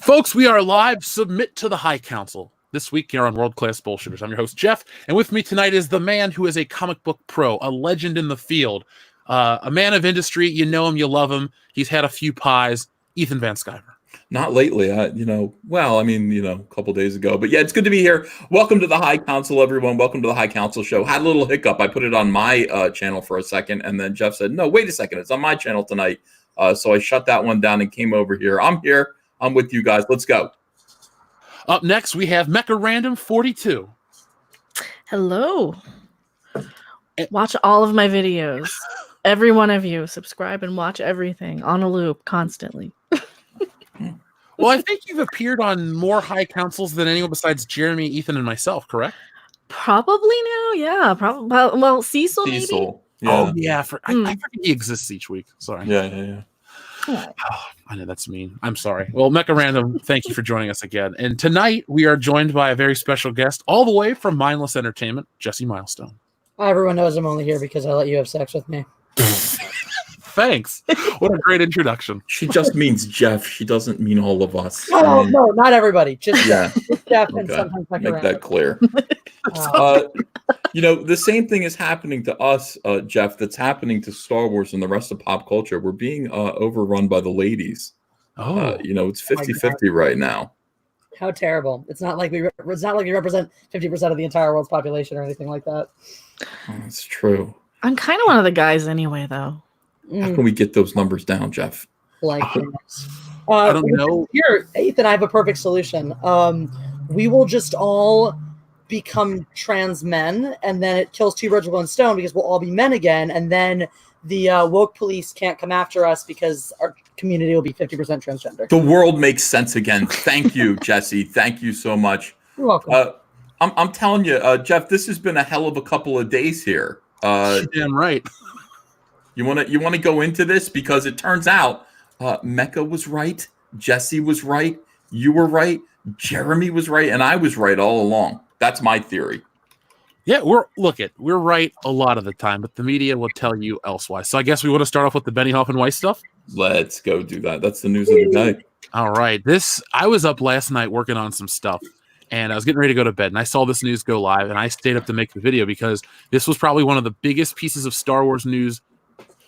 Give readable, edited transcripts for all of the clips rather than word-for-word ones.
Folks, we are live. Submit to the High Council. This week here on World Class Bullshitters. I'm your host, Jeff, and with me tonight is the man who is a comic book pro, a legend in the field, a man of industry. You know him, you love him. He's had a few pies. Ethan Van Sciver. Not lately, a couple days ago. But yeah, it's good to be here. Welcome to the High Council, everyone. Welcome to the High Council show. Had a little hiccup. I put it on my channel for a second, and then Jeff said, no, wait a second. It's on my channel tonight. So I shut that one down and came over here. I'm here. I'm with you guys. Let's go. Up next, we have Mecha Random 42. Hello. Watch all of my videos. Every one of you. Subscribe and watch everything on a loop constantly. Well, I think you've appeared on more High Councils than anyone besides Jeremy, Ethan, and myself, correct? Probably now, yeah. Probably. Well, Cecil, maybe? Yeah. Oh, yeah. I forget he exists each week. Sorry. Yeah. Oh, I know that's mean. I'm sorry. Well, Mecha Random, thank you for joining us again. And tonight we are joined by a very special guest, all the way from Mindless Entertainment, Jesse Milestone. Everyone knows I'm only here because I let you have sex with me. Thanks. What a great introduction. She just means Jeff. She doesn't mean all of us. No, not everybody. Just yeah. Jeff and sometimes Make that clear. The same thing is happening to us, Jeff, that's happening to Star Wars and the rest of pop culture. We're being overrun by the ladies. It's 50-50 right now. How terrible. It's not like we represent 50% of the entire world's population or anything like that. Oh, that's true. I'm kind of one of the guys anyway, though. How can we get those numbers down, Jeff? I don't know. Here, Ethan, I have a perfect solution. We will just all become trans men, and then it kills two birds with one stone because we'll all be men again, and then the woke police can't come after us because our community will be 50% transgender. The world makes sense again. Thank you, Jesse. Thank you so much. You're welcome. I'm telling you, Jeff, this has been a hell of a couple of days here. Damn right. You want to go into this because it turns out Mecha was right, Jesse was right, you were right, Jeremy was right, and I was right all along. That's my theory. Yeah, we're right a lot of the time, but the media will tell you elsewise. So I guess we want to start off with the Benioff and Weiss stuff. Let's go do that. That's the news of the day. All right. I was up last night working on some stuff, and I was getting ready to go to bed, and I saw this news go live, and I stayed up to make the video because this was probably one of the biggest pieces of Star Wars news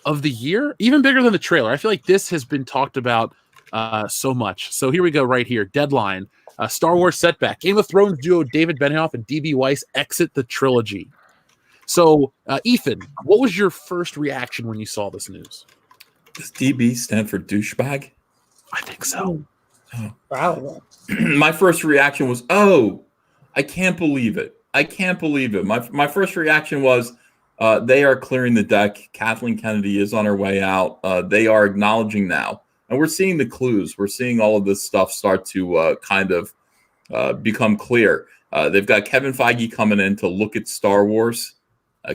of the year, even bigger than the trailer. I feel like this has been talked about so much. So here we go right here. Deadline. Star Wars setback. Game of Thrones duo David Benioff and D.B. Weiss exit the trilogy. So, Ethan, what was your first reaction when you saw this news? Does DB stand for douchebag? I think so. Wow. My first reaction was, I can't believe it. I can't believe it. My first reaction was, they are clearing the deck. Kathleen Kennedy is on her way out. They are acknowledging now. And we're seeing the clues. We're seeing all of this stuff start to kind of become clear. They've got Kevin Feige coming in to look at Star Wars.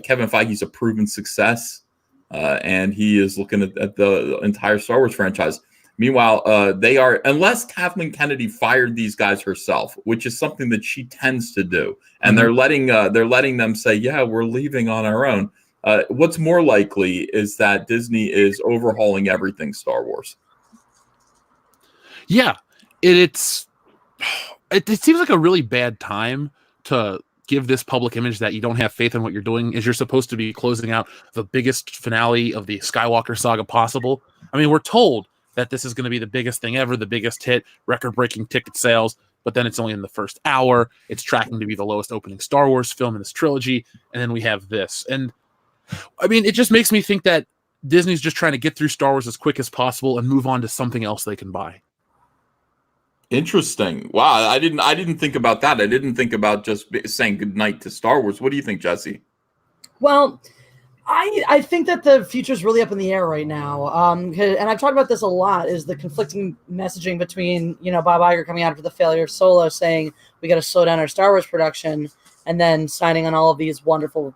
Kevin Feige's a proven success, and he is looking at the entire Star Wars franchise. Meanwhile, they are, unless Kathleen Kennedy fired these guys herself, which is something that she tends to do, and they're letting them say, yeah, we're leaving on our own. What's more likely is that Disney is overhauling everything Star Wars. Yeah, it seems like a really bad time to give this public image that you don't have faith in what you're doing, as you're supposed to be closing out the biggest finale of the Skywalker saga possible. I mean, we're told that this is going to be the biggest thing ever, the biggest hit, record-breaking ticket sales, but then it's only in the first hour. It's tracking to be the lowest opening Star Wars film in this trilogy, and then we have this. And, I mean, it just makes me think that Disney's just trying to get through Star Wars as quick as possible and move on to something else they can buy. Interesting. Wow, I didn't think about that. I didn't think about just saying goodnight to Star Wars. What do you think, Jesse? Well, I think that the future is really up in the air right now. And I've talked about this a lot, is the conflicting messaging between, Bob Iger coming out after the failure of Solo saying we got to slow down our Star Wars production, and then signing on all of these wonderful,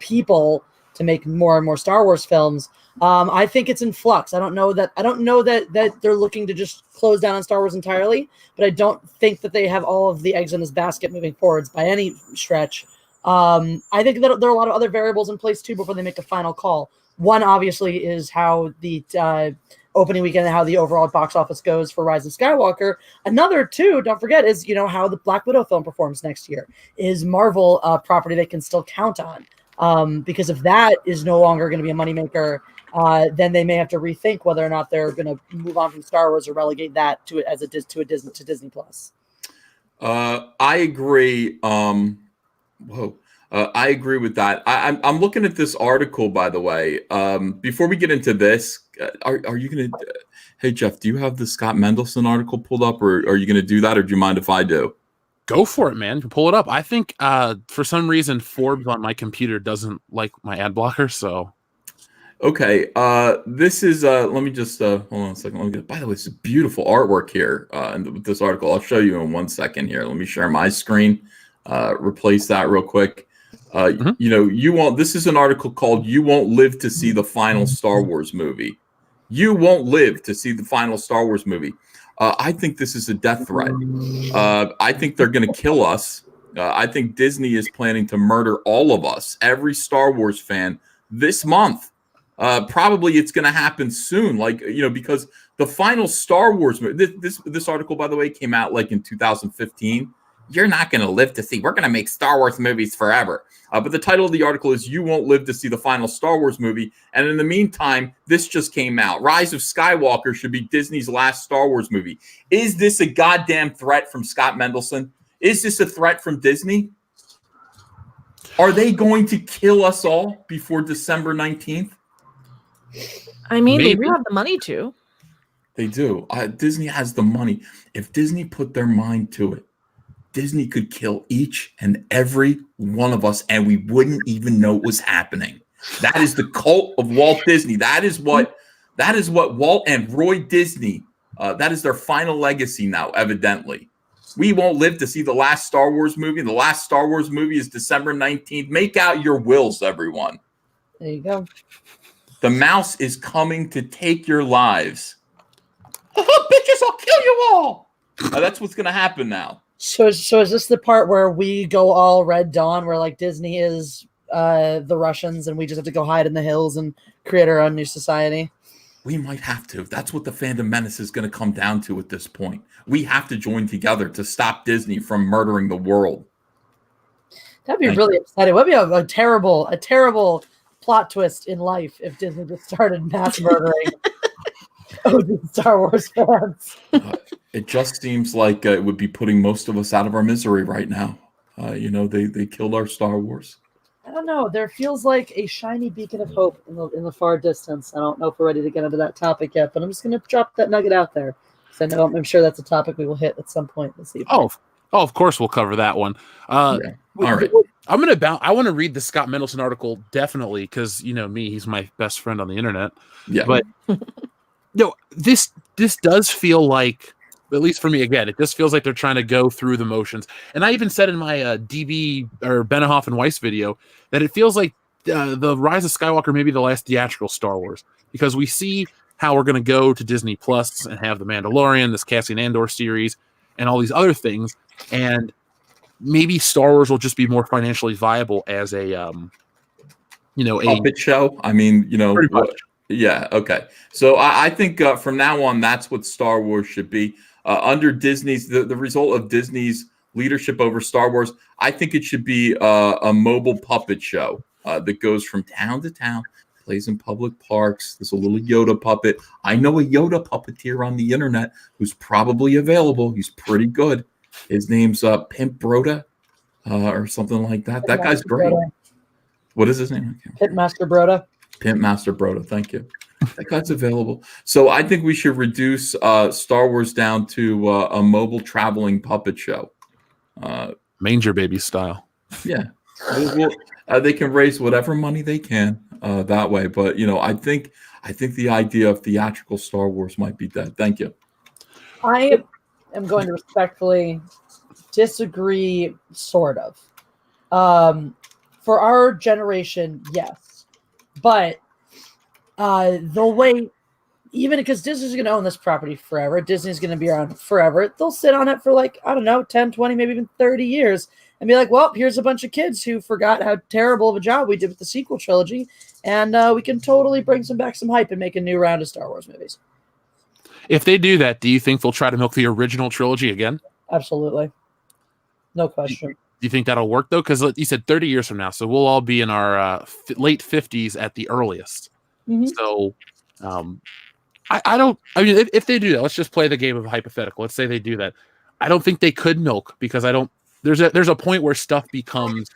people to make more and more Star Wars films. I think it's in flux. I don't know that they're looking to just close down on Star Wars entirely, but I don't think that they have all of the eggs in this basket moving forwards by any stretch. I think that there are a lot of other variables in place too before they make a final call. One obviously is how the opening weekend and how the overall box office goes for Rise of Skywalker. Another too, don't forget, is how the Black Widow film performs next year. Is Marvel a property they can still count on? Because if that is no longer going to be a moneymaker, then they may have to rethink whether or not they're going to move on from Star Wars or relegate that to Disney Plus. I agree. I agree with that. I'm looking at this article, by the way. Before we get into this, are you going to? Hey Jeff, do you have the Scott Mendelson article pulled up, or are you going to do that, or do you mind if I do? Go for it, man. Pull it up. I think for some reason Forbes on my computer doesn't like my ad blocker, so. Okay. This is. Let me just hold on a second. Let me get. By the way, it's a beautiful artwork here with this article. I'll show you in 1 second here. Let me share my screen. Replace that real quick. You won't. This is an article called "You Won't Live to See the Final Star Wars Movie." You won't live to see the final Star Wars movie. I think this is a death threat. I think they're going to kill us. I think Disney is planning to murder all of us, every Star Wars fan, this month. Probably it's going to happen soon, because the final Star Wars movie. This article, by the way, came out in 2015. You're not going to live to see. We're going to make Star Wars movies forever. But the title of the article is "You Won't Live to See the Final Star Wars Movie." And in the meantime, this just came out. Rise of Skywalker should be Disney's last Star Wars movie. Is this a goddamn threat from Scott Mendelson? Is this a threat from Disney? Are they going to kill us all before December 19th? I mean, they do have the money to. They do. Disney has the money. If Disney put their mind to it, Disney could kill each and every one of us, and we wouldn't even know it was happening. That is the cult of Walt Disney. That is what Walt and Roy Disney, that is their final legacy now, evidently. We won't live to see the last Star Wars movie. The last Star Wars movie is December 19th. Make out your wills, everyone. There you go. The mouse is coming to take your lives. Bitches, I'll kill you all. That's what's going to happen now. So is this the part where we go all Red Dawn, where Disney is the Russians and we just have to go hide in the hills and create our own new society? We might have to. That's what the Fandom Menace is going to come down to at this point. We have to join together to stop Disney from murdering the world. That'd be really upsetting. It would be a terrible plot twist in life if Disney just started mass murdering Star Wars fans. It just seems like it would be putting most of us out of our misery right now. They killed our Star Wars. I don't know. There feels like a shiny beacon of hope in the far distance. I don't know if we're ready to get into that topic yet, but I'm just going to drop that nugget out there. because I'm sure that's a topic we will hit at some point this evening. Oh, of course we'll cover that one. All right. I want to read the Scott Mendelson article definitely because you know me, he's my best friend on the internet. Yeah. But no, this does feel like, at least for me, again, it just feels like they're trying to go through the motions. And I even said in my DB or Benioff and Weiss video that it feels like the Rise of Skywalker may be the last theatrical Star Wars, because we see how we're going to go to Disney Plus and have the Mandalorian, this Cassian Andor series, and all these other things. And maybe Star Wars will just be more financially viable as a puppet show. I mean, yeah. Okay. So I think from now on, that's what Star Wars should be. Under Disney's, the result of Disney's leadership over Star Wars, I think it should be a mobile puppet show that goes from town to town, plays in public parks. There's a little Yoda puppet. I know a Yoda puppeteer on the internet who's probably available. He's pretty good. His name's Pimp Broda or something like that. That guy's great. What is his name? Pimp Master Broda. Pimp Master Broda. Thank you. That guy's available. So I think we should reduce Star Wars down to a mobile traveling puppet show. Manger Baby style. Yeah. They can raise whatever money they can that way. But, I think the idea of theatrical Star Wars might be dead. Thank you. I am going to respectfully disagree, sort of. For our generation, yes. But they'll wait, even because Disney's going to own this property forever. Disney's going to be around forever. They'll sit on it for 10, 20, maybe even 30 years and be like, well, here's a bunch of kids who forgot how terrible of a job we did with the sequel trilogy. And we can totally bring back some hype and make a new round of Star Wars movies. If they do that, do you think they'll try to milk the original trilogy again? Absolutely. No question. Do you think that'll work though? Because you said 30 years from now, so we'll all be in our late 50s at the earliest. Mhm. So, I don't. I mean, if they do that, let's just play the game of hypothetical. Let's say they do that. I don't think they could milk because I don't. There's a point where stuff becomes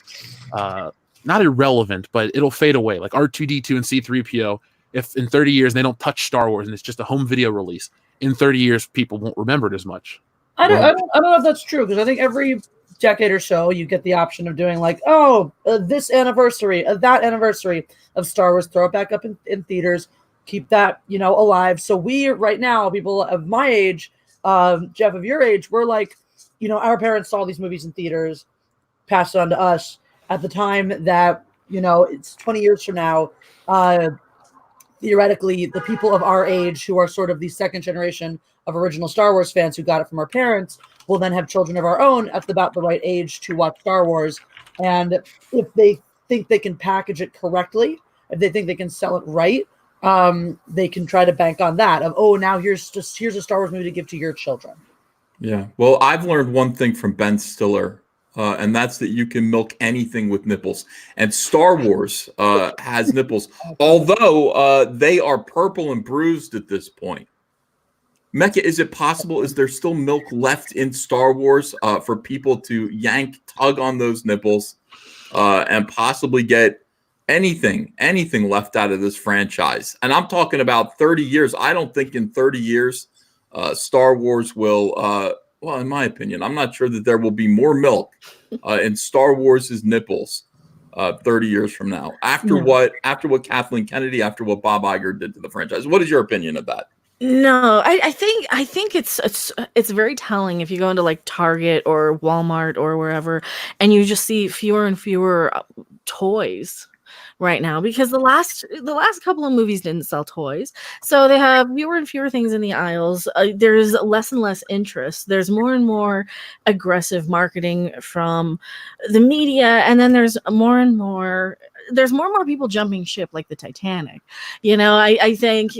not irrelevant, but it'll fade away. Like R2D2 and C3PO. If in 30 years they don't touch Star Wars and it's just a home video release, in 30 years people won't remember it as much. I don't know if that's true, because I think every decade or so you get the option of doing like, this anniversary, that anniversary of Star Wars, throw it back up in theaters, keep that alive. So we right now, people of my age, Jeff of your age, we're like, our parents saw these movies in theaters, passed it on to us at the time that it's 20 years from now. Theoretically, the people of our age who are sort of the second generation of original Star Wars fans who got it from our parents will then have children of our own at about the right age to watch Star Wars. And if they think they can package it correctly, if they think they can sell it right, they can try to bank on that of, now here's a Star Wars movie to give to your children. Yeah. Well, I've learned one thing from Ben Stiller, and that's that you can milk anything with nipples. And Star Wars has nipples, although they are purple and bruised at this point. Mecca, is it possible? Is there still milk left in Star Wars for people to tug on those nipples, and possibly get anything left out of this franchise? And I'm talking about 30 years. I don't think in 30 years Star Wars will, well, in my opinion, I'm not sure that there will be more milk in Star Wars' nipples 30 years from now. After what Kathleen Kennedy, after what Bob Iger did to the franchise. What is your opinion of that? No, I think it's very telling if you go into like Target or Walmart or wherever, and you just see fewer and fewer toys right now, because the last couple of movies didn't sell toys, so they have fewer and fewer things in the aisles. There's less and less interest. There's more and more aggressive marketing from the media, and then there's more and more people jumping ship like the Titanic. I think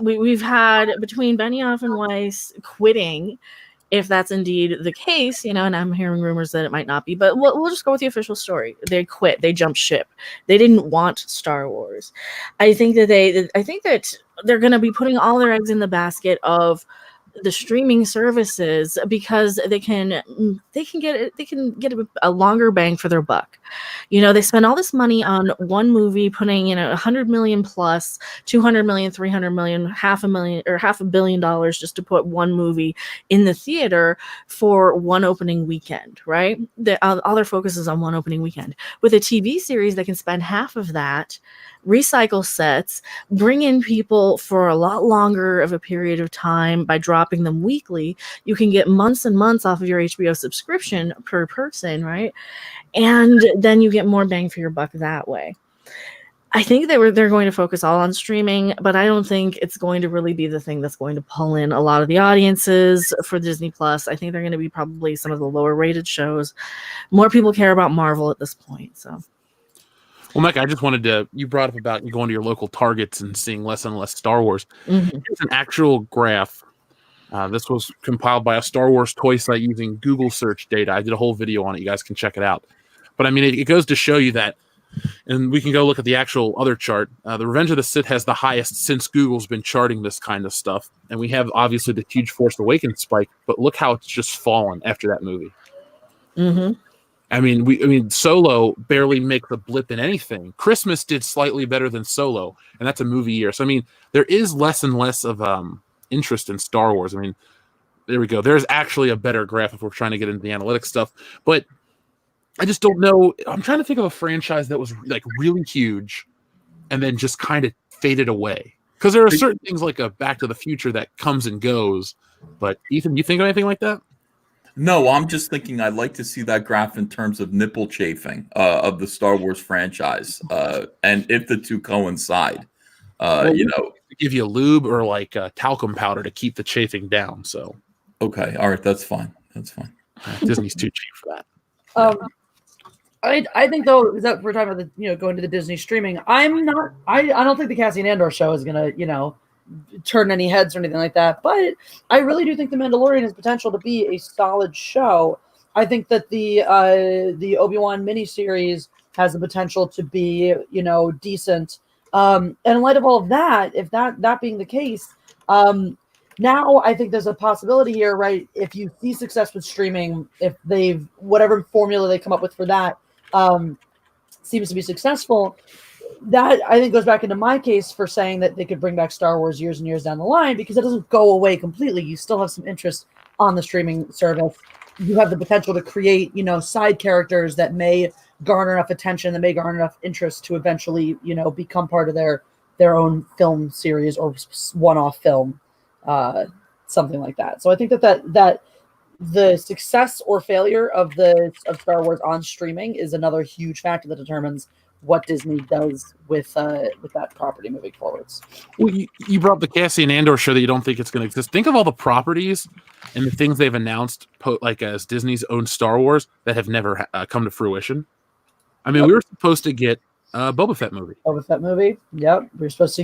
we've had, between Benioff and Weiss quitting, if that's indeed the case, and I'm hearing rumors that it might not be, but we'll just go with the official story. They quit. They jumped ship. They didn't want Star Wars. I think that they're going to be putting all their eggs in the basket of the streaming services, because they can get a longer bang for their buck. They spend all this money on one movie, putting $100 million plus, 200 million, 300 million, $500 million just to put one movie in the theater for one opening weekend, right? All their focus is on one opening weekend. With a TV series, they can spend half of that, recycle sets, bring in people for a lot longer of a period of time by dropping them weekly. You can get months and months off of your HBO subscription per person, right? And then you get more bang for your buck that way. I think they're going to focus all on streaming, but I don't think it's going to really be the thing that's going to pull in a lot of the audiences for Disney Plus. I think they're going to be probably some of the lower rated shows. More people care about Marvel at this point, so. Well, Mecca, I just wanted to, you brought up about going to your local Targets and seeing less and less Star Wars. Mm-hmm. Here's an actual graph. This was compiled by a Star Wars toy site using Google search data. I did a whole video on it. You guys can check it out. But I mean, it goes to show you that, and we can go look at the actual other chart. The Revenge of the Sith has the highest since Google's been charting this kind of stuff. And we have obviously the huge Force Awakens spike, but look how it's just fallen after that movie. Mm-hmm. I mean, Solo barely makes a blip in anything. Christmas did slightly better than Solo, and that's a movie year. So, I mean, there is less and less of interest in Star Wars. I mean, there we go. There's actually a better graph if we're trying to get into the analytics stuff. But I just don't know. I'm trying to think of a franchise that was like really huge and then just kind of faded away. Because there are certain things like a Back to the Future that comes and goes. But Ethan, you think of anything like that? No, I'm just thinking I'd like to see that graph in terms of nipple chafing of the Star Wars franchise, and if the two coincide, give you lube or like talcum powder to keep the chafing down. So, okay, all right, that's fine. That's fine. Disney's too cheap for that. I think though that we're talking about going to the Disney streaming. I don't think the Cassian Andor show is gonna turn any heads or anything like that. But I really do think The Mandalorian has potential to be a solid show. I think that the Obi-Wan miniseries has the potential to be, decent. And in light of all of that, if that being the case, now I think there's a possibility here, right? If you see success with streaming, if whatever formula they come up with for that seems to be successful, that I think goes back into my case for saying that they could bring back Star Wars years and years down the line, because it doesn't go away completely. You still have some interest on the streaming service. You have the potential to create, side characters that may garner enough attention, that may garner enough interest to eventually, become part of their own film series or one-off film, something like that. So I think that the success or failure of Star Wars on streaming is another huge factor that determines what Disney does with that property moving forwards. Well, you brought up the Cassian Andor show that you don't think it's going to exist. Think of all the properties and the things they've announced, as Disney's own Star Wars, that have never come to fruition. I mean, we were supposed to get a Boba Fett movie. Yep, we were supposed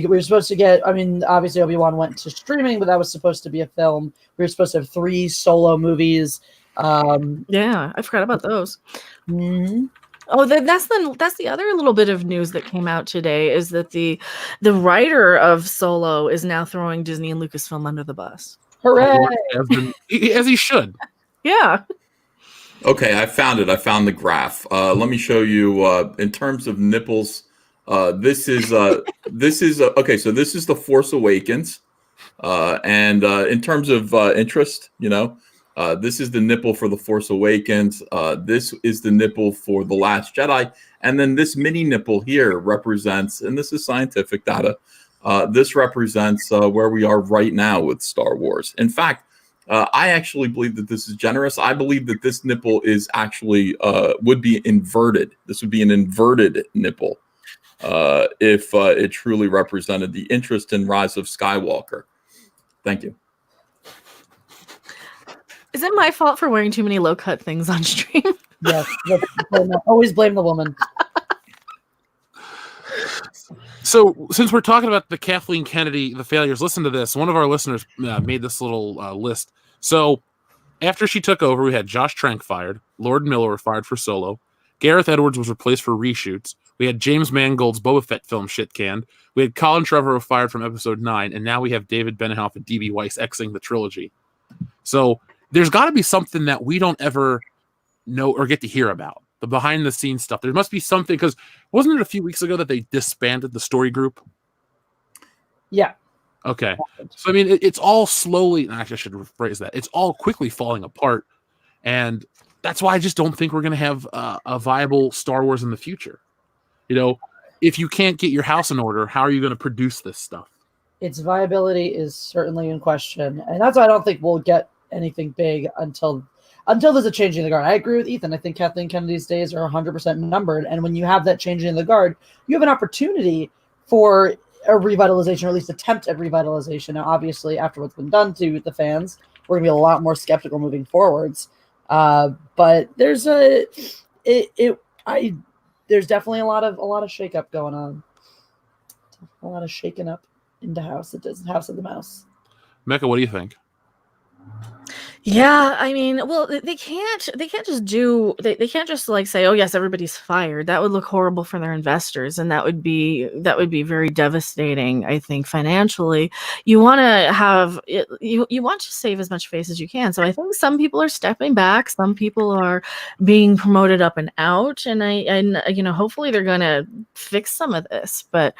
to get. I mean, obviously Obi-Wan went to streaming, but that was supposed to be a film. We were supposed to have 3 solo movies. Yeah, I forgot about those. Mm-hmm. Oh, that's the other little bit of news that came out today, is that the writer of Solo is now throwing Disney and Lucasfilm under the bus. Hooray! As he should. Yeah. Okay, I found it. I found the graph. Let me show you. In terms of nipples, this is okay. So this is the Force Awakens, and in terms of interest, this is the nipple for the Force Awakens. This is the nipple for The Last Jedi, and then this mini nipple here represents, and this is scientific data. This represents where we are right now with Star Wars. In fact, I actually believe that this is generous. I believe that this nipple is actually would be inverted. This would be an inverted nipple if it truly represented the interest in Rise of Skywalker. Thank you. Is it my fault for wearing too many low-cut things on stream? Yes, always blame the woman. So, since we're talking about the Kathleen Kennedy, the failures, listen to this. One of our listeners made this little list. So, after she took over, we had Josh Trank fired, Lord Miller fired for Solo, Gareth Edwards was replaced for reshoots, we had James Mangold's Boba Fett film shit canned, we had Colin Trevorrow fired from Episode 9, and now we have David Benioff and D.B. Weiss Xing the trilogy. So, there's got to be something that we don't ever know or get to hear about. The behind the scenes stuff. There must be something, because wasn't it a few weeks ago that they disbanded the story group? Yeah. Okay. So, I mean, it's all slowly, actually, I should rephrase that. It's all quickly falling apart. And that's why I just don't think we're going to have a viable Star Wars in the future. If you can't get your house in order, how are you going to produce this stuff? Its viability is certainly in question. And that's why I don't think we'll get anything big until there's a changing of the guard. I agree with Ethan. I think Kathleen Kennedy's days are 100% numbered. And when you have that changing of the guard, you have an opportunity for a revitalization, or at least attempt at revitalization. Now, obviously, after what's been done to the fans, we're going to be a lot more skeptical moving forwards. But there's there's definitely a lot of shakeup going on. A lot of shaking up in the House of the Mouse. Mecca, what do you think? Yeah, I mean, well, they can't just they can't just say, oh yes, everybody's fired. That would look horrible for their investors, and that would be very devastating, I think, financially. You want to have you want to save as much face as you can. So I think some people are stepping back, some people are being promoted up and out, and hopefully they're going to fix some of this, but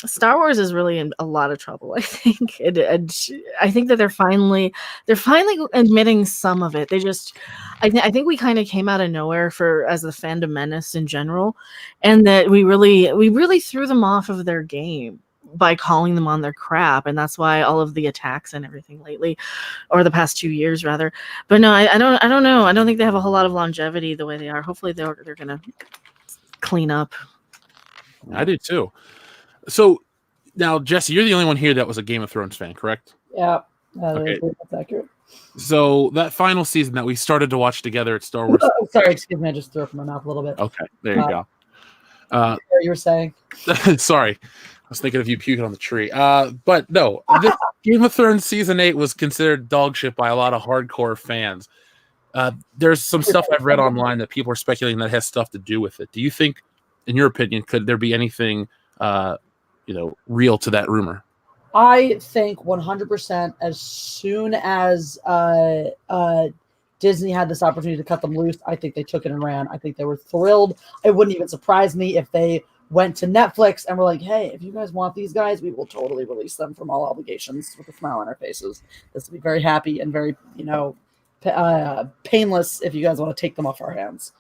Star Wars is really in a lot of trouble. I think I think that they're finally admitting some of it. I think we kind of came out of nowhere as the fandom menace in general, and that we really threw them off of their game by calling them on their crap, and that's why all of the attacks and everything lately, or the past 2 years rather. But no, I don't know. I don't think they have a whole lot of longevity the way they are. Hopefully they're gonna clean up. I do too. So now, Jesse, you're the only one here that was a Game of Thrones fan, correct? Yeah, okay. That's accurate. So that final season that we started to watch together at Star Wars. Oh, sorry, excuse me. I just threw up in my mouth a little bit. Okay, there you go. You were saying? Sorry. was thinking of you puking on the tree. But no, this Game of Thrones season 8 was considered dog shit by a lot of hardcore fans. There's some stuff I've read online that people are speculating that has stuff to do with it. Do you think, in your opinion, could there be anything, real to that rumor? I think 100% as soon as Disney had this opportunity to cut them loose, I think they took it and ran. I think they were thrilled. It wouldn't even surprise me if they went to Netflix and were like, hey, if you guys want these guys, we will totally release them from all obligations with a smile on our faces. This will be very happy and very, painless if you guys want to take them off our hands.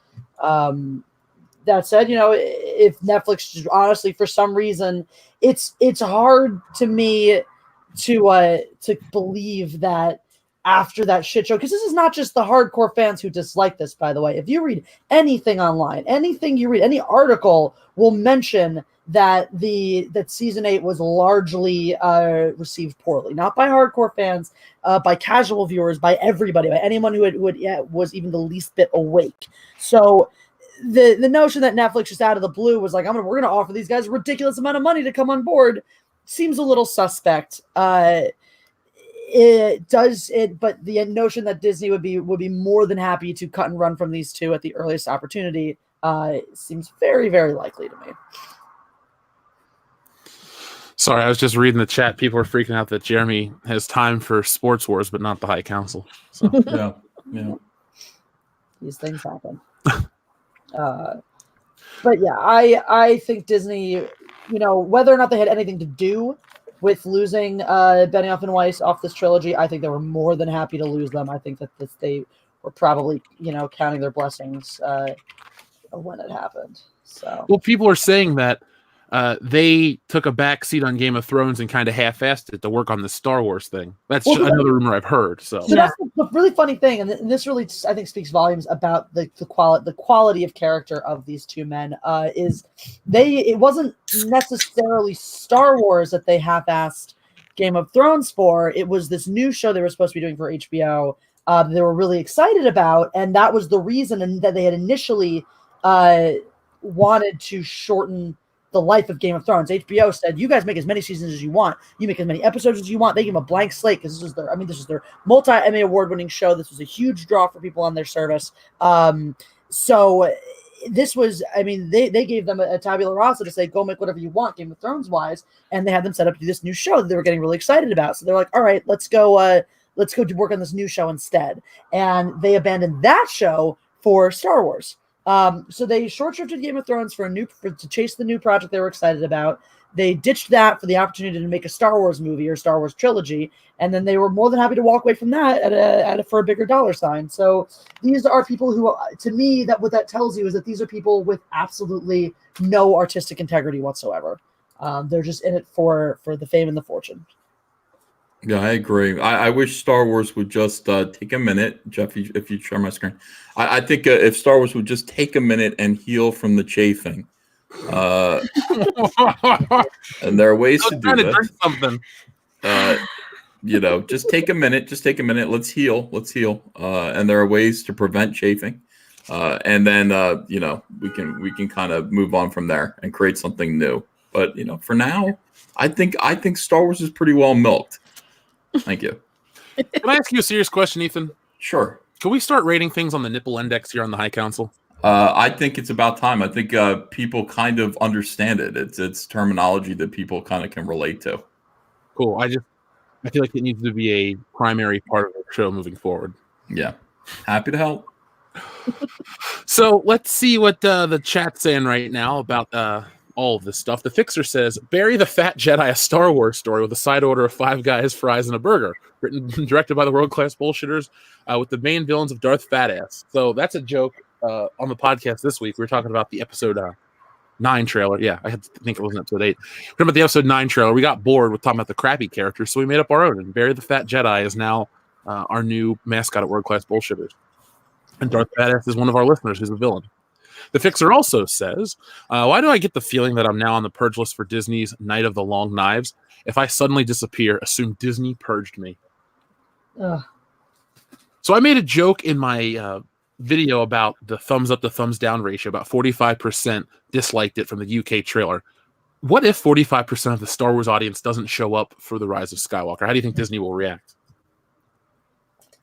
That said, if Netflix, honestly, for some reason, it's hard to me to believe that after that shit show, because this is not just the hardcore fans who dislike this, by the way. If you read anything online, anything you read, any article will mention that that season 8 was largely received poorly, not by hardcore fans, by casual viewers, by everybody, by anyone who was even the least bit awake. So the notion that Netflix just out of the blue was like, we're gonna offer these guys a ridiculous amount of money to come on board seems a little suspect. But the notion that Disney would be more than happy to cut and run from these two at the earliest opportunity seems very, very likely to me. Sorry, I was just reading the chat. People are freaking out that Jeremy has time for sports wars, but not the High Council. So. Yeah. These things happen. But yeah, I think Disney, whether or not they had anything to do with losing Benioff and Weiss off this trilogy, I think they were more than happy to lose them. I think that they were probably, counting their blessings when it happened. So, well, people are saying that they took a back seat on Game of Thrones and kind of half-assed it to work on the Star Wars thing. That's another rumor I've heard. So that's the really funny thing, and this really, I think, speaks volumes about the quality of character of these two men. It wasn't necessarily Star Wars that they half-assed Game of Thrones for. It was this new show they were supposed to be doing for HBO. They were really excited about, and that was the reason, and that they had initially wanted to shorten the life of Game of Thrones. HBO said, you guys make as many seasons as you want. You make as many episodes as you want. They give them a blank slate because this is their multi-Emmy award-winning show. This was a huge draw for people on their service. So this was, they gave them a tabula rasa to say, go make whatever you want Game of Thrones wise. And they had them set up to do this new show that they were getting really excited about. So they're like, all right, let's go to work on this new show instead. And they abandoned that show for Star Wars. So they short-shrifted Game of Thrones to chase the new project they were excited about. They ditched that for the opportunity to make a Star Wars movie or Star Wars trilogy, and then they were more than happy to walk away from that for a bigger dollar sign. So these are people who, to me, what that tells you is that these are people with absolutely no artistic integrity whatsoever. They're just in it for the fame and the fortune. Yeah, I agree. I wish Star Wars would just take a minute. Jeff, if you share my screen. I think if Star Wars would just take a minute and heal from the chafing. And there are ways to do this. Something. Just take a minute. Let's heal. And there are ways to prevent chafing. And then, we can kind of move on from there and create something new. But, for now, I think Star Wars is pretty well milked. Thank you. Can I ask you a serious question, Ethan? Sure. Can we start rating things on the nipple index here on the High Council? I think it's about time. I think people kind of understand it. It's terminology that people kind of can relate to. Cool. I feel like it needs to be a primary part of the show moving forward. Yeah. Happy to help. So let's see what the chat's saying right now about all of this stuff. The Fixer says, bury the Fat Jedi, a Star Wars story with a side order of 5 guys, fries, and a burger. Written and directed by the world-class bullshitters with the main villains of Darth Fatass. So that's a joke on the podcast this week. We were talking about the episode 9 trailer. Yeah, I had to think it was episode 8. We're talking about the episode 9 trailer. We got bored with talking about the crappy characters, so we made up our own. And Bury the Fat Jedi is now our new mascot at World-Class Bullshitters. And Darth Fatass is one of our listeners who's a villain. The Fixer also says, why do I get the feeling that I'm now on the purge list for Disney's Night of the Long Knives? If I suddenly disappear, assume Disney purged me. So I made a joke in my video about the thumbs up to thumbs down ratio. About 45% disliked it from the UK trailer. What if 45% of the Star Wars audience doesn't show up for the Rise of Skywalker? How do you think Disney will react?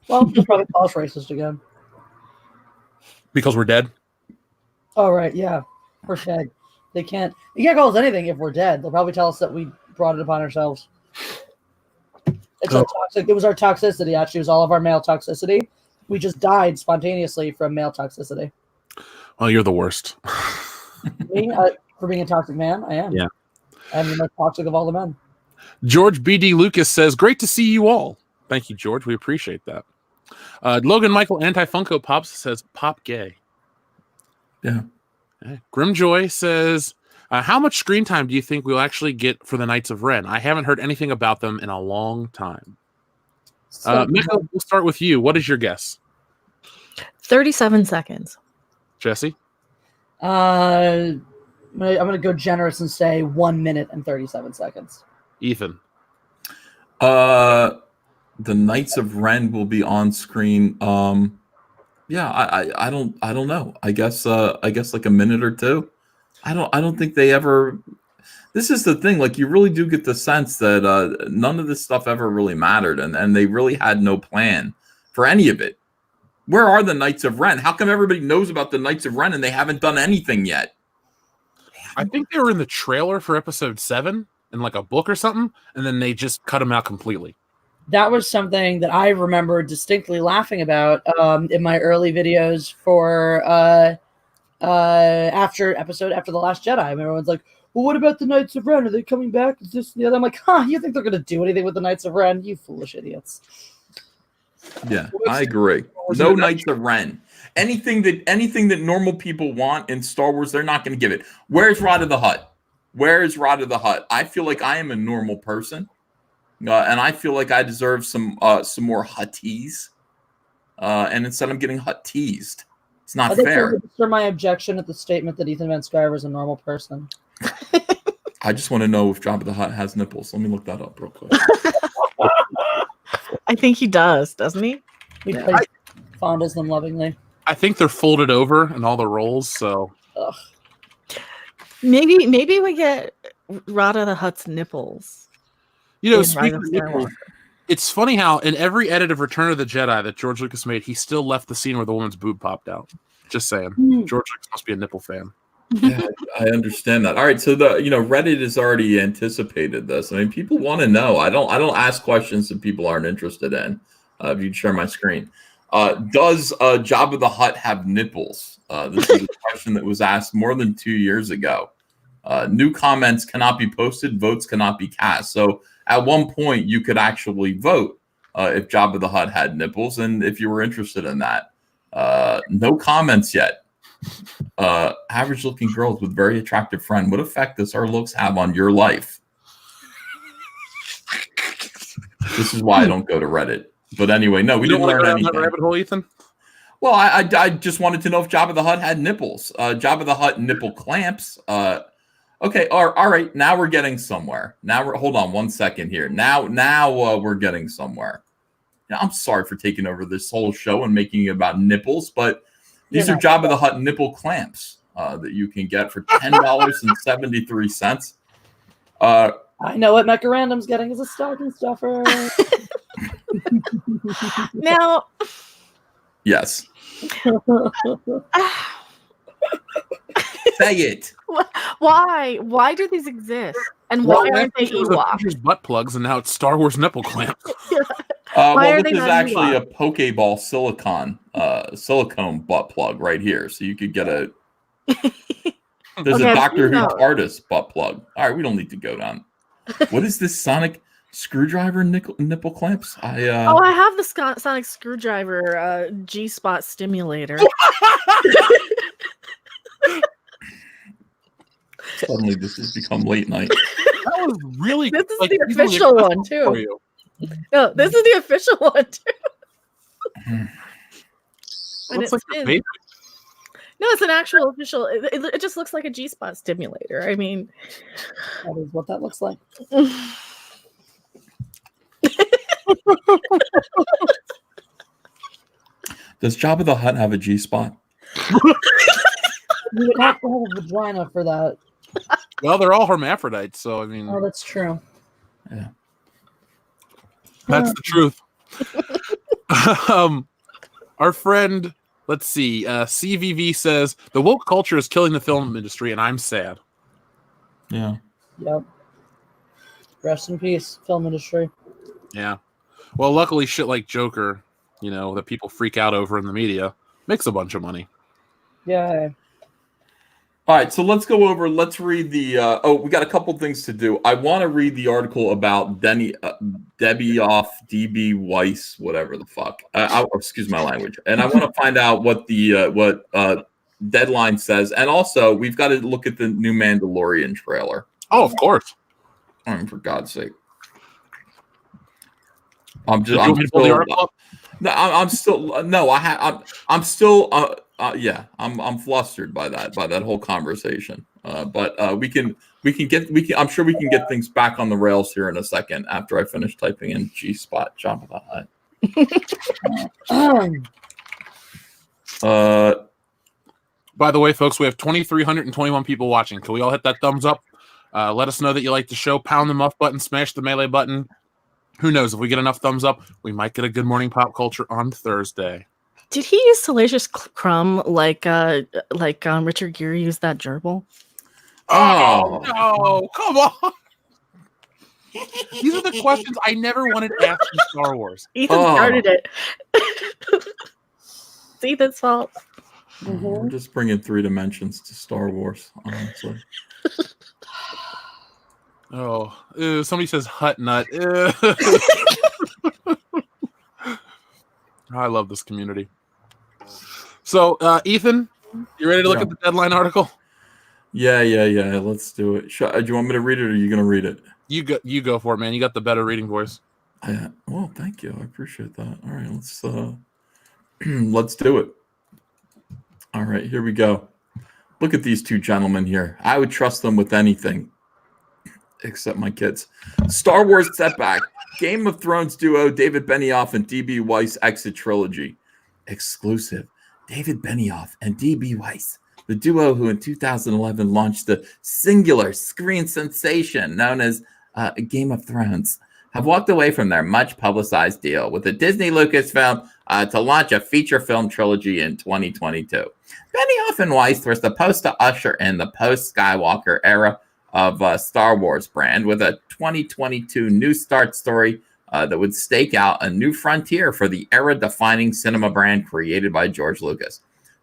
Well, they'll probably call us racist again. Because we're dead? Oh, right. Yeah. We're dead. They can't call us anything if we're dead. They'll probably tell us that we brought it upon ourselves. It's our toxic. It was our toxicity, actually. It was all of our male toxicity. We just died spontaneously from male toxicity. Well, you're the worst. Me, for being a toxic man, I am. Yeah. I'm the most toxic of all the men. George B.D. Lucas says, great to see you all. Thank you, George. We appreciate that. Logan Michael Anti-Funko Pops says, pop gay. Yeah. Okay. Grimjoy says, how much screen time do you think we'll actually get for the Knights of Ren? I haven't heard anything about them in a long time. Mecca, we'll start with you. What is your guess? 37 seconds. Jesse? I'm gonna go generous and say 1 minute and 37 seconds. Ethan? The Knights of Ren will be on screen. Yeah, I don't know. I guess like a minute or two. I don't think they ever. This is the thing. Like, you really do get the sense that none of this stuff ever really mattered, and they really had no plan for any of it. Where are the Knights of Ren? How come everybody knows about the Knights of Ren and they haven't done anything yet? I think they were in the trailer for episode 7 in like a book or something, and then they just cut them out completely. That was something that I remember distinctly laughing about in my early videos for after The Last Jedi. Everyone's like, well, what about the Knights of Ren? Are they coming back? Is this and the other? I'm like, you think they're going to do anything with the Knights of Ren? You foolish idiots. Yeah, I agree. No Knights of Ren. Anything that normal people want in Star Wars, they're not going to give it. Where's Rod of the Hutt? Where is Rod of the Hutt? I feel like I am a normal person, and I feel like I deserve some more Hutties. And instead, I'm getting Hutt teased. It's not fair. For my objection at the statement that Ethan Van Sciver is a normal person. I just want to know if Jabba the Hutt has nipples. Let me look that up real quick. I think he does, doesn't he? He fondles them lovingly. I think they're folded over in all the roles, so Ugh. Maybe we get Rada the Hutt's nipples. you know, in speaking Rise of of nipples, Skywalker. it's funny how in every edit of Return of the Jedi that George Lucas made, he still left the scene where the woman's boob popped out. Just saying. George Lucas must be a nipple fan. Yeah, I understand that. All right, so Reddit has already anticipated this. I mean, people want to know. I don't ask questions that people aren't interested in. If you'd share my screen, does Jabba the Hutt have nipples? This is a question that was asked more than 2 years ago. New comments cannot be posted. Votes cannot be cast. So at one point, you could actually vote if Jabba the Hutt had nipples, and if you were interested in that. No comments yet. Average looking girls with very attractive friend. What effect does our looks have on your life? This is why I don't go to Reddit. But anyway, no, we didn't learn anything. That rabbit hole, Ethan? Well, I just wanted to know if Jabba the Hutt had nipples. Jabba the Hutt nipple clamps. Okay, all right. Now we're getting somewhere. Hold on 1 second here. Now we're getting somewhere. Now, I'm sorry for taking over this whole show and making it about nipples, but these are Jabba the Hutt nipple clamps that you can get for $10.73. I know what Mecha Random's getting is a stocking stuffer. Now, Yes. Say it. why do these exist? And why aren't they it was Ewok? Avengers butt plugs, and now it's Star Wars nipple clamps. Why Well, are this they is not actually Ewok? a Pokeball silicone butt plug right here. So you could get a. There's Okay, a Doctor Who no. TARDIS butt plug. All right, we don't need to go down. What is this sonic screwdriver nipple clamps? I have the sonic screwdriver G-spot stimulator. Suddenly, this has become late night. That was really This is like, the easily official one, accessible for too. you. No, this is the official one too. And Looks like a spins. baby. No, it's an actual official. It just looks like a G-spot stimulator. I mean, That is what that looks like. Does Jabba the Hutt have a G spot? You would have to have a vagina for that. Well, they're all hermaphrodites, so I mean, Oh, that's true. Yeah. that's the truth. Our friend, let's see, CVV says the woke culture is killing the film industry, and I'm sad. Yeah. Yep. Rest in peace, film industry. Yeah. Well, luckily, shit like Joker, that people freak out over in the media, makes a bunch of money. Yeah. All right, so let's go over. Let's read the. We got a couple things to do. I want to read the article about Debbie off DB Weiss, whatever the fuck. Excuse my language. And I want to find out what the Deadline says, and also we've got to look at the new Mandalorian trailer. Oh, of course. For God's sake. I'm still flustered by that whole conversation. But I'm sure we can get things back on the rails here in a second after I finish typing in G-Spot Jabba the Hutt. By the way, folks, we have 2,321 people watching. Can we all hit that thumbs up? Let us know that you like the show. Pound the muff button, smash the melee button. Who knows? If we get enough thumbs up, we might get a Good Morning Pop Culture on Thursday. Did he use Salacious Crumb like Richard Gere used that gerbil? Oh no! Come on! These are the questions I never wanted to ask in Star Wars. Ethan started it. It's Ethan's fault. We're just bringing 3 dimensions to Star Wars, honestly. Oh, somebody says Hut Nut. I love this community. So, Ethan, you ready to look at the Deadline article? Yeah. Let's do it. Do you want me to read it, or are you going to read it? You go for it, man. You got the better reading voice. Well, thank you. I appreciate that. All right, let's do it. All right, here we go. Look at these two gentlemen here. I would trust them with anything, except my kids. Star Wars setback. Game of Thrones duo David Benioff and D.B. Weiss exit trilogy. Exclusive. David Benioff and D.B. Weiss, the duo who in 2011 launched the singular screen sensation known as Game of Thrones, have walked away from their much publicized deal with the Disney Lucasfilm to launch a feature film trilogy in 2022. Benioff and Weiss were supposed to usher in the post-Skywalker era of Star Wars brand with a 2022 New Start story that would stake out a new frontier for the era-defining cinema brand created by George Lucas.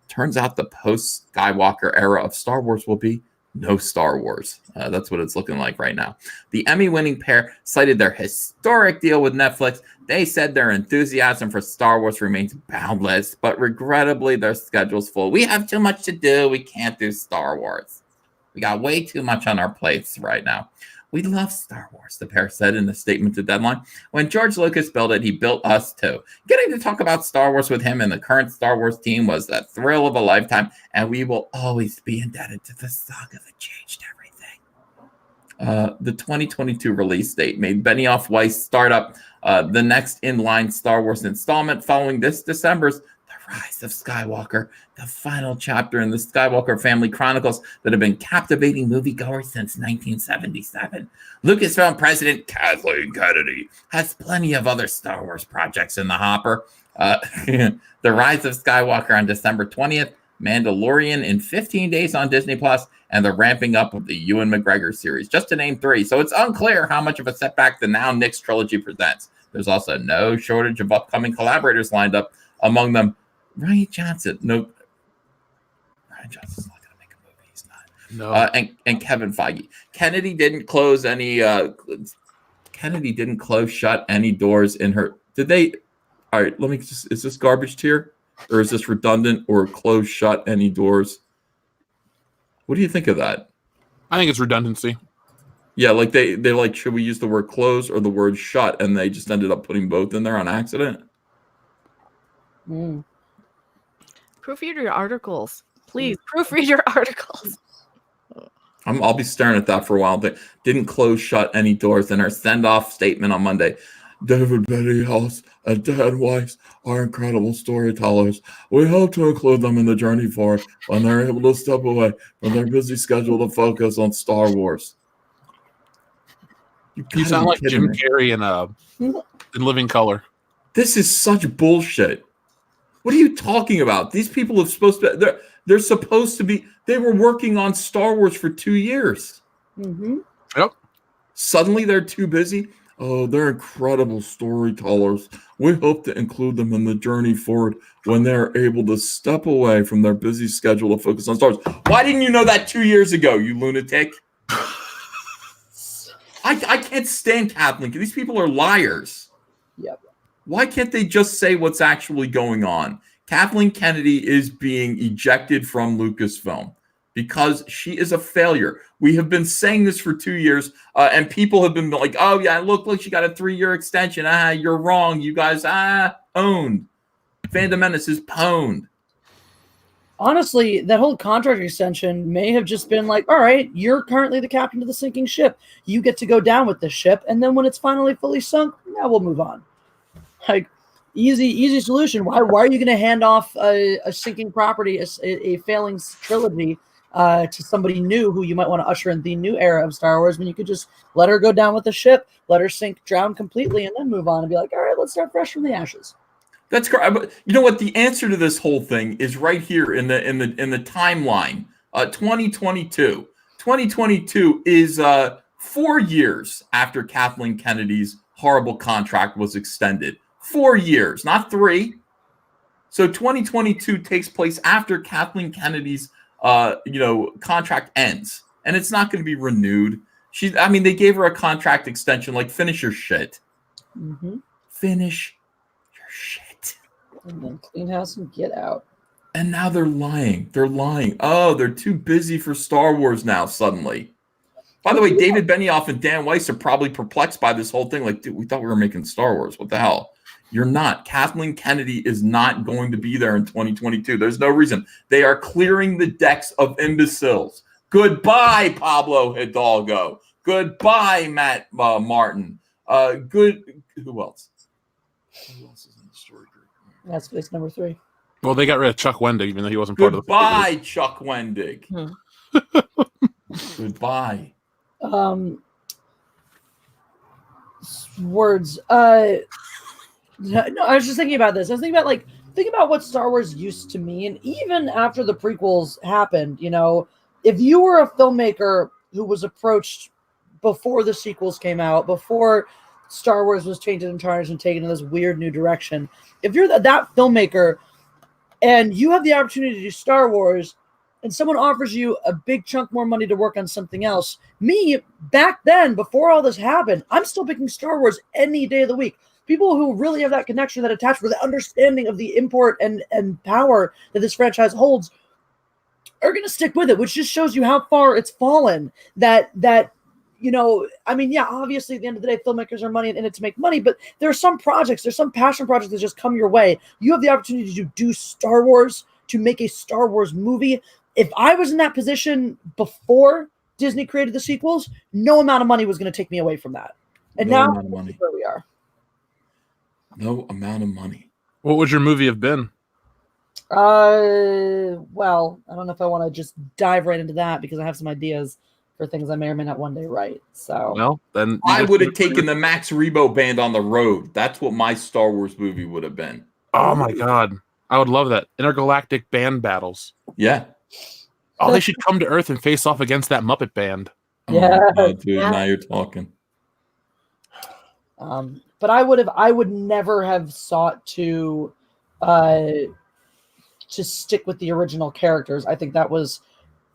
Turns out the post-Skywalker era of Star Wars will be no Star Wars. That's what it's looking like right now. The Emmy-winning pair cited their historic deal with Netflix. They said their enthusiasm for Star Wars remains boundless, but regrettably their schedule's full. We have too much to do. We can't do Star Wars. We got way too much on our plates right now. We love Star Wars, the pair said in a statement to Deadline. When George Lucas built it, he built us too. Getting to talk about Star Wars with him and the current Star Wars team was the thrill of a lifetime, and we will always be indebted to the saga that changed everything. The 2022 release date made Benioff Weiss start up the next in-line Star Wars installment following this December's The Rise of Skywalker, the final chapter in the Skywalker family chronicles that have been captivating moviegoers since 1977. Lucasfilm president Kathleen Kennedy has plenty of other Star Wars projects in the hopper. The Rise of Skywalker on December 20th, Mandalorian in 15 days on Disney Plus, and the ramping up of the Ewan McGregor series, just to name 3. So it's unclear how much of a setback the now Nick's trilogy presents. There's also no shortage of upcoming collaborators lined up, among them Rian Johnson. No, Rian Johnson's not going to make a movie. He's not. No. And Kevin Feige. Kennedy didn't close shut any doors in her. Did they? All right. Is this garbage tier, or is this redundant, or close shut any doors? What do you think of that? I think it's redundancy. Yeah, like they're like, should we use the word close or the word shut? And they just ended up putting both in there on accident. Proofread your articles. Please, proofread your articles. I'll be staring at that for a while. They didn't close shut any doors in her send-off statement on Monday. David Benioff and Dan Weiss are incredible storytellers. We hope to include them in the journey forward when they're able to step away from their busy schedule to focus on Star Wars. You gotta sound be like kidding Jim me. Carrey in Living Color. This is such bullshit. What are you talking about? These people are supposed to. They're supposed to be. They were working on Star Wars for 2 years. Mm-hmm. Yep. Suddenly they're too busy. Oh, they're incredible storytellers. We hope to include them in the journey forward when they're able to step away from their busy schedule to focus on Star Wars. Why didn't you know that 2 years ago, you lunatic? I can't stand Kathleen. These people are liars. Yep. Why can't they just say what's actually going on? Kathleen Kennedy is being ejected from Lucasfilm because she is a failure. We have been saying this for 2 years, and people have been like, oh, yeah, look, she got a 3-year extension. You're wrong. You guys, owned. Phantom Menace is pwned. Honestly, that whole contract extension may have just been like, all right, you're currently the captain of the sinking ship. You get to go down with this ship, and then when it's finally fully sunk, now we'll move on. Like, easy solution. Why are you going to hand off a sinking property, a failing trilogy, to somebody new who you might want to usher in the new era of Star Wars when you could just let her go down with the ship, let her sink, drown completely, and then move on and be like, all right, let's start fresh from the ashes. That's correct. But you know what? The answer to this whole thing is right here in the timeline. 2022. 2022 is 4 years after Kathleen Kennedy's horrible contract was extended. 4 years, not 3. So 2022 takes place after Kathleen Kennedy's contract ends, and it's not going to be renewed. They gave her a contract extension. Like, finish your shit. Mm-hmm. Finish your shit. And then clean house and get out. And now they're lying. They're lying. Oh, they're too busy for Star Wars now, suddenly. By the way, David Benioff and Dan Weiss are probably perplexed by this whole thing. Like, dude, we thought we were making Star Wars. What the hell? You're not. Kathleen Kennedy is not going to be there in 2022. There's no reason. They are clearing the decks of imbeciles. Goodbye, Pablo Hidalgo. Goodbye, Matt Martin. Who else? Who else is in the story group? That's face number 3. Well, they got rid of Chuck Wendig, even though he wasn't part of the. Goodbye, Chuck Wendig. Goodbye. Words. No, I was just thinking about this. I was thinking about what Star Wars used to mean, even after the prequels happened. If you were a filmmaker who was approached before the sequels came out, before Star Wars was changed and tarnished and taken in this weird new direction, if you're that filmmaker and you have the opportunity to do Star Wars, and someone offers you a big chunk more money to work on something else, me, back then, before all this happened, I'm still picking Star Wars any day of the week. People who really have that connection, that attachment, the understanding of the import and power that this franchise holds are going to stick with it, which just shows you how far it's fallen. Obviously at the end of the day, filmmakers are money in it to make money, but there are some projects, there's some passion projects that just come your way. You have the opportunity to do Star Wars, to make a Star Wars movie. If I was in that position before Disney created the sequels, no amount of money was going to take me away from that. And now this is where we are. No amount of money. What would your movie have been? Well, I don't know if I want to just dive right into that because I have some ideas for things I may or may not one day write. So, well, then I would have taken the Max Rebo band on the road. That's what my Star Wars movie would have been. Oh my god, I would love that. Intergalactic band battles. Yeah. Oh, they should come to Earth and face off against that Muppet band. Yeah, oh, dude, now you're talking. But I would never have sought to stick with the original characters. I think that was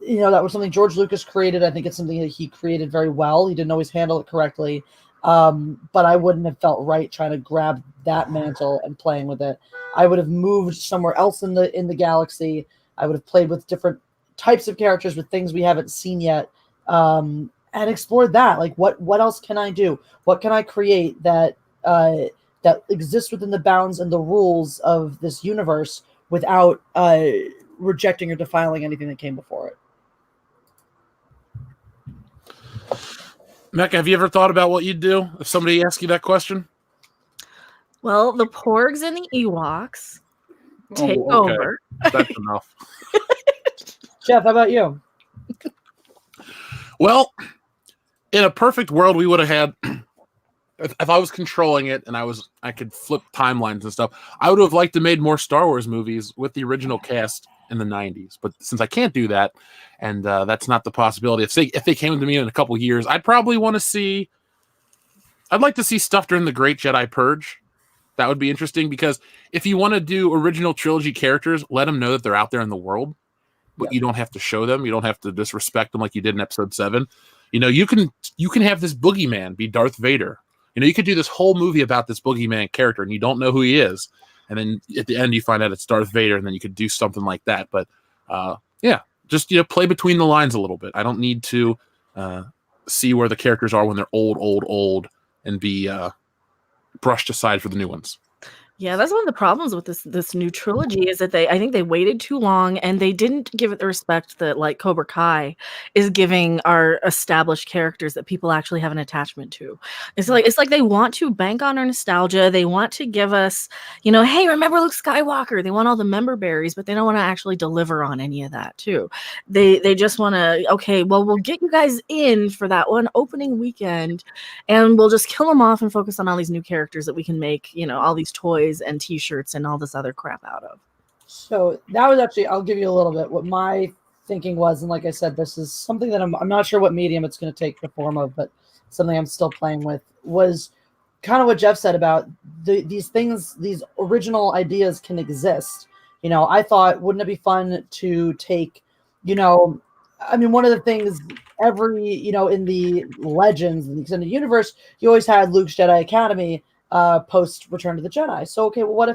something George Lucas created. I think it's something that he created very well. He didn't always handle it correctly. But I wouldn't have felt right trying to grab that mantle and playing with it. I would have moved somewhere else in the galaxy. I would have played with different types of characters, with things we haven't seen yet, and explored that. Like, what else can I do? What can I create that exists within the bounds and the rules of this universe without rejecting or defiling anything that came before it? Mecca, have you ever thought about what you'd do if somebody asked you that question? Well, the Porgs and the Ewoks take Oh, okay. over. That's enough. Jeff, how about you? Well, in a perfect world, we would have had. If I was controlling it and I could flip timelines and stuff, I would have liked to made more Star Wars movies with the original cast in the '90s. But since I can't do that, and that's not the possibility, if they came to me in a couple years, I'd probably want to see. I'd like to see stuff during the Great Jedi Purge. That would be interesting because if you want to do original trilogy characters, let them know that they're out there in the world, but you don't have to show them. You don't have to disrespect them like you did in Episode 7. You can have this boogeyman be Darth Vader. You could do this whole movie about this boogeyman character, and you don't know who he is, and then at the end you find out it's Darth Vader, and then you could do something like that. But just play between the lines a little bit. I don't need to see where the characters are when they're old, and be brushed aside for the new ones. Yeah, that's one of the problems with this new trilogy is that I think they waited too long and they didn't give it the respect that like Cobra Kai is giving our established characters that people actually have an attachment to. It's like they want to bank on our nostalgia. They want to give us, hey, remember Luke Skywalker? They want all the member berries, but they don't want to actually deliver on any of that too. They just want to, okay, well, we'll get you guys in for that one opening weekend and we'll just kill them off and focus on all these new characters that we can make, all these toys and t-shirts and all this other crap out of. So that was actually, I'll give you a little bit what my thinking was. And like I said, this is something that I'm not sure what medium it's going to take the form of, but something I'm still playing with was kind of what Jeff said about these things, these original ideas can exist. I thought, wouldn't it be fun to take, one of the things every, in the Legends, in the extended universe, you always had Luke's Jedi Academy post Return to the Jedi. So, okay, well,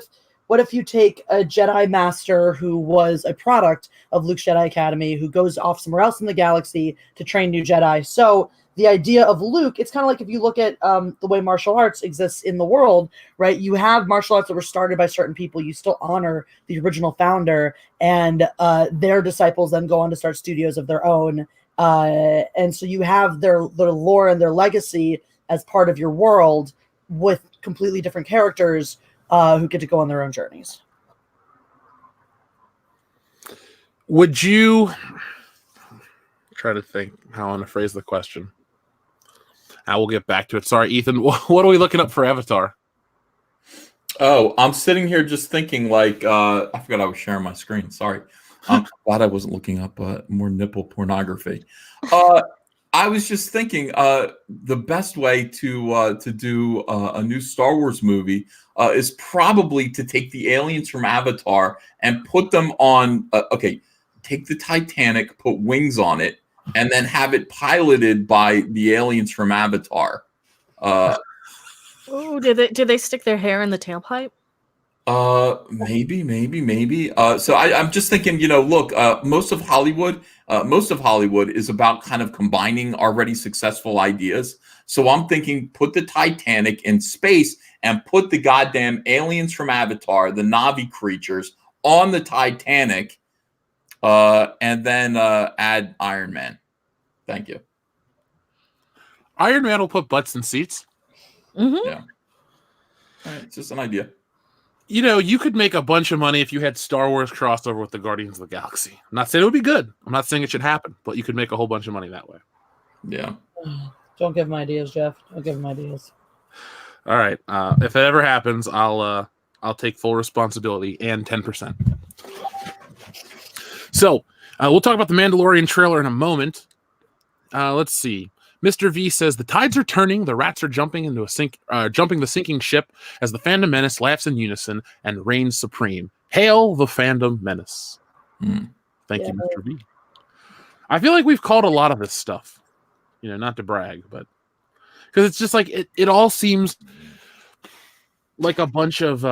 what if you take a Jedi Master who was a product of Luke's Jedi Academy, who goes off somewhere else in the galaxy to train new Jedi? So the idea of Luke, it's kind of like if you look at the way martial arts exists in the world, right? You have martial arts that were started by certain people. You still honor the original founder, and their disciples then go on to start studios of their own. And so you have their lore and their legacy as part of your world with completely different characters who get to go on their own journeys. Would you try to think how I want to phrase the question? I will get back to it. Sorry, Ethan. What are we looking up for Avatar? Oh, I'm sitting here just thinking like, I forgot I was sharing my screen. Sorry. I'm glad I wasn't looking up more nipple pornography. I was just thinking the best way to do a new Star Wars movie is probably to take the aliens from Avatar and put them on. Take the Titanic, put wings on it, and then have it piloted by the aliens from Avatar. Oh, did they stick their hair in the tailpipe? Maybe. So I'm just thinking, look, most of Hollywood is about kind of combining already successful ideas. So I'm thinking, put the Titanic in space and put the goddamn aliens from Avatar, the Na'vi creatures, on the Titanic, and then add Iron Man. Thank you. Iron Man will put butts in seats. Mm-hmm. Yeah. All right, it's just an idea. You could make a bunch of money if you had Star Wars crossover with the Guardians of the Galaxy. I'm not saying it would be good. I'm not saying it should happen, but you could make a whole bunch of money that way. Yeah. Don't give him ideas, Jeff. Don't give him ideas. All right. If it ever happens, I'll take full responsibility and 10%. So we'll talk about the Mandalorian trailer in a moment. Let's see. Mr. V says the tides are turning, the rats are jumping into jumping the sinking ship as the fandom menace laughs in unison and reigns supreme. Hail the fandom menace. Thank you, Mr. V. I feel like we've called a lot of this stuff, not to brag, but because it's just like it all seems like a bunch of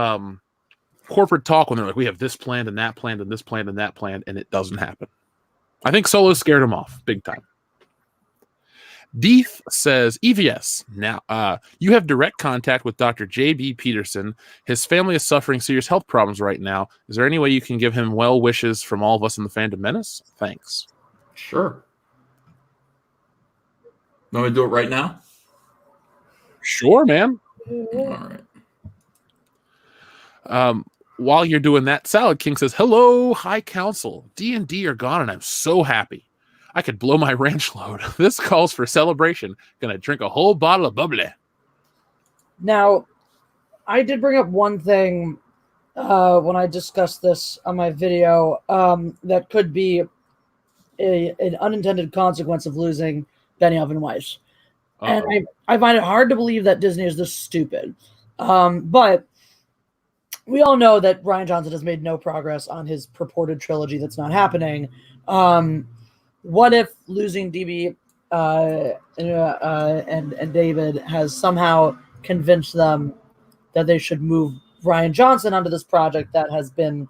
corporate talk when they're like, we have this planned and that planned and this planned and that planned, and it doesn't happen. I think Solo scared him off big time. Deef says, EVS, now you have direct contact with Dr. J.B. Peterson. His family is suffering serious health problems right now. Is there any way you can give him well wishes from all of us in the Fandom Menace? Thanks. Sure. Want me to do it right now? Sure, man. All right. While you're doing that, Salad King says, "Hello, High Council. D&D are gone, and I'm so happy. I could blow my ranch load. This calls for celebration. Gonna drink a whole bottle of bubbly." Now, I did bring up one thing when I discussed this on my video that could be an unintended consequence of losing Benioff and Weiss. Uh-oh. And I find it hard to believe that Disney is this stupid. But we all know that Rian Johnson has made no progress on his purported trilogy that's not happening. What if losing DB and David has somehow convinced them that they should move Rian Johnson onto this project that has been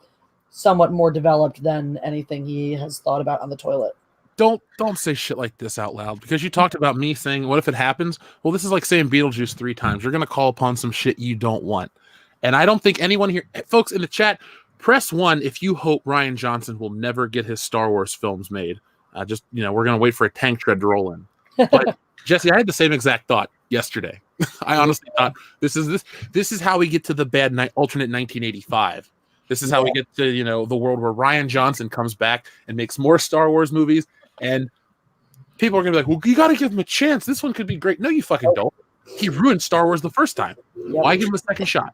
somewhat more developed than anything he has thought about on the toilet? Don't say shit like this out loud, because you talked about me saying, what if it happens? Well, this is like saying Beetlejuice 3 times. You're going to call upon some shit you don't want. And I don't think anyone here, folks in the chat, press 1 if you hope Rian Johnson will never get his Star Wars films made. We're going to wait for a tank tread to roll in. But Jesse, I had the same exact thought yesterday. I honestly thought this is how we get to the bad alternate 1985. This is how we get to, the world where Rian Johnson comes back and makes more Star Wars movies. And people are going to be like, well, you got to give him a chance. This one could be great. No, you fucking don't. He ruined Star Wars the first time. Yep. Why give him a second shot?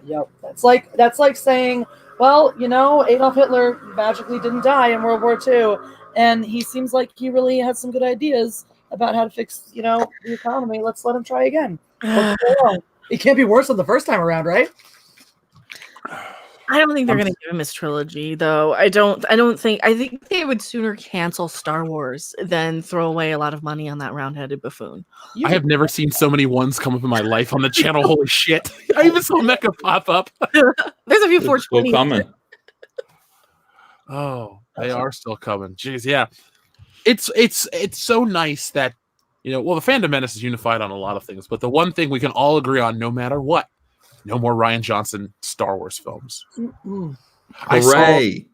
Yep. That's like saying, well, Adolf Hitler magically didn't die in World War II. And he seems like he really had some good ideas about how to fix, the economy. Let's let him try again. It can't be worse than the first time around, right? I don't think they're going to give him his trilogy, though. I think they would sooner cancel Star Wars than throw away a lot of money on that round-headed buffoon. I have never seen so many ones come up in my life on the channel. Holy shit. I even saw Mecha pop up. There's a few It's still 420. coming. Oh, they are still coming. Jeez, yeah. It's so nice that, the Fandom Menace is unified on a lot of things, but the one thing we can all agree on, no matter what, no more Rian Johnson Star Wars films. Hooray!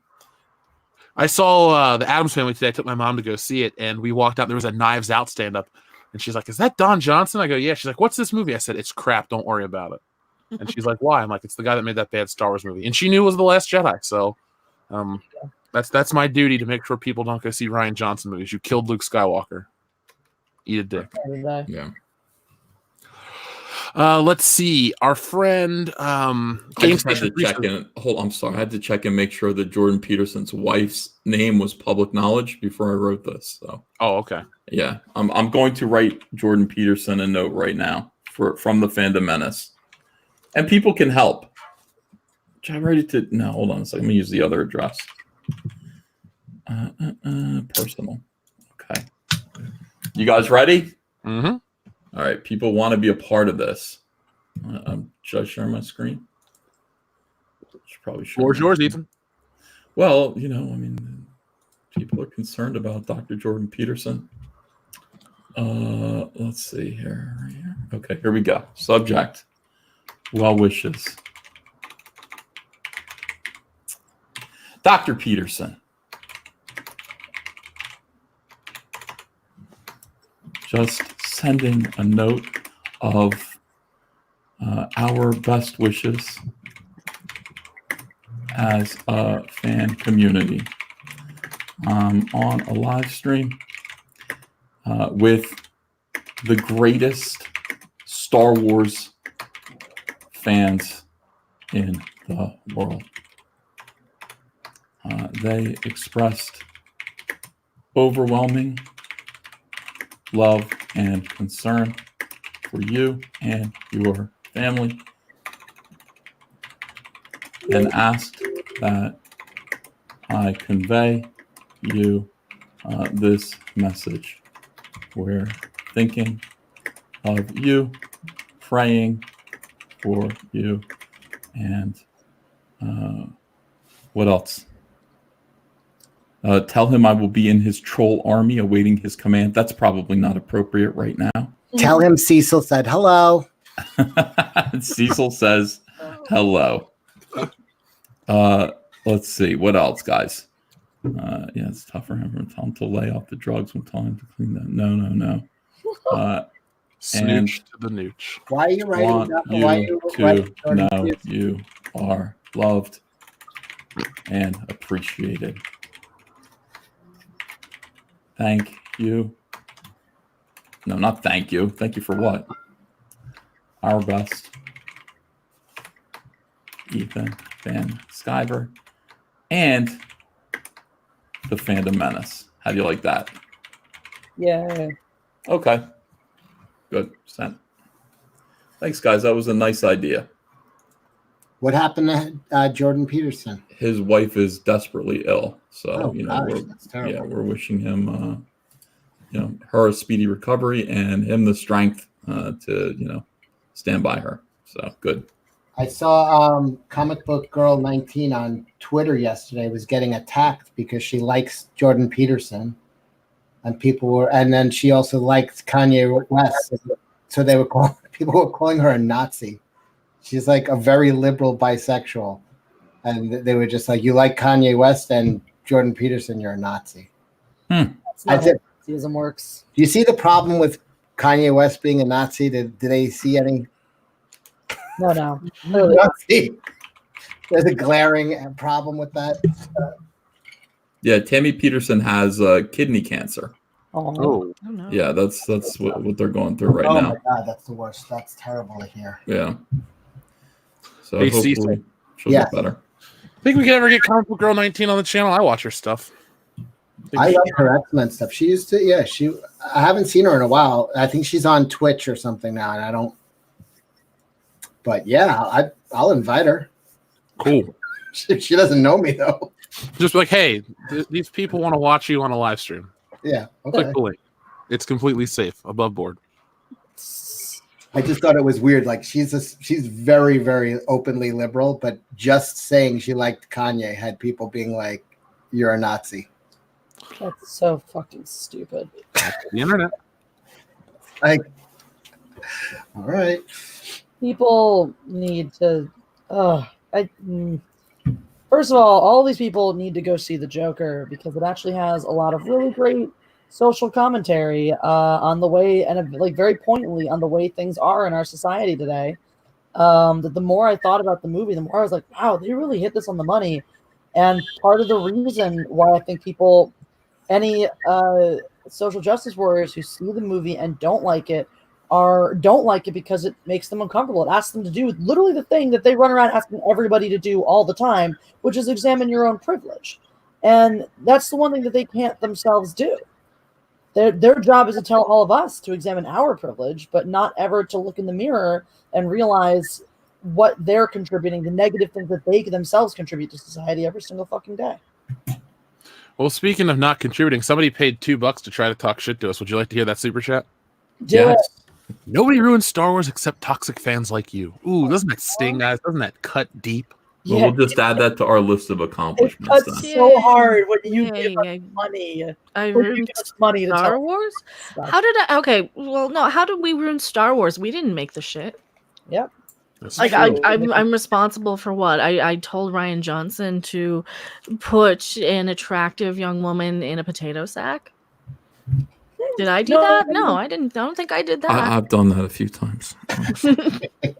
I saw the Addams Family today. I took my mom to go see it, and we walked out. There was a Knives Out stand-up, and she's like, "Is that Don Johnson?" I go, "Yeah." She's like, "What's this movie?" I said, "It's crap. Don't worry about it." And she's like, "Why?" I'm like, "It's the guy that made that bad Star Wars movie." And she knew it was The Last Jedi. So that's my duty to make sure people don't go see Rian Johnson movies. You killed Luke Skywalker. Eat a dick. Yeah. Let's see. Our friend I just had to check in. I'm sorry. I had to check and make sure that Jordan Peterson's wife's name was public knowledge before I wrote this. So. Oh, okay. Yeah, I'm going to write Jordan Peterson a note right now from the Fandom Menace, and people can help. Should I write it to? No, hold on a second. Let me use the other address. Personal. Okay. You guys ready? Mm-hmm. All right, people want to be a part of this. Should I share my screen? Should probably share. Floor's yours, Ethan. Well, people are concerned about Dr. Jordan Peterson. Let's see here. Right here. Okay, here we go. Subject: well wishes. Dr. Peterson. Just sending a note of our best wishes as a fan community on a live stream with the greatest Star Wars fans in the world. They expressed overwhelming love and concern for you and your family, and asked that I convey you this message. We're thinking of you, praying for you, and what else? Tell him I will be in his troll army awaiting his command. That's probably not appropriate right now. Tell him Cecil said hello. Cecil says hello. Let's see. What else, guys? Yeah, it's tough for him. Tell him to lay off the drugs. We'll tell him to clean that. No. Snooch to the nooch. Why are you writing? Want Why are you you writing? to know you are loved and appreciated. Thank you. No, not thank you. Thank you for what? Our best. Ethan Van Sciver and the Fandom Menace. How do you like that? Yeah. Okay. Good. Sent. Thanks, guys. That was a nice idea. What happened to Jordan Peterson? His wife is desperately ill, so Oh, gosh, that's terrible. yeah, we're wishing him, her a speedy recovery and him the strength to, stand by her. So good. I saw Comic Book Girl 19 on Twitter yesterday was getting attacked because she likes Jordan Peterson, and then she also liked Kanye West, so people were calling her a Nazi. She's like a very liberal bisexual, and they were just like, you like Kanye West and Jordan Peterson, you're a Nazi. That's not That's how it. Nazism works. Do you see the problem with Kanye West being a Nazi? Did they see any? No. Clearly. There's a glaring problem with that. Yeah, Tammy Peterson has kidney cancer. Oh. Oh, I don't know. Yeah, that's what they're going through right Oh now. my God, that's the worst. That's terrible to hear. Yeah. So Hey, hopefully Cecil. she'll Yeah. get better. think we can ever get Comic Book Girl 19 on the channel? I watch her stuff. I like her X-Men stuff. She used to, yeah. I haven't seen her in a while. I think she's on Twitch or something now, and I don't. But yeah, I'll invite her. Cool. She doesn't know me though. Just like, hey, these people want to watch you on a live stream. Yeah. Okay. Click the link. It's completely safe, above board. I just thought it was weird. Like she's very, very openly liberal, but just saying she liked Kanye had people being like, "You're a Nazi." That's so fucking stupid. The internet. Like, all right. People need to. First of all these people need to go see The Joker because it actually has a lot of really great social commentary on the way and like very pointedly on the way things are in our society today. That the more I thought about the movie, the more I was like, wow, they really hit this on the money. And part of the reason why I think people, any social justice warriors who see the movie and don't like it because it makes them uncomfortable. It asks them to do literally the thing that they run around asking everybody to do all the time, which is examine your own privilege. And that's the one thing that they can't themselves do. Their job is to tell all of us to examine our privilege, but not ever to look in the mirror and realize what they're contributing, the negative things that they themselves contribute to society every single fucking day. Well, speaking of not contributing, somebody paid $2 to try to talk shit to us. Would you like to hear that super chat? Do it. Nobody ruins Star Wars except toxic fans like you. Ooh, doesn't that sting, guys? Doesn't that cut deep? Well, Yeah. we'll just add that to our list of It accomplishments. cuts Then. so hard when you Yay, give us yay. money. I When you ruined give us money to Star tell Wars? stuff. How did I? Okay, well, no. How did we ruin Star Wars? We didn't make the shit. Yep. That's Like true. I'm responsible for what? I told Ryan Johnson to put an attractive young woman in a potato sack. Did I do No, that? I No, I didn't. I don't think I did that. I've done that a few times. The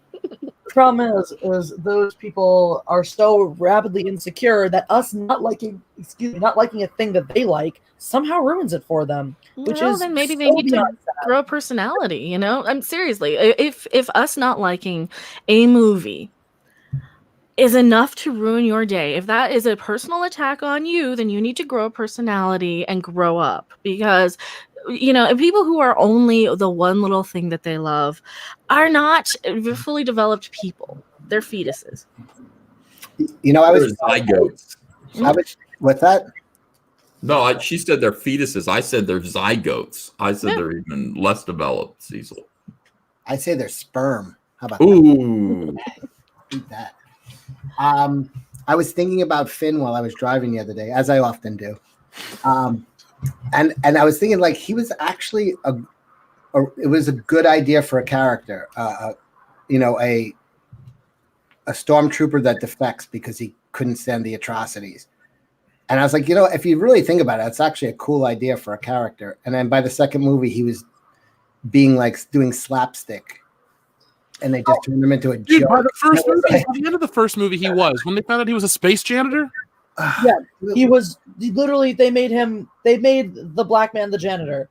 problem is those people are so rapidly insecure that us not liking a thing that they like somehow ruins it for them. Which Well, is then maybe they so need to beyond grow a personality. You know, I'm seriously. If us not liking a movie is enough to ruin your day, if that is a personal attack on you, then you need to grow a personality and grow up, because people who are only the one little thing that they love are not fully developed people. They're fetuses. You know, I They're was zygotes. what's that? No, she said they're fetuses. I said they're zygotes. I said Yeah. they're even less developed, Cecil. I say they're sperm. How about that? Ooh. Eat that. I was thinking about Finn while I was driving the other day, as I often do. And I was thinking, like, he was actually it was a good idea for a character, a stormtrooper that defects because he couldn't stand the atrocities. And I was like, if you really think about it, it's actually a cool idea for a character. And then by the second movie, he was being like doing slapstick. and they just turned him into a Dude, joke. by the first movie, by the end of the first movie, he was. When they found out he was a space janitor, Yeah, he was literally. They made the black man the janitor.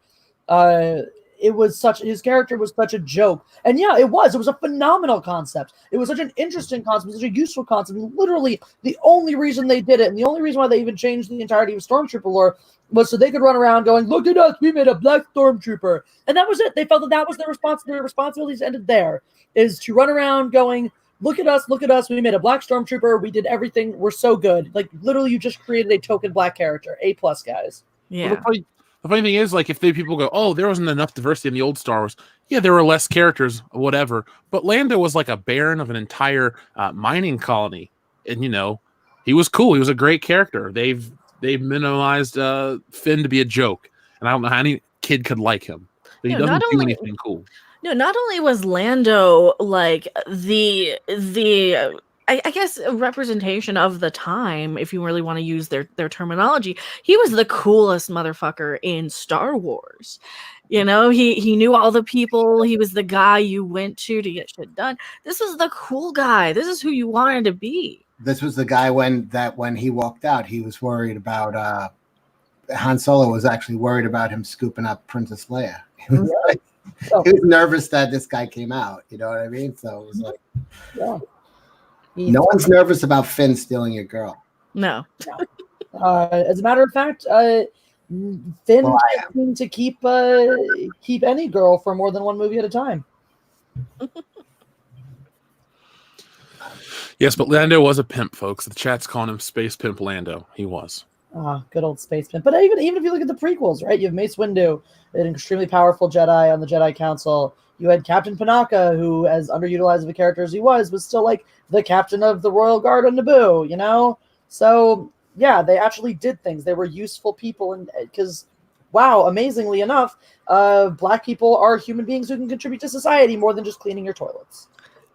It was his character was such a joke, and yeah, it was a phenomenal concept. It was such an interesting concept, such a useful concept. And literally, the only reason they did it, and the only reason why they even changed the entirety of Stormtrooper lore, was so they could run around going, "Look at us, we made a black Stormtrooper," and that was it. They felt that was their response. Their responsibilities ended there, is to run around going, look at us, we made a black Stormtrooper, we did everything, we're so good. Like, literally, you just created a token black character. A+, guys. Yeah. the funny thing is, like, if people go, "Oh, there wasn't enough diversity in the old Star Wars," yeah, there were less characters, whatever. But Lando was like a baron of an entire mining colony, and he was cool. He was a great character. They've minimalized Finn to be a joke, and I don't know how any kid could like him. But he doesn't do anything cool. No, not only was Lando like the I guess a representation of the time, if you really want to use their terminology, he was the coolest motherfucker in Star Wars. He knew all the people. He was the guy you went to get shit done. This was the cool guy. This is who you wanted to be. This was the guy when he walked out, he was worried about Han Solo was actually worried about him scooping up Princess Leia. He was nervous that this guy came out. You know what I mean? So it was like, Yeah. no one's nervous about Finn stealing your girl. No. As a matter of fact, Finn seemed to keep any girl for more than one movie at a time. Yes, but Lando was a pimp, folks. The chat's calling him Space Pimp Lando. He was. Good old space pimp. But even if you look at the prequels, right? You have Mace Windu, an extremely powerful Jedi on the Jedi Council. You had Captain Panaka, who, as underutilized of a character as he was still like the captain of the Royal Guard on Naboo, So, yeah, they actually did things. They were useful people, and because, wow, amazingly enough, black people are human beings who can contribute to society more than just cleaning your toilets.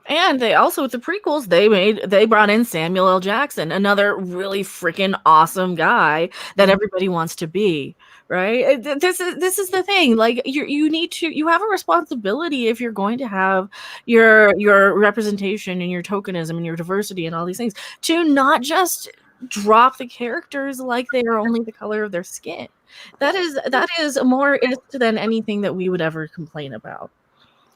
And they also, with the prequels, they brought in Samuel L. Jackson, another really freaking awesome guy that everybody wants to be, right? This is the thing. Like, you have a responsibility if you're going to have your representation and your tokenism and your diversity and all these things, to not just drop the characters like they are only the color of their skin. That is more than anything that we would ever complain about.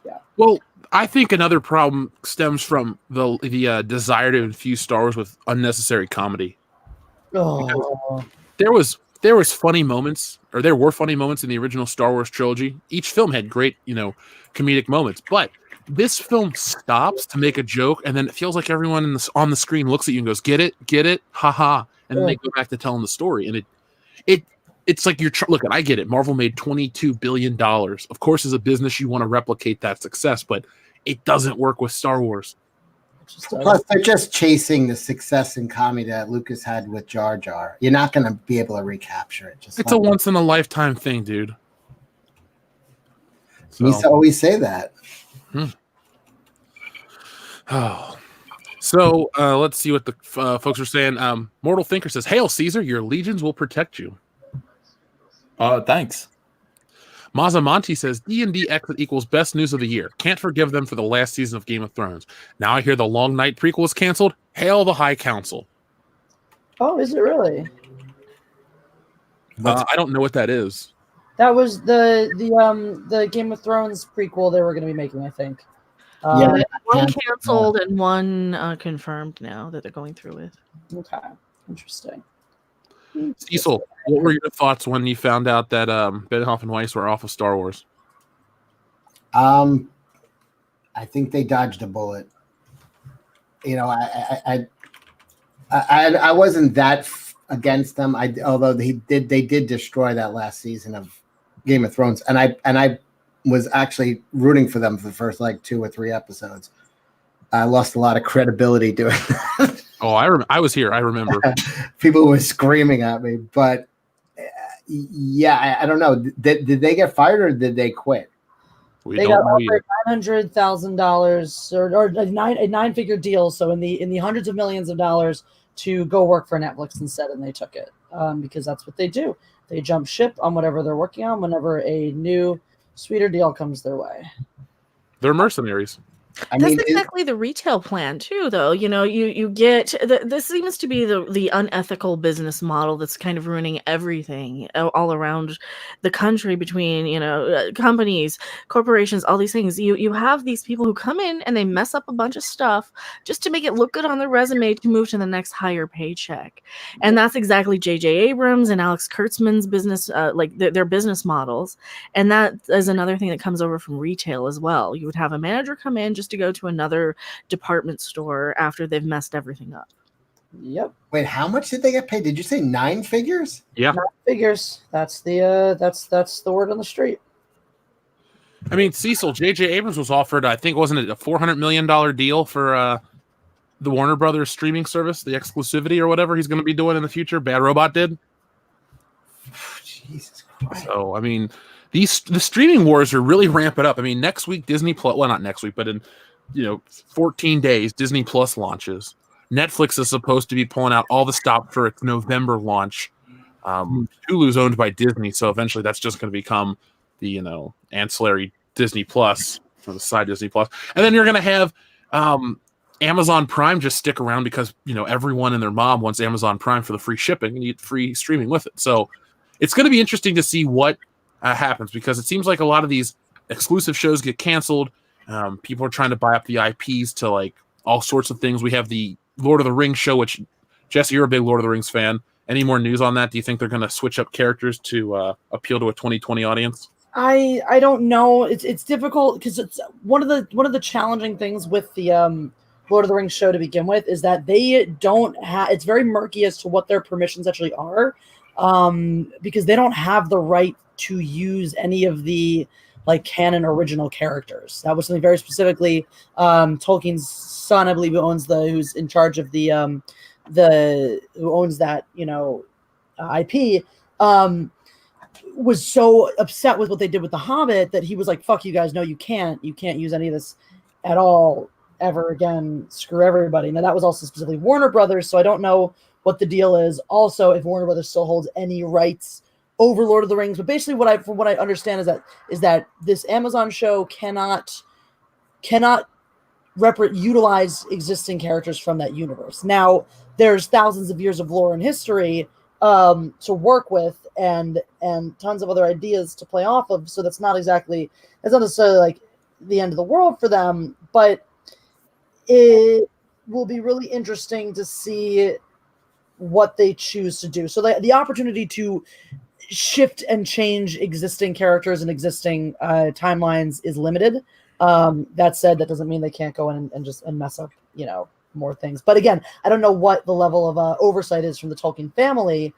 Yeah. Well, I think another problem stems from the desire to infuse Star Wars with unnecessary comedy. Oh. There were funny moments in the original Star Wars trilogy. Each film had great, comedic moments, but this film stops to make a joke, and then it feels like everyone on the screen looks at you and goes, "Get it, haha," and then they go back to telling the story, and it's like look, I get it. Marvel made $22 billion. Of course, as a business, you want to replicate that success, but it doesn't work with Star Wars. Plus, they're just chasing the success in comedy that Lucas had with Jar Jar. You're not going to be able to recapture it. It's a once in a lifetime thing, dude. We always say that. Oh. So let's see what the folks are saying. Mortal Thinker says, "Hail Caesar, your legions will protect you." Thanks. Mazamonti says, D&D exit equals best news of the year. Can't forgive them for the last season of Game of Thrones. Now I hear the Long Night prequel is canceled. Hail the High Council. Oh, is it really? I don't know what that is. That was the Game of Thrones prequel they were going to be making, I think. One canceled and one confirmed now that they're going through with. Okay, interesting. Cecil, what were your thoughts when you found out that Benioff and Weiss were off of Star Wars? I think they dodged a bullet. I wasn't that against them. Although they did destroy that last season of Game of Thrones, and I was actually rooting for them for the first 2 or 3 episodes. I lost a lot of credibility doing that. Oh, I was here. I remember. People were screaming at me, but yeah, I don't know. Did they get fired or did they quit? They got offered $900,000 or a 9-figure deal, so in the hundreds of millions of dollars to go work for Netflix instead, and they took it because that's what they do. They jump ship on whatever they're working on whenever a new, sweeter deal comes their way. They're mercenaries. I That's mean, exactly the retail plan too, though. You get this seems to be the unethical business model that's kind of ruining everything all around the country between companies, corporations, all these things. You have these people who come in and they mess up a bunch of stuff just to make it look good on their resume to move to the next higher paycheck, and that's exactly J.J. Abrams and Alex Kurtzman's business, like their business models, and that is another thing that comes over from retail as well. You would have a manager come in just to go to another department store after they've messed everything up. Yep. wait, how much did they get paid? Did you say 9 figures? Yeah. Figures. That's the word on the street. I mean, Cecil, J.J. Abrams was offered, I think, wasn't it a $400 million deal for the Warner Brothers streaming service, the exclusivity or whatever he's going to be doing in the future? Bad Robot did. Jesus Christ. So, I mean, the streaming wars are really ramping up. I mean, next week, Disney Plus, well, not next week, but in 14 days, Disney Plus launches. Netflix is supposed to be pulling out all the stop for its November launch. Hulu's owned by Disney, so eventually that's just going to become the ancillary Disney Plus or the side Disney Plus, and then you're going to have Amazon Prime just stick around because everyone and their mom wants Amazon Prime for the free shipping and you get free streaming with it. So it's going to be interesting to see what happens, because it seems like a lot of these exclusive shows get canceled. People are trying to buy up the IPs to like all sorts of things. We have the Lord of the Rings show, which, Jesse, you're a big Lord of the Rings fan. Any more news on that? Do you think they're going to switch up characters to appeal to a 2020 audience? I don't know. It's difficult because it's one of the challenging things with the Lord of the Rings show to begin with is that they don't have. It's very murky as to what their permissions actually are, because they don't have the right to use any of the like canon original characters. That was something very specifically Tolkien's son, I believe, who's in charge of the who owns that IP. Was so upset with what they did with The Hobbit that he was like, fuck you guys, no, you can't use any of this at all ever again. Screw everybody. Now that was also specifically Warner Brothers, so I don't know what the deal is. Also, if Warner Brothers still holds any rights over Lord of the Rings, but basically from what I understand is that this Amazon show cannot utilize existing characters from that universe. Now there's thousands of years of lore and history to work with and tons of other ideas to play off of. So that's not necessarily like the end of the world for them, but it will be really interesting to see what they choose to do. So the opportunity to shift and change existing characters and existing timelines is limited. That said, that doesn't mean they can't go in and mess up, more things. But again, I don't know what the level of oversight is from the Tolkien family.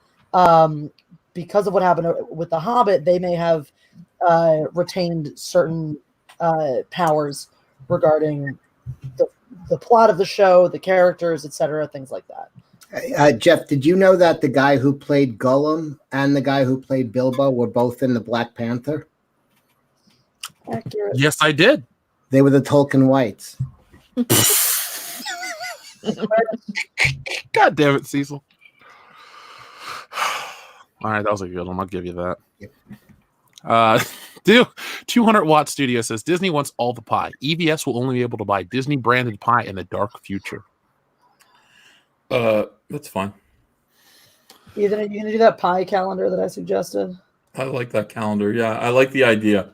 Because of what happened with The Hobbit, they may have retained certain powers regarding the plot of the show, the characters, etc., things like that. Jeff, did you know that the guy who played Gollum and the guy who played Bilbo were both in the Black Panther? Accurate. Yes, I did. They were the Tolkien Whites. God damn it, Cecil. All right, that was a good one. I'll give you that. Yep. 200 Watt Studio says Disney wants all the pie. EVS will only be able to buy Disney branded pie in the dark future. That's fine. You gonna do that pie calendar that I suggested? I like that calendar. Yeah, I like the idea.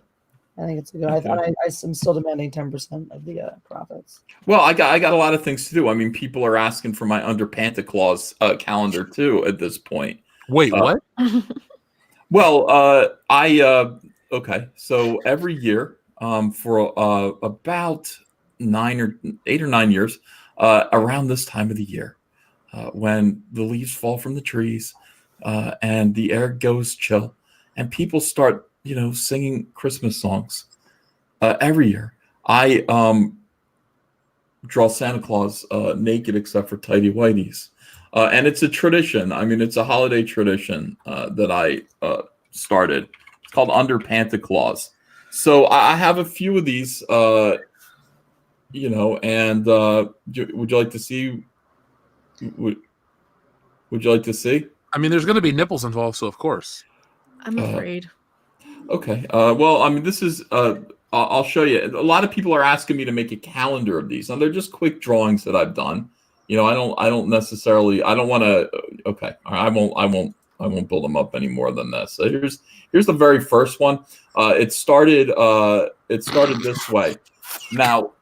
I think it's a good. Okay. I'm still demanding 10% of the profits. Well, I got a lot of things to do. I mean, people are asking for my Under Panta Claus calendar too at this point. Wait, what? Well, okay. So every year, for about 8 or 9 years, around this time of the year, when the leaves fall from the trees, and the air goes chill, and people start, singing Christmas songs, every year, I draw Santa Claus naked except for tidy whities. And it's a tradition. I mean, it's a holiday tradition that I started. It's called Under Panta Claus. So I have a few of these, and would you like to see? Would you like to see? I mean, there's going to be nipples involved, so of course. I'm afraid. Okay. Well, I mean, this is I'll show you. A lot of people are asking me to make a calendar of these. Now they're just quick drawings that I've done. You know, I don't necessarily. I don't want to. Okay, I won't build them up any more than this. So here's the very first one. It started this way. Now,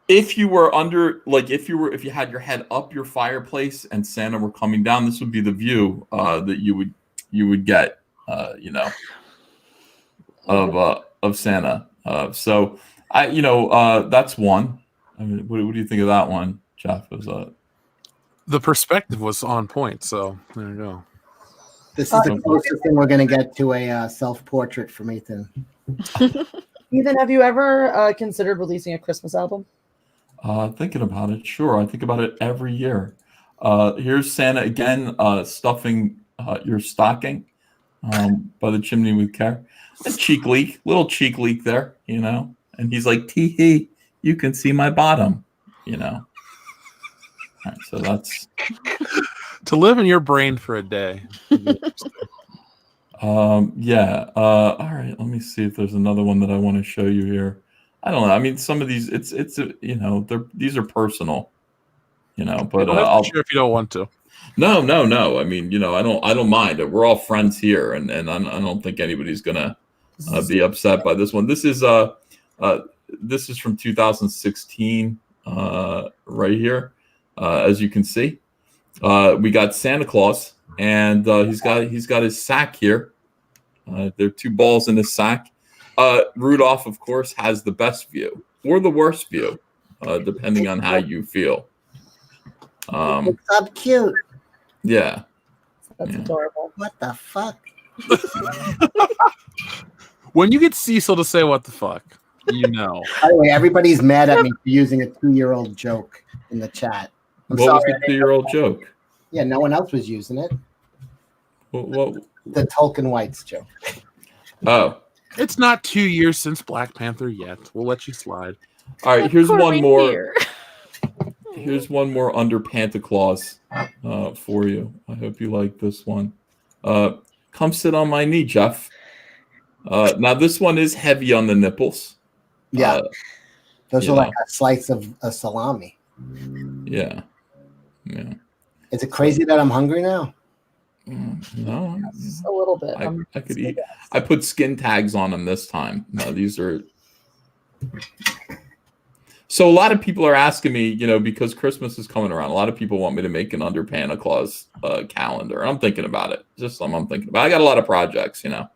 if you were if you had your head up your fireplace and Santa were coming down, this would be the view that you would get. You know, of Santa. So that's one. I mean, what do you think of that one, Jeff? The perspective was on point, so there you go. This is the closest thing we're going to get to a self-portrait from Ethan. Ethan, have you ever considered releasing a Christmas album? Thinking about it, sure. I think about it every year. Here's Santa again, stuffing your stocking by the chimney with care. A little cheek leak there, you know. And he's like, "Tee hee, you can see my bottom," you know. All right, so that's to live in your brain for a day. Yeah. All right, let me see if there's another one that I want to show you here. I don't know. I mean, some of these, it's you know, these are personal, you know. But I'll sure if you don't want to. No. I mean, you know, I don't mind. We're all friends here, and I don't think anybody's gonna be upset by this one. This is from 2016, right here, as you can see. We got Santa Claus, and he's got his sack here. There are two balls in his sack. Rudolph, of course, has the best view or the worst view, depending on how you feel. It's up cute. Yeah. That's adorable. What the fuck? When you get Cecil to say "what the fuck," you know. By the way, everybody's mad at me for using a 2-year-old joke in the chat. What was the 2-year-old joke? Yeah, no one else was using it. What? The Tolkien Whites joke. Oh. It's not 2 years since Black Panther yet. We'll let you slide. All right, here's Poor one more. reindeer. Here's one more under Santa Claus for you. I hope you like this one. Come sit on my knee, Jeff. Now this one is heavy on the nipples. Yeah. Those are yeah. like a slice of a salami. Yeah. Is it crazy that I'm hungry now? No. Just a little bit. I could eat. I put skin tags on them this time. No, these are. So a lot of people are asking me, you know, because Christmas is coming around. A lot of people want me to make an under Santa Claus calendar. I'm thinking about it. Just something I'm thinking about. I got a lot of projects, you know.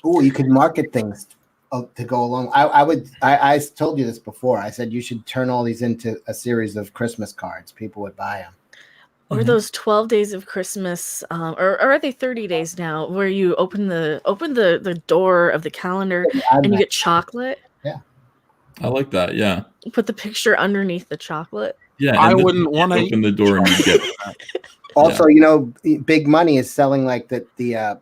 Oh, you could market things to go along. I told you this before. I said you should turn all these into a series of Christmas cards. People would buy them. Or those 12 days of Christmas, or are they 30 days now, where you open the door of the calendar and you get chocolate? Yeah. I like that. Yeah. You put the picture underneath the chocolate. Yeah. I wouldn't want to open the door and you get. Also, you know, Big Money is selling like the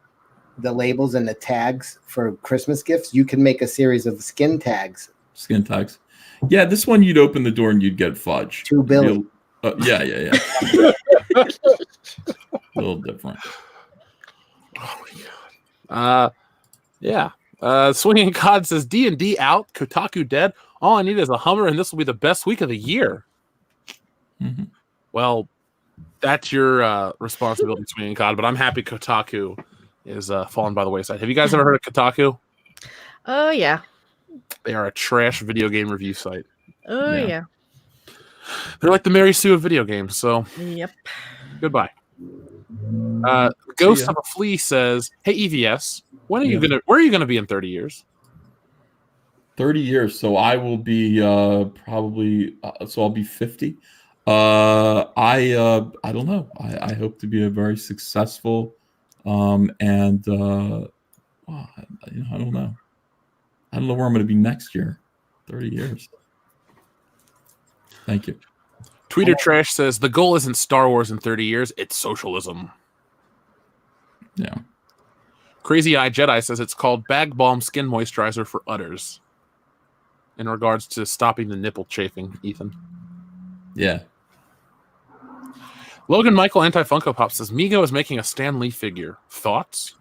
labels and the tags for Christmas gifts. You can make a series of skin tags. Skin tags. Yeah, this one you'd open the door and you'd get fudge. $2 billion. Yeah. A little different. Oh my god. Yeah. Swinging Cod says D&D out, Kotaku dead. All I need is a Hummer, and this will be the best week of the year. Mm-hmm. Well, that's your responsibility, Swinging Cod. But I'm happy Kotaku is fallen by the wayside. Have you guys ever heard of Kotaku? Oh yeah. They are a trash video game review site. Oh yeah. They're like the Mary Sue of video games. So Yep. goodbye. Ghost of a Flea says, "Hey EVS, where are you gonna be in 30 years?" 30 years. So I will be probably. So I'll be 50. I don't know. I hope to be a very successful, and I don't know. I don't know where I'm going to be next year. 30 years. Thank you. Tweeter Trash says the goal isn't Star Wars in 30 years, it's socialism. Yeah. Crazy Eye Jedi says it's called Bag Balm Skin Moisturizer for Udders. In regards to stopping the nipple chafing, Ethan. Yeah. Logan Michael Anti-Funko Pop says Mego is making a Stan Lee figure. Thoughts?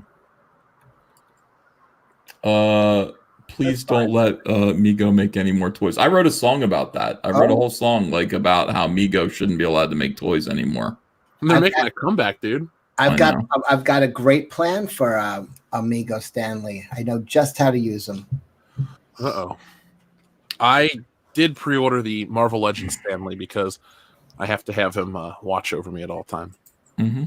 Please don't let Mego make any more toys. I wrote a song about that. I wrote a whole song like about how Mego shouldn't be allowed to make toys anymore. And they're making a comeback, dude. I've got a great plan for Amigo Stanley. I know just how to use them. Uh-oh. I did pre-order the Marvel Legends Stanley because I have to have him watch over me at all time. Mm-hmm.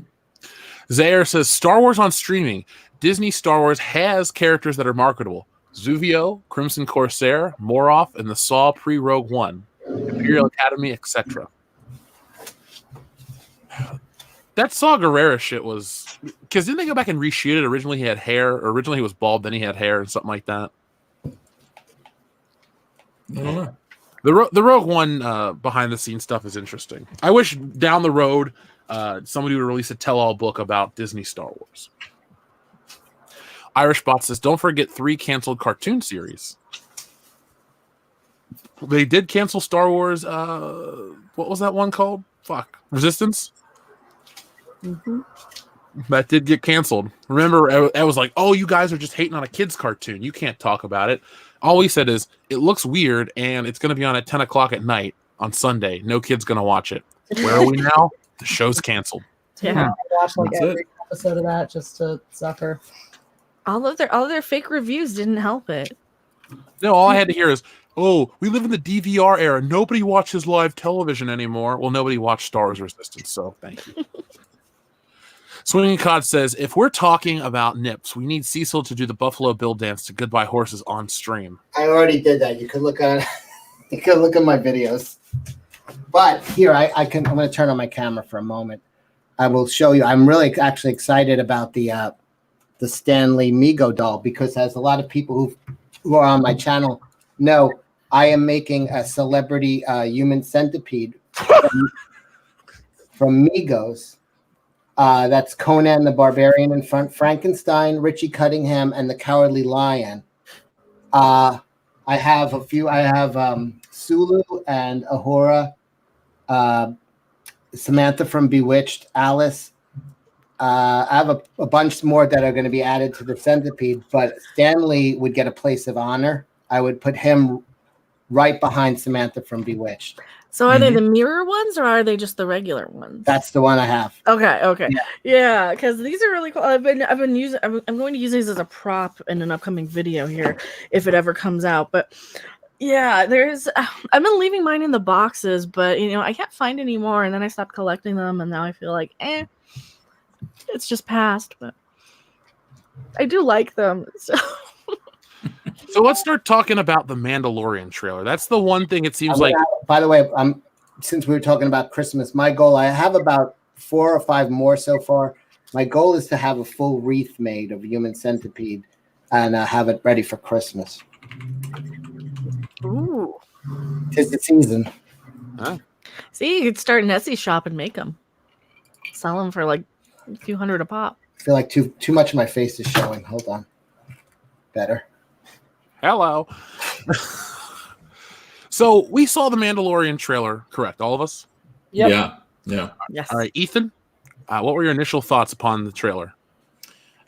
Zaire says, Star Wars on streaming. Disney Star Wars has characters that are marketable. Zuvio, Crimson Corsair, Moroff, and the Saw pre-Rogue One, Imperial Academy, etc. That Saw Gerrera shit was... Because didn't they go back and reshoot it? Originally he had hair. Or originally he was bald, then he had hair and something like that. I don't know. The Rogue One behind-the-scenes stuff is interesting. I wish down the road somebody would release a tell-all book about Disney Star Wars. Irishbot says, don't forget 3 canceled cartoon series. They did cancel Star Wars. What was that one called? Fuck. Resistance? Mm-hmm. That did get canceled. Remember, I was like, oh, you guys are just hating on a kid's cartoon. You can't talk about it. All he said is, it looks weird, and it's going to be on at 10 o'clock at night on Sunday. No kid's going to watch it. Where are we now? The show's canceled. Yeah. I watched like That's every episode of that just to suffer. All of their fake reviews didn't help it. No, all I had to hear is, oh, we live in the DVR era. Nobody watches live television anymore. Well, nobody watched Star Wars Resistance, so thank you. Swinging Cod says, if we're talking about nips, we need Cecil to do the Buffalo Bill dance to Goodbye Horses on stream. I already did that. You could look at my videos. But here I'm going to turn on my camera for a moment. I will show you. I'm really actually excited about the Stanley Mego doll because as a lot of people who are on my channel know, I am making a celebrity human centipede from Migos. That's Conan the Barbarian in front, Frankenstein, Richie Cunningham, and the Cowardly Lion. I have a few. I have Sulu and Ahura, Samantha from Bewitched, Alice. I have a bunch more that are going to be added to the centipede, but Stanley would get a place of honor. I would put him right behind Samantha from Bewitched. So are they the mirror ones or are they just the regular ones? That's the one I have. Okay. Yeah, because these are really cool. I'm going to use these as a prop in an upcoming video here if it ever comes out. But yeah, I've been leaving mine in the boxes, but I can't find any more, and then I stopped collecting them, and now I feel like it's just past. But I do like them. So let's start talking about the Mandalorian trailer. That's the one thing it seems like. By the way, since we were talking about Christmas, my goal, I have about 4 or 5 more so far. My goal is to have a full wreath made of human centipede and have it ready for Christmas. Ooh. 'Tis the season. Huh? See, you could start an Etsy shop and make them. Sell them for like a few $100 a pop. I feel like too much of my face is showing. Hold on. Better. Hello. So we saw the Mandalorian trailer, correct? All of us? Yep. Yeah. Yes. All right, Ethan, what were your initial thoughts upon the trailer?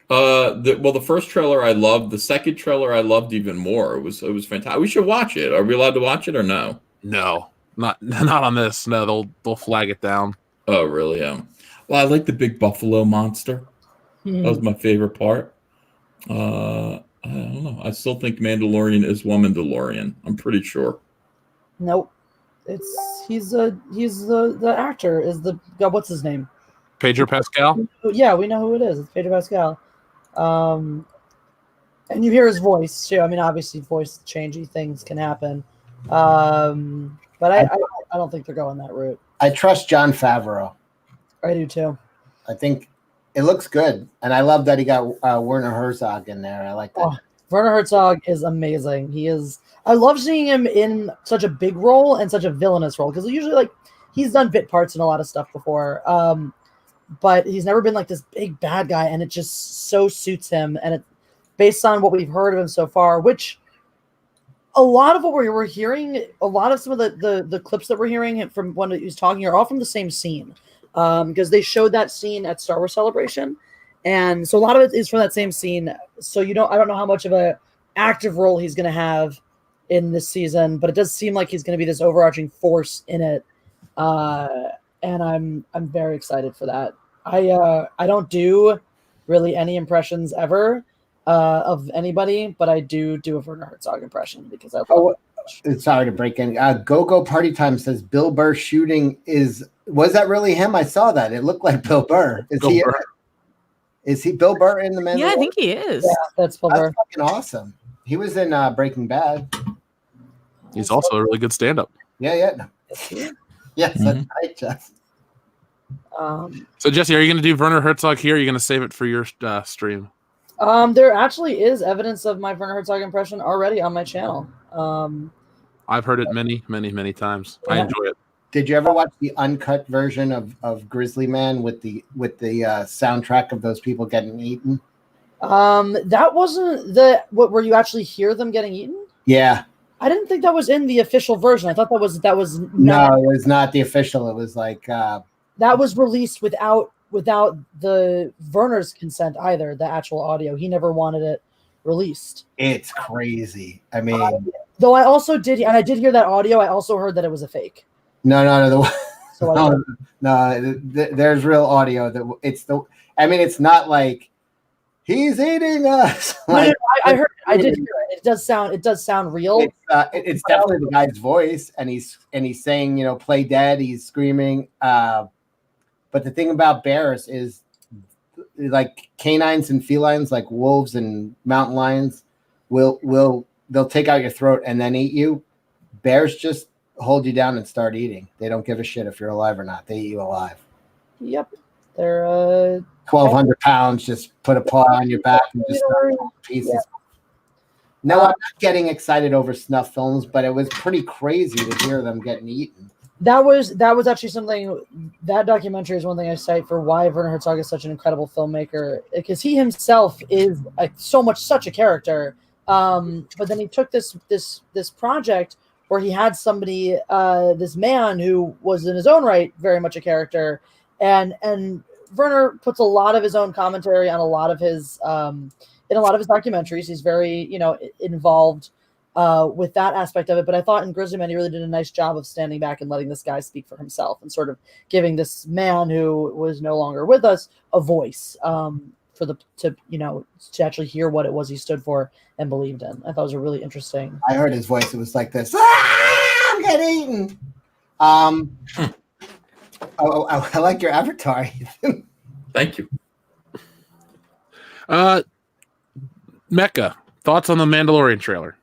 The first trailer I loved. The second trailer I loved even more. It was fantastic. We should watch it. Are we allowed to watch it or no? No, not on this. No, they'll flag it down. Oh, really? Well, I like the big buffalo monster. That was my favorite part. I don't know. I still think Mandalorian is Womandalorian. I'm pretty sure. Nope. He's the actor is the God, what's his name? Pedro Pascal? Yeah, we know who it is. It's Pedro Pascal. And you hear his voice too. I mean, obviously voice changing things can happen. But I don't think they're going that route. I trust Jon Favreau. I do too. I think it looks good. And I love that he got Werner Herzog in there. I like that. Oh, Werner Herzog is amazing. I love seeing him in such a big role and such a villainous role because usually he's done bit parts in a lot of stuff before. But he's never been like this big bad guy, and it just so suits him. And it, based on what we've heard of him so far, which a lot of what we're hearing, a lot of some of the clips that we're hearing from when he was talking are all from the same scene, because they showed that scene at Star Wars Celebration, and so a lot of it is from that same scene. So I don't know how much of a active role he's going to have in this season, but it does seem like he's going to be this overarching force in it, and I'm very excited for that. I don't do really any impressions ever of anybody, but I do a Werner Herzog impression because I. Sorry to break in. Go Party Time says Bill Burr shooting was that really him? I saw that. It looked like Bill Burr. Is he Bill Burr in The Mandalorian? Yeah, I think he is. Yeah, that's Bill Burr. That's fucking awesome. He was in Breaking Bad. He's also a really good stand-up. Yeah. Yes, that's right, Jess. So Jesse, are you going to do Werner Herzog here? Or are you going to save it for your stream? There actually is evidence of my Werner Herzog impression already on my channel. I've heard it many, many, many times. Yeah. I enjoy it. Did you ever watch the uncut version of Grizzly Man with the soundtrack of those people getting eaten? That wasn't where you actually hear them getting eaten? Yeah. I didn't think that was in the official version. I thought that was no, it was not the official. It was like that was released without the Werner's consent either. The actual audio, he never wanted it released. It's crazy. I mean, though I also did, and I did hear that audio. I also heard that it was a fake. No. So there's real audio. It's not like he's eating us. Like, I heard. I did hear it. It does sound real. It's definitely the guy's voice, and he's saying, play dead. He's screaming. But the thing about bears is, like canines and felines, like wolves and mountain lions, they'll take out your throat and then eat you. Bears just hold you down and start eating. They don't give a shit if you're alive or not. They eat you alive. Yep, they're 1,200 pounds. Just put a paw on your back and just start eating pieces. Yeah. No, I'm not getting excited over snuff films, but it was pretty crazy to hear them getting eaten. That was actually something. That documentary is one thing I cite for why Werner Herzog is such an incredible filmmaker, because he himself is such a character. But then he took this project where he had somebody, this man who was in his own right very much a character, and Werner puts a lot of his own commentary on a lot of his in a lot of his documentaries. He's very involved with that aspect of it. But I thought in Grizzly Man, he really did a nice job of standing back and letting this guy speak for himself and sort of giving this man who was no longer with us a voice to actually hear what it was he stood for and believed in. I thought it was a really interesting. I heard his voice. It was like this. I'm getting eaten. I like your avatar. Thank you. Mecca, thoughts on the Mandalorian trailer?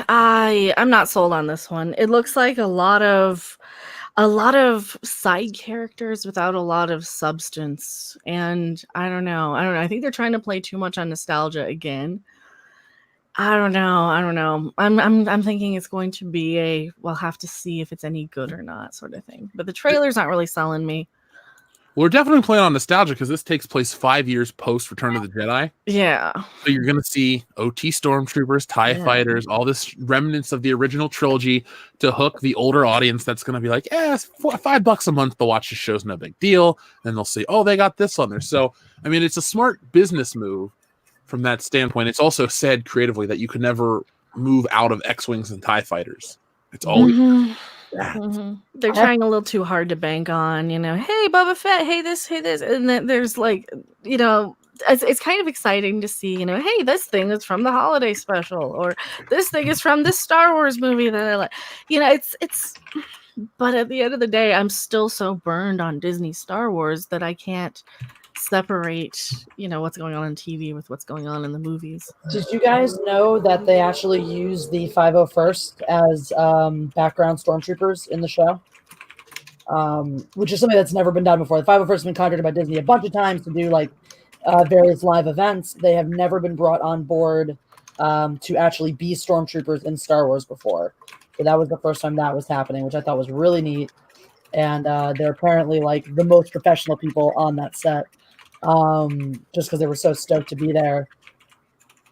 I'm not sold on this one. It looks like a lot of side characters without a lot of substance, and I don't know. I think they're trying to play too much on nostalgia again. I don't know. I'm thinking it's going to be we'll have to see if it's any good or not sort of thing. But the trailer's not really selling me. We're definitely playing on nostalgia because this takes place 5 years post Return of the Jedi. Yeah. So you're going to see OT stormtroopers, TIE fighters, all this remnants of the original trilogy to hook the older audience that's going to be like, $5 a month to watch the show's no big deal. And they'll see, oh, they got this on there. So, I mean, it's a smart business move from that standpoint. It's also said creatively that you could never move out of X-Wings and TIE fighters. It's always... They're trying a little too hard to bank on, hey, Boba Fett, hey this, and then there's like, it's kind of exciting to see, hey, this thing is from the holiday special, or this thing is from this Star Wars movie that I like, it's. But at the end of the day, I'm still so burned on Disney Star Wars that I can't separate, what's going on TV with what's going on in the movies. Did you guys know that they actually use the 501st as background stormtroopers in the show? Which is something that's never been done before. The 501st has been contracted by Disney a bunch of times to do various live events. They have never been brought on board to actually be stormtroopers in Star Wars before. So that was the first time that was happening, which I thought was really neat. And they're apparently the most professional people on that set. Just because they were so stoked to be there.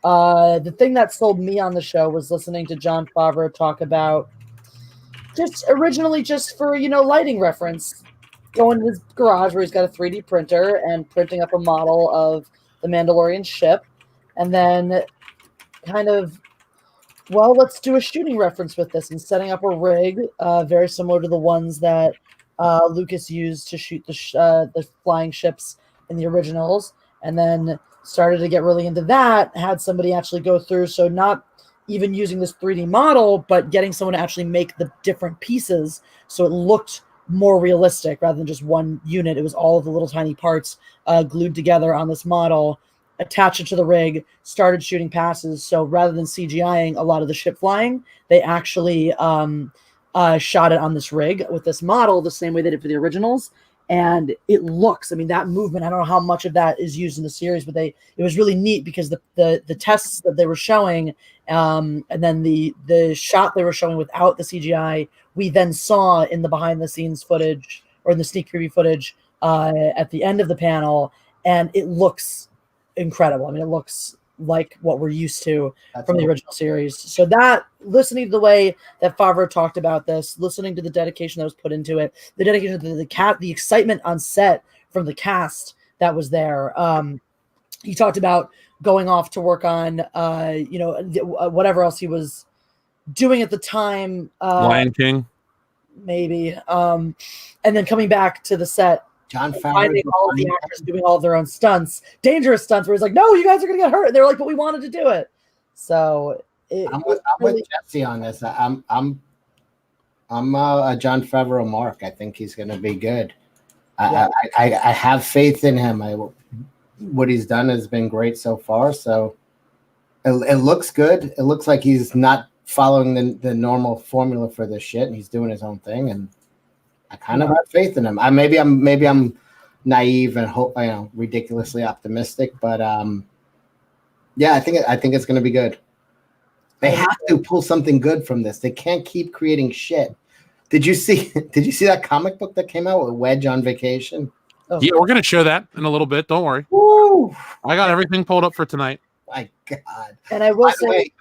The thing that sold me on the show was listening to Jon Favreau talk about just originally just for, lighting reference, going to his garage where he's got a 3D printer and printing up a model of the Mandalorian ship and then kind of, well, let's do a shooting reference with this and setting up a rig very similar to the ones that Lucas used to shoot the flying ships in the originals, and then started to get really into that, had somebody actually go through, so not even using this 3D model, but getting someone to actually make the different pieces so it looked more realistic rather than just one unit. It was all of the little tiny parts glued together on this model, attach it to the rig, started shooting passes. So rather than CGIing a lot of the ship flying, they actually shot it on this rig with this model the same way they did for the originals. And it looks, I mean, that movement, I don't know how much of that is used in the series, but it was really neat because the tests that they were showing, and then the shot they were showing without the CGI, we then saw in the behind the scenes footage or in the sneak preview footage at the end of the panel, and it looks incredible. I mean, it looks like what we're used to from the original series. So that, listening to the way that Favreau talked about this, listening to the dedication that was put into it, the dedication to the excitement on set from the cast that was there. He talked about going off to work on, whatever else he was doing at the time. Lion King. Maybe. And then coming back to the set, Jon Favreau finding all of the actors doing all of their own stunts, dangerous stunts, where he's like, "No, you guys are gonna get hurt." And they're like, "But we wanted to do it." So I'm with Jesse on this. I'm a Jon Favreau mark. I think he's going to be good. Yeah. I have faith in him. What he's done has been great so far. So it looks good. It looks like he's not following the normal formula for this shit, and he's doing his own thing. And I kind of have faith in him. Maybe I'm naive and ridiculously optimistic, but yeah, I think it's going to be good. They have to pull something good from this. They can't keep creating shit. Did you see that comic book that came out with Wedge on vacation? Oh. Yeah, we're gonna show that in a little bit. Don't worry. Woo! I got everything pulled up for tonight. My God. And I will By the way,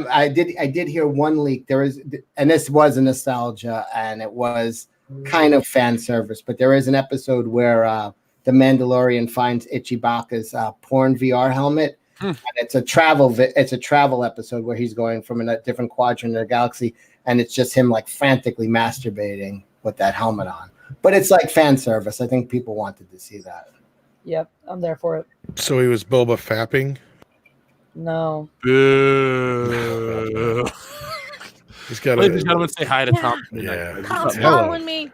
I did hear one leak. There is, and this was a nostalgia, and it was kind of fan service. But there is an episode where the Mandalorian finds Ichibaka's porn VR helmet, and it's a travel episode where he's going from a different quadrant of the galaxy, and it's just him like frantically masturbating with that helmet on. But it's like fan service. I think people wanted to see that. Yep, I'm there for it. So he was Boba Fapping. No. Boo. He's got Ladies and gentlemen, say hi to Tom. Yeah. Tom's Hello. following me.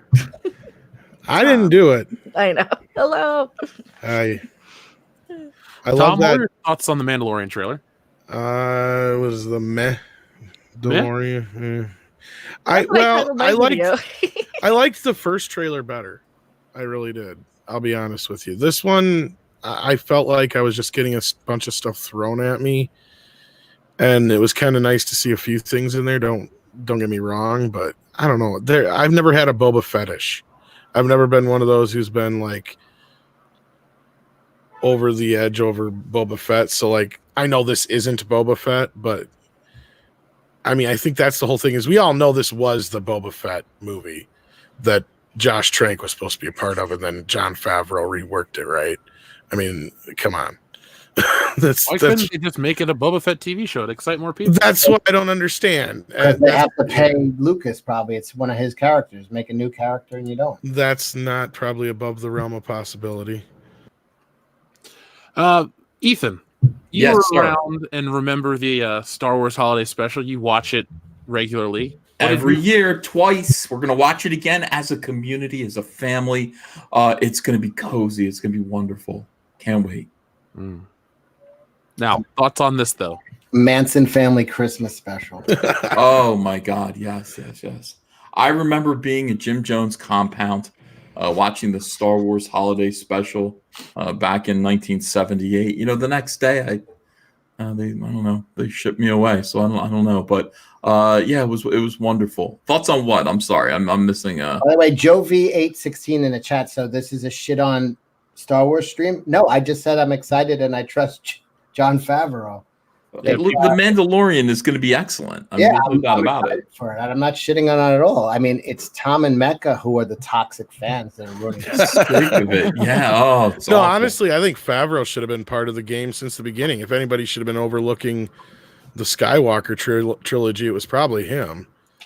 I didn't do it. I know. Hello. I Tom, love what are that. your thoughts on the Mandalorian trailer? It was the meh. DeLorean. I liked the first trailer better. I really did. I'll be honest with you. This one, I felt like I was just getting a bunch of stuff thrown at me, and it was kind of nice to see a few things in there. Don't get me wrong, but I don't know. I've never had a Boba fetish. I've never been one of those who's been like over the edge over Boba Fett. So like, I know this isn't Boba Fett, but I mean, I think that's the whole thing. Is we all know this was the Boba Fett movie that Josh Trank was supposed to be a part of, and then Jon Favreau reworked it, right? I mean, come on. Why couldn't they just make it a Boba Fett TV show to excite more people? That's what I don't understand. Because they have to pay Lucas, probably. It's one of his characters. Make a new character and you don't. That's not probably above the realm of possibility. Ethan, you Yes, were sir. around and remember the Star Wars Holiday Special. You watch it regularly. Every year, twice. We're going to watch it again as a community, as a family. It's going to be cozy. It's going to be wonderful. Can't wait. Now, thoughts on this, though? Manson Family Christmas Special. Oh, my God. Yes. I remember being at Jim Jones' compound watching the Star Wars Holiday Special back in 1978. You know, the next day, I don't know. They shipped me away, so I don't know. But yeah, it was wonderful. Thoughts on what? I'm sorry, I'm missing. By the way, Joe V816 in the chat. So this is a shit on Star Wars stream? No, I just said I'm excited and I trust Jon Favreau. The Mandalorian is going to be excellent. I mean, there's no doubt about it. For it. I'm not shitting on it at all. I mean, it's Tom and Mecca who are the toxic fans that are ruining it. Yeah. Oh, it's no, awful. honestly, I think Favreau should have been part of the game since the beginning. If anybody should have been overlooking the Skywalker trilogy, it was probably him,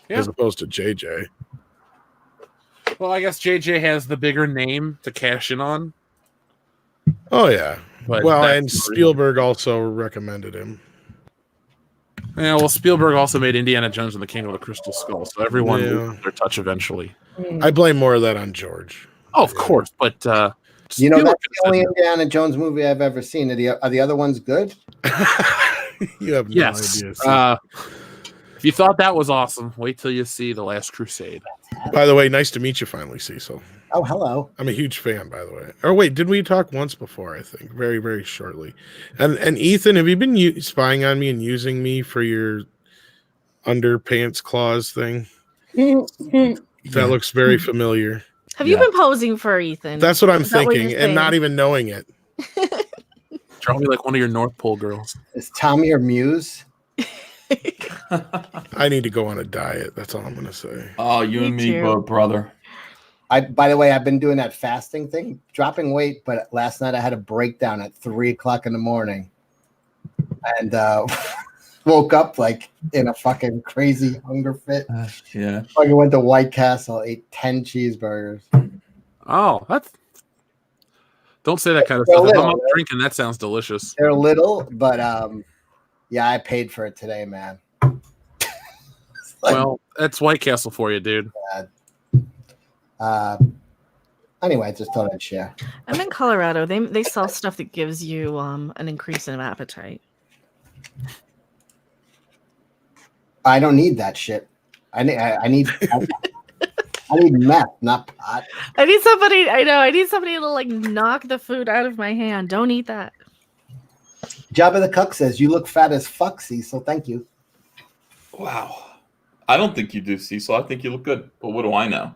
as opposed to JJ. Well, I guess JJ has the bigger name to cash in on. Oh yeah. But well, and Spielberg also recommended him. Yeah, well, Spielberg also made Indiana Jones and the Kingdom of the Crystal Skull, so everyone will their touch eventually. I blame more of that on George. Oh, of course, but that's the only Indiana Jones movie I've ever seen. Are the other ones good? You have no idea. If you thought that was awesome, wait till you see The Last Crusade. By the way, nice to meet you finally, Cecil. Oh, hello. I'm a huge fan, by the way. Or wait, did we talk once before? I think very, very shortly. And Ethan, have you been spying on me and using me for your underpants clause thing? That looks very familiar. Have you been posing for Ethan? That's what I'm thinking, and not even knowing it. Probably like one of your North Pole girls. Is Tommy your muse? I need to go on a diet. That's all I'm going to say. Oh, you and me both, brother. By the way, I've been doing that fasting thing, dropping weight, but last night I had a breakdown at 3:00 in the morning and woke up like in a fucking crazy hunger fit. Yeah. I went to White Castle, ate 10 cheeseburgers. Oh, don't say that kind of stuff. If I'm not drinking, that sounds delicious. They're little, but yeah, I paid for it today, man. Well, that's White Castle for you, dude. Anyway, I just thought I'd share. I'm in Colorado. They sell stuff that gives you an increase in appetite. I don't need that shit. I need I need meth, not pot. I need somebody to like knock the food out of my hand. Don't eat that. Jabba the Cuck says you look fat as fuck, Cecil. Thank you. Wow. I don't think you do, Cecil. I think you look good. But what do I know?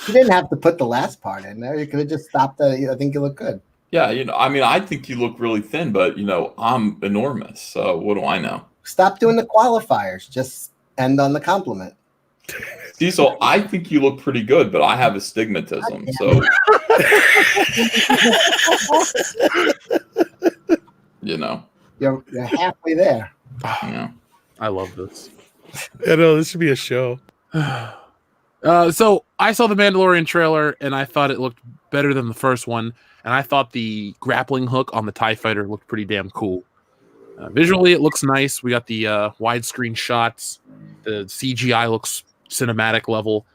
You didn't have to put the last part in there. You could have just stopped the I think you look good. Yeah, I mean, I think you look really thin, but I'm enormous. So what do I know? Stop doing the qualifiers. Just end on the compliment. Cecil, I think you look pretty good, but I have astigmatism. So You're halfway there. Yeah. I love this. I know this should be a show. So I saw the Mandalorian trailer and I thought it looked better than the first one, and I thought the grappling hook on the TIE fighter looked pretty damn cool. Visually, it looks nice. We got the widescreen shots. The CGI looks cinematic level.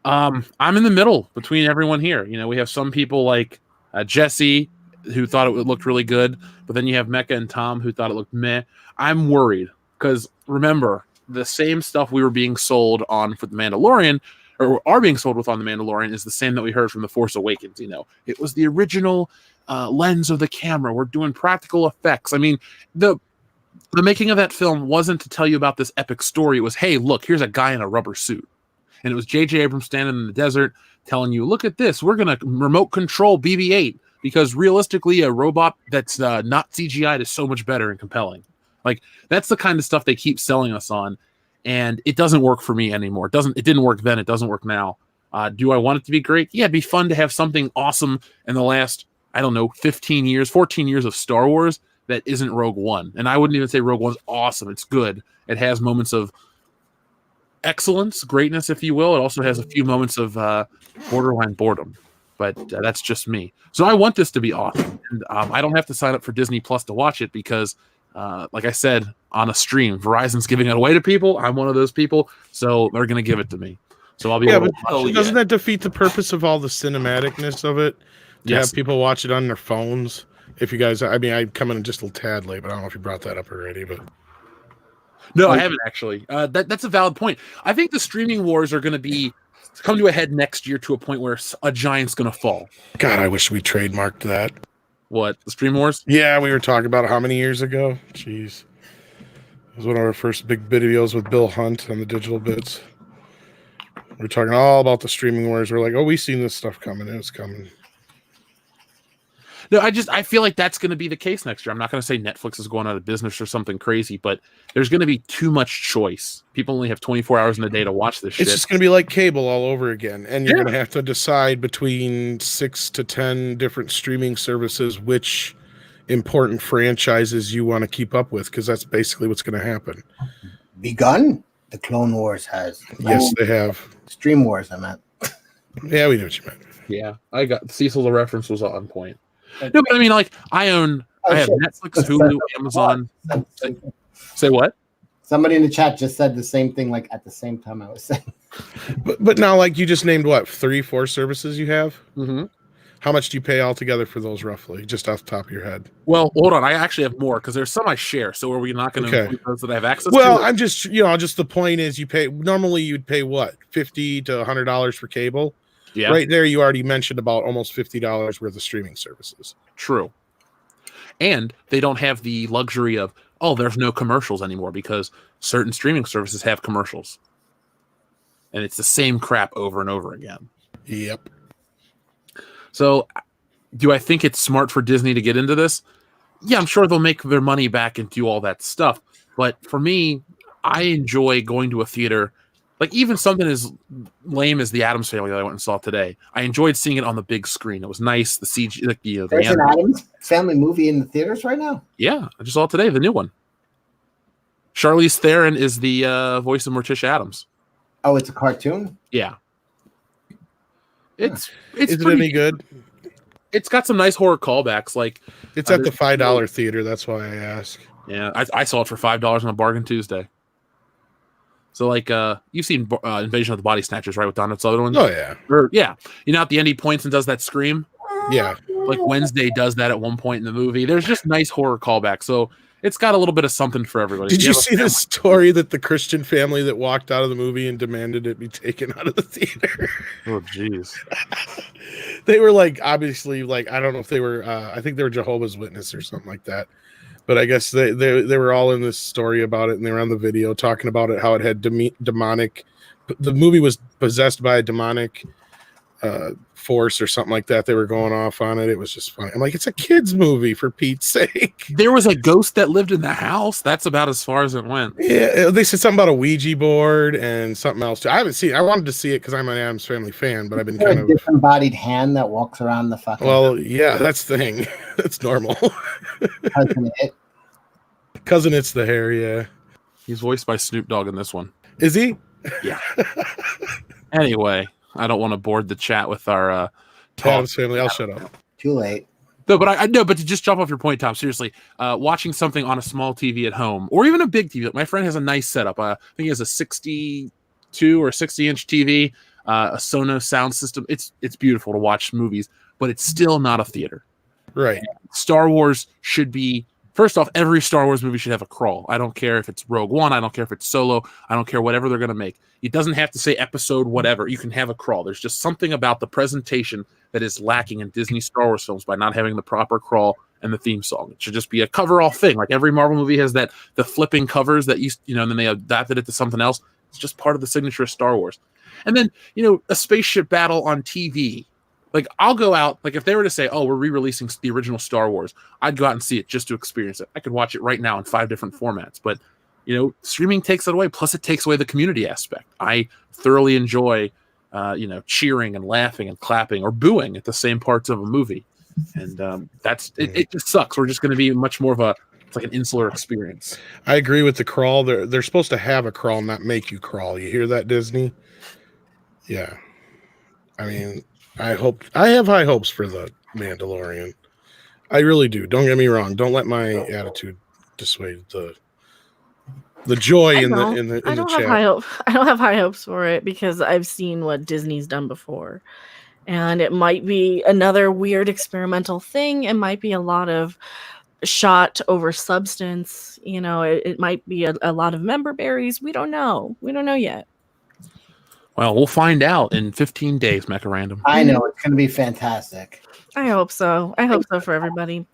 I'm in the middle between everyone here. We have some people like Jesse who thought it looked really good, but then you have Mecca and Tom who thought it looked meh. I'm worried because remember, the same stuff we were being sold on for the Mandalorian, or are being sold with on the Mandalorian, is the same that we heard from The Force Awakens. It was the original lens of the camera. We're doing practical effects. I mean, the making of that film wasn't to tell you about this epic story. It was, hey, look, here's a guy in a rubber suit. And it was J.J. Abrams standing in the desert telling you, look at this. We're going to remote control BB-8 because realistically, a robot that's not CGI'd is so much better and compelling. Like, that's the kind of stuff they keep selling us on. And it doesn't work for me anymore. It didn't work then. It doesn't work now. Do I want it to be great? Yeah, it'd be fun to have something awesome in the last, 14 years of Star Wars that isn't Rogue One. And I wouldn't even say Rogue One's awesome. It's good. It has moments of excellence, greatness, if you will. It also has a few moments of borderline boredom. But that's just me. So I want this to be awesome. And I don't have to sign up for Disney Plus to watch it because, like I said, on a stream, Verizon's giving it away to people. I'm one of those people. So they're going to give it to me. So I'll be able to watch it. Doesn't that defeat the purpose of all the cinematicness of it? To have people watch it on their phones? If you guys, I come in just a tad late, but I don't know if you brought that up already. But no, I haven't actually. That's a valid point. I think the streaming wars are going to come to a head next year to a point where a giant's going to fall. God, I wish we trademarked that. What, the Stream Wars? Yeah, we were talking about it how many years ago? Jeez. It was one of our first big videos with Bill Hunt on the Digital Bits. We were talking all about the streaming wars. We're like, oh, we've seen this stuff coming. It's coming. No, I feel like that's going to be the case next year. I'm not going to say Netflix is going out of business or something crazy, but there's going to be too much choice. People only have 24 hours in a day to watch this shit. It's just going to be like cable all over again, and you're going to have to decide between 6 to 10 different streaming services which important franchises you want to keep up with, because that's basically what's going to happen. Begun? The Clone Wars has. Yes, they have. Stream Wars, I meant. Yeah, we know what you meant. Yeah, I got Cecil's reference was on point. No, but I mean, like, I have Netflix, Hulu, Amazon. Say what? Somebody in the chat just said the same thing, like at the same time I was saying. But now, like, you just named what, 3-4 services you have? Mm-hmm. How much do you pay altogether for those, roughly, just off the top of your head? Well, hold on. I actually have more because there's some I share. So are we not going to include those that I have access to? Well, I'm just, just the point is you pay, normally you'd pay what, $50 to $100 for cable? Yeah. Right there, you already mentioned about almost $50 worth of streaming services. True. And they don't have the luxury of, there's no commercials anymore because certain streaming services have commercials. And it's the same crap over and over again. Yep. So do I think it's smart for Disney to get into this? Yeah, I'm sure they'll make their money back and do all that stuff. But for me, I enjoy going to a theater. Like, even something as lame as The Addams Family that I went and saw today. I enjoyed seeing it on the big screen. It was nice. The CG, There's an Addams Family movie in the theaters right now? Yeah, I just saw it today, the new one. Charlize Theron is the voice of Morticia Addams. Oh, it's a cartoon? Yeah. Is it any good? It's got some nice horror callbacks. Like, it's at the $5 theater. That's why I ask. Yeah, I saw it for $5 on a Bargain Tuesday. So, like, you've seen Invasion of the Body Snatchers, right, with Donald Sutherland? Oh, yeah. Yeah. At the end he points and does that scream? Yeah. Like, Wednesday does that at one point in the movie. There's just nice horror callbacks. So it's got a little bit of something for everybody. Did you see the story that the Christian family that walked out of the movie and demanded it be taken out of the theater? Oh, jeez. They were, like, obviously, like, I don't know if they were, I think they were Jehovah's Witness or something like that. But I guess they were all in this story about it, and they were on the video talking about it, how it had demonic. The movie was possessed by a demonic force or something like that. They were going off on it. It was just funny. I'm like, it's a kid's movie, for Pete's sake. There was a ghost that lived in the house. That's about as far as it went. Yeah, they said something about a Ouija board and something else too. I haven't seen it. I wanted to see it because I'm an Addams Family fan, but I've been kind of disembodied hand that walks around the fucking. Well, yeah, that's the thing. That's normal. Cousin It's the hair, yeah. He's voiced by Snoop Dogg in this one. Is he? Yeah. Anyway, I don't want to board the chat with our Addams Family. I'll shut up. Too late. No, but I know. But to just jump off your point, Tom. Seriously, watching something on a small TV at home, or even a big TV. My friend has a nice setup. I think he has a 62 or 60-inch TV, a Sonos sound system. It's beautiful to watch movies, but it's still not a theater. Right. Star Wars should be. First off, every Star Wars movie should have a crawl. I don't care if it's Rogue One. I don't care if it's Solo. I don't care whatever they're going to make. It doesn't have to say episode whatever. You can have a crawl. There's just something about the presentation that is lacking in Disney Star Wars films by not having the proper crawl and the theme song. It should just be a coverall thing. Like every Marvel movie has the flipping covers that and then they adapted it to something else. It's just part of the signature of Star Wars. And then, a spaceship battle on TV. Like, I'll go out, like, if they were to say, we're re-releasing the original Star Wars, I'd go out and see it just to experience it. I could watch it right now in 5 different formats. But, streaming takes it away. Plus, it takes away the community aspect. I thoroughly enjoy, cheering and laughing and clapping or booing at the same parts of a movie. And it just sucks. We're just going to be much more of it's like an insular experience. I agree with the crawl. They're supposed to have a crawl, not make you crawl. You hear that, Disney? Yeah. I mean... I have high hopes for the Mandalorian. I really do. Don't get me wrong. Don't let my attitude dissuade the joy in the chat. I don't have high hopes for it because I've seen what Disney's done before. And it might be another weird experimental thing. It might be a lot of shot over substance. It might be a lot of member berries. We don't know. We don't know yet. Well, we'll find out in 15 days, Mecha Random. I know. It's going to be fantastic. I hope so. I hope so for everybody.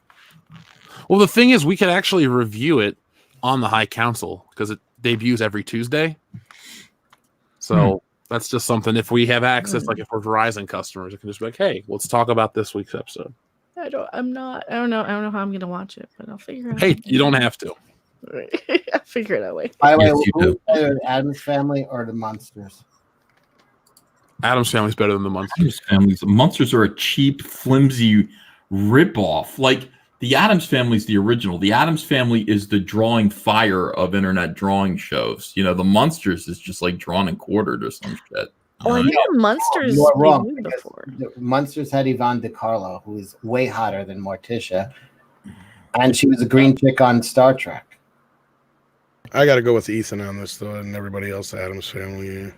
Well, the thing is, we could actually review it on the High Council because it debuts every Tuesday. So that's just something, if we have access, like if we're Verizon customers, it can just be like, hey, let's talk about this week's episode. I'm not. I don't know. I don't know how I'm gonna watch it, but I'll figure it out. Hey, you don't have to. I'll figure it out. Wait. By the way, Yes, you who's do. better, Adam's Family or the Monsters? Adam's Family's better than the Munsters. Monsters are a cheap, flimsy ripoff. Like the Addams Family is the original. The Addams Family is the drawing fire of internet drawing shows. You know, the Monsters is just like drawn and quartered or some shit. Oh, I think the Monsters You are wrong. debuted Because before. the Monsters had Yvonne DiCarlo, who is way hotter than Morticia, and she was a green chick on Star Trek. I got to go with Ethan on this though, and everybody else. Adam's Family.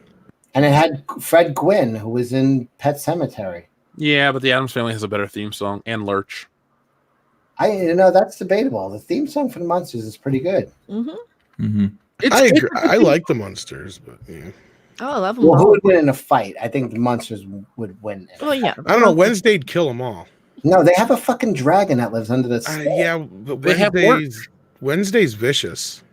And it had Fred Gwynn, who was in Pet Sematary. Yeah, but the Addams Family has a better theme song and Lurch. That's debatable. The theme song for the Monsters is pretty good. Mm-hmm. Mm-hmm. I agree. I like the Monsters, but yeah. Oh, I love them. Well, who both. would win in a fight? I think the Monsters would win. Oh yeah. I don't know. Wednesday'd kill them all. No, they have a fucking dragon that lives under the sky. Yeah, but They have Wednesday's vicious.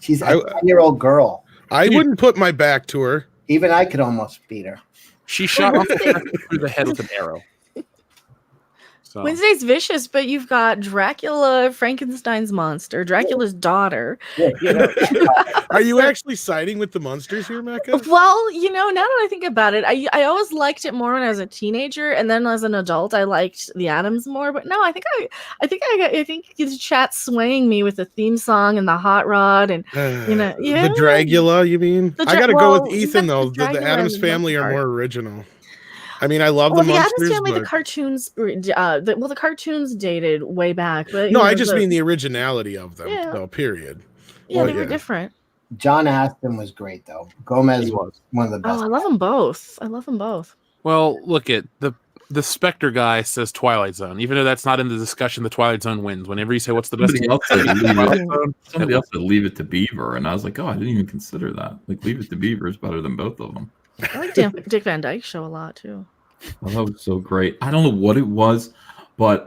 She's a 10-year-old girl. I wouldn't put my back to her. Even I could almost beat her. She shot off through the head with an arrow. So Wednesday's vicious, but you've got Dracula, Frankenstein's monster, Dracula's daughter. Are you actually siding with the Monsters here, Mecca? Well, now that I think about it, I always liked it more when I was a teenager, and then as an adult, I liked the Addams more. But no, I think the chat's swaying me with the theme song and the hot rod, and yeah. The Dragula, you mean? The I got to go with you Ethan got though. the The Dragula Addams and the Family are Monster. more original. I mean, I love Well, the the Monsters, Addams Family, but the cartoons, the cartoons dated way back. But no, I just mean the originality of them. Yeah. Though, period. yeah, they yeah. were different. John Aston was great, though. Gomez He was was. one of the best. Oh, I love them both. I love them both. Well, look at the Spectre guy says Twilight Zone. Even though that's not in the discussion, the Twilight Zone wins. Whenever you say what's the best, Somebody else said leave Twilight it. Zone, Somebody else said Leave It to Beaver, and I was like, oh, I didn't even consider that. Like, Leave It to Beaver is better than both of them. I like Dick Van Dyke Show a lot too. Oh, that was so great. I don't know what it was, but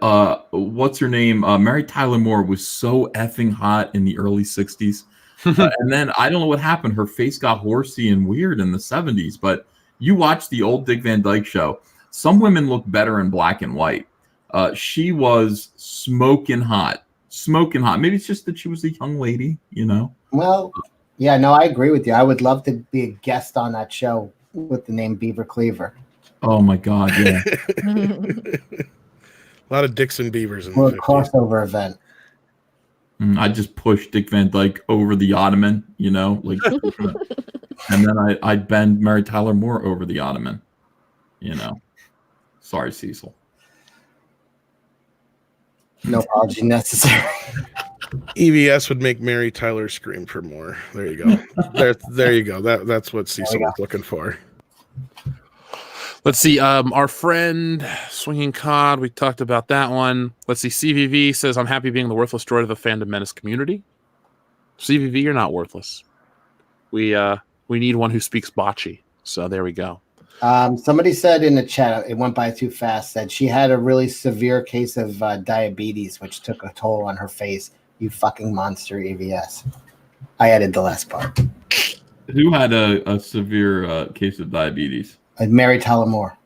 what's her name? Mary Tyler Moore was so effing hot in the early 60s. And then I don't know what happened. Her face got horsey and weird in the 70s. But you watch the old Dick Van Dyke Show. Some women look better in black and white. She was smoking hot. Smoking hot. Maybe it's just that she was a young lady, Well, yeah, no, I agree with you. I would love to be a guest on that show with the name Beaver Cleaver. Oh, my God, yeah. A lot of Dixon Beavers in Or a the 50s. crossover event. I just pushed Dick Van Dyke over the ottoman, like, and then I'd bend Mary Tyler Moore over the ottoman, Sorry, Cecil. No apology necessary. EVS would make Mary Tyler scream for more. There you go. there you go. That's what Cecil was looking for. Let's see. Our friend Swinging Cod, we talked about that one. Let's see. CVV says, I'm happy being the worthless droid of the Fandom Menace community. CVV, you're not worthless. We need one who speaks bocce. So there we go. Somebody said in the chat, it went by too fast, said she had a really severe case of diabetes, which took a toll on her face. You fucking monster, EVS. I added the last part. Who had a severe case of diabetes? Mary Tyler Moore.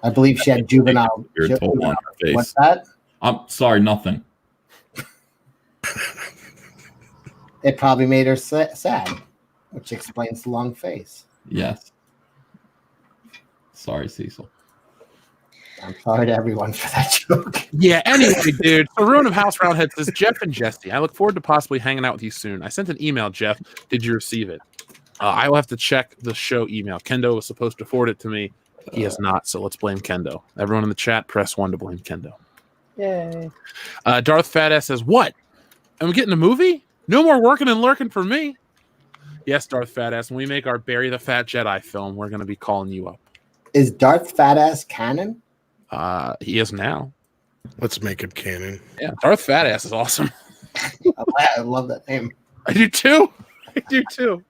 I believe she had juvenile. Severe toll on her face. What's that? I'm sorry, nothing. It probably made her sad, which explains the long face. Yes. Sorry, Cecil. I'm sorry to everyone for that joke. Yeah, anyway, dude. So Ruin of House Roundhead says, Jeff and Jesse, I look forward to possibly hanging out with you soon. I sent an email, Jeff. Did you receive it? I will have to check the show email. Kendo was supposed to forward it to me. He has not, so let's blame Kendo. Everyone in the chat, press 1 to blame Kendo. Yay. Darth Fatass says, what? Am we getting a movie? No more working and lurking for me. Yes, Darth Fatass. When we make our Bury the Fat Jedi film, we're going to be calling you up. Is Darth Fatass canon? He is now. Let's make him canon. Yeah, Darth Fatass is awesome. I love that name. I do too. I do too.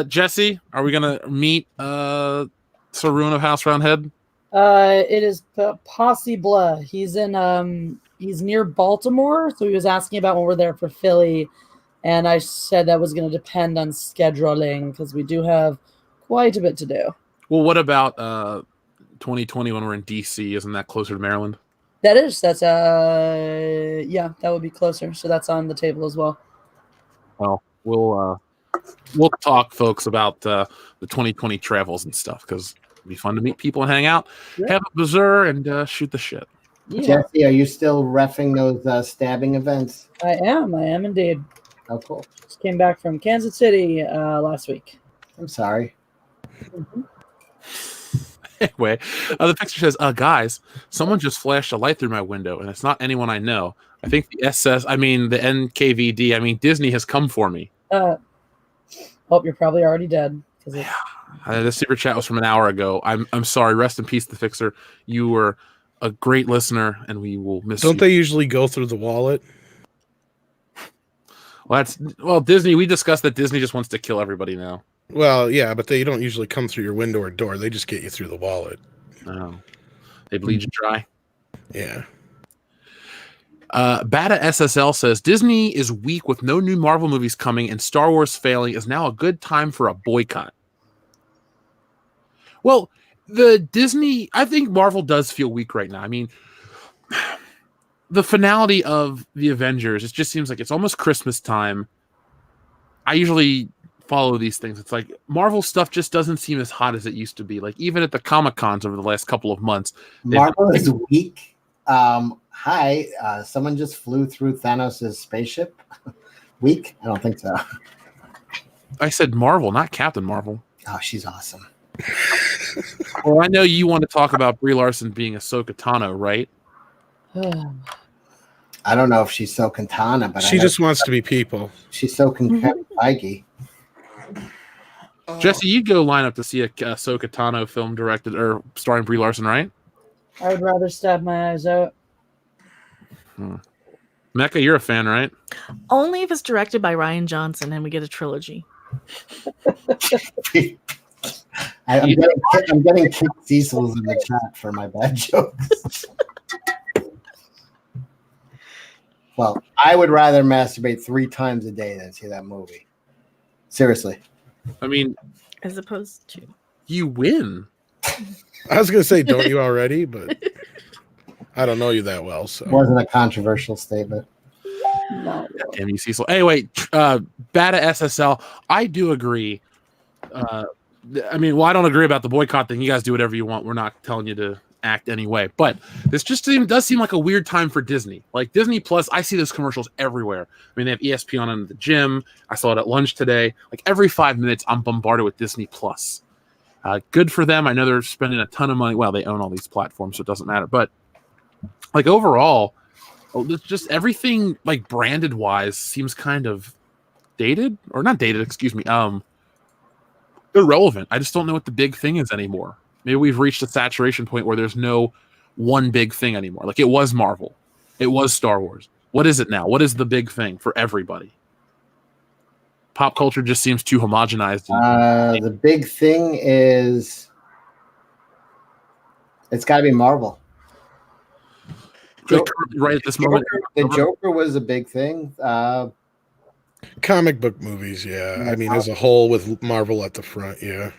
Jesse, are we going to meet Ruin of House Roundhead? It is Posse Blah. He's in he's near Baltimore, so he was asking about when we're there for Philly, and I said that was going to depend on scheduling because we do have quite a bit to do. Well, what about 2020 when we're in DC. Isn't that closer to Maryland? That's yeah, that would be closer. So that's on the table as well. Well, we'll talk, folks, about the 2020 travels and stuff because it'd be fun to meet people and hang out, Yeah. have a bazaar, and shoot the shit. Yeah, Jesse, are you still reffing those stabbing events? I am indeed. Oh, cool. Just came back from Kansas City last week. I'm sorry. Anyway, the picture says, guys, someone just flashed a light through my window, and it's not anyone I know. I think the NKVD, Disney has come for me. Hope you're probably already dead. The super chat was from an hour ago. I'm sorry. Rest in peace, the Fixer. You were a great listener, and we will miss you. Don't they usually go through the wallet? Well, Disney. We discussed that Disney just wants to kill everybody now. Well, yeah, but they don't usually come through your window or door. They just get you through the wallet. They bleed you dry. Yeah. Bata SSL says Disney is weak with no new Marvel movies coming and Star Wars failing is now a good time for a boycott. Well, I think Marvel does feel weak right now. I mean, the finality of the Avengers, it just seems like it's almost Christmas time. I usually follow these things. It's like Marvel stuff just doesn't seem as hot as it used to be. Like even at the Comic-Cons over the last couple of months. Marvel is weak. Hi, someone just flew through Thanos' spaceship. Weak? I don't think so. I said Marvel, not Captain Marvel. Oh, she's awesome. Well, I know you want to talk about Brie Larson being Ahsoka Tano, right? I don't know if she's so Katana, but She just wants to be people. She's so Kevin Feige. Jesse, you'd go line up to see a Ahsoka Tano film directed or starring Brie Larson, right? I would rather stab my eyes out. Mecca, you're a fan, right? Only if it's directed by Ryan Johnson and we get a trilogy. I'm getting kicked Cecil's in the chat for my bad jokes. Well, I would rather masturbate 3 times a day than see that movie. Seriously. I mean, As opposed to. you win. I was going to say, don't you already? But I don't know you that well. So It wasn't a controversial statement. No. Damn you, Cecil. Anyway, Bata SSL, I do agree. I don't agree about the boycott thing. You guys do whatever you want. We're not telling you to act anyway. But this just does seem like a weird time for Disney. Like Disney Plus, I see those commercials everywhere. I mean, they have ESPN on in the gym. I saw it at lunch today. Like every 5 minutes, I'm bombarded with Disney Plus. Good for them. I know they're spending a ton of money. Well, they own all these platforms, so it doesn't matter. But like overall, it's just everything like branded wise seems kind of dated or not dated. Excuse me. Irrelevant. I just don't know what the big thing is anymore. Maybe we've reached a saturation point where there's no one big thing anymore. Like it was Marvel, it was Star Wars. What is it now? What is the big thing for everybody? Pop culture just seems too homogenized. The big thing is it's got to be Marvel. Like, right at this moment, The Joker was a big thing. comic book movies, yeah. I mean, as a whole, with Marvel at the front, yeah.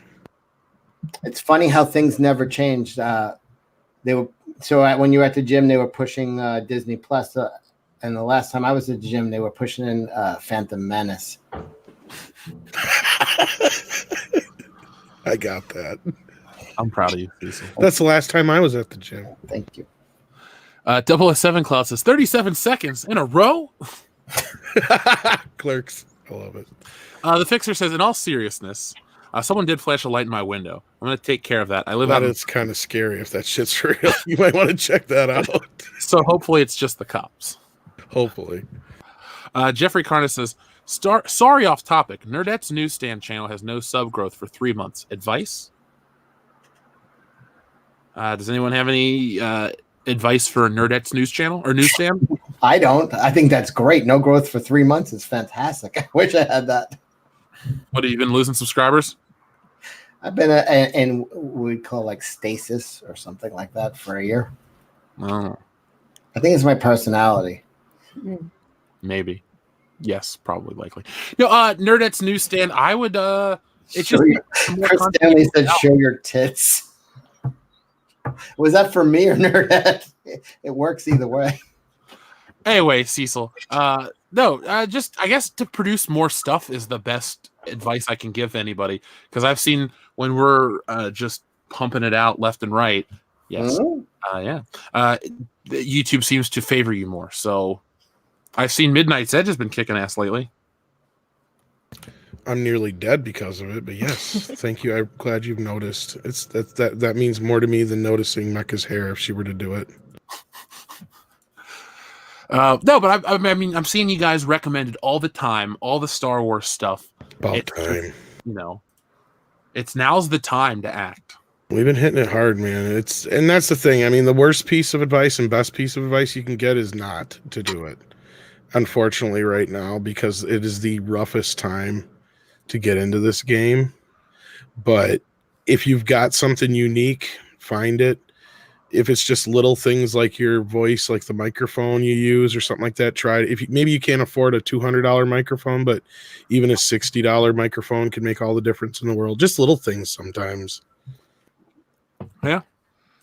It's funny how things never changed. They were when you were at the gym, they were pushing Disney Plus, and the last time I was at the gym, they were pushing in Phantom Menace. I got that. I'm proud of you, Cecil. That's the last time I was at the gym. Thank you. 007 Cloud says 37 seconds in a row. Clerks. I love it. The Fixer says, in all seriousness, someone did flash a light in my window. I'm going to take care of that. I live out. It's kind of scary if that shit's real. You might want to check that out. So hopefully it's just the cops. Hopefully. Jeffrey Carna says, sorry off topic. Nerdette's newsstand channel has no sub growth for 3 months. Advice? Does anyone have any advice for Nerdette's news channel or newsstand? I don't. I think that's great. No growth for 3 months is fantastic. I wish I had that. What, have you been losing subscribers? I've been in we'd call like stasis or something like that for a year. Oh, I think it's my personality. maybe. Yes, probably, likely. Nerdette's newsstand. I would. It's Chris Stanley said, "Show your tits." Was that for me or Nerdhead? It works either way. Anyway, Cecil. Just I guess to produce more stuff is the best advice I can give anybody, because I've seen when we're just pumping it out left and right. Yes, YouTube seems to favor you more. So I've seen Midnight's Edge has been kicking ass lately. I'm nearly dead because of it, but yes, thank you. I'm glad you've noticed. That means more to me than noticing Mecca's hair if she were to do it. No, but I mean, I'm seeing you guys recommended all the time, all the Star Wars stuff. About time. It's now's the time to act. We've been hitting it hard, man. And that's the thing. I mean, the worst piece of advice and best piece of advice you can get is not to do it. Unfortunately, right now, because it is the roughest time to get into this game. But if you've got something unique, find it. If it's just little things like your voice, like the microphone you use or something like that, try it. Maybe you can't afford a $200 microphone, but even a $60 microphone can make all the difference in the world. Just little things sometimes. Yeah.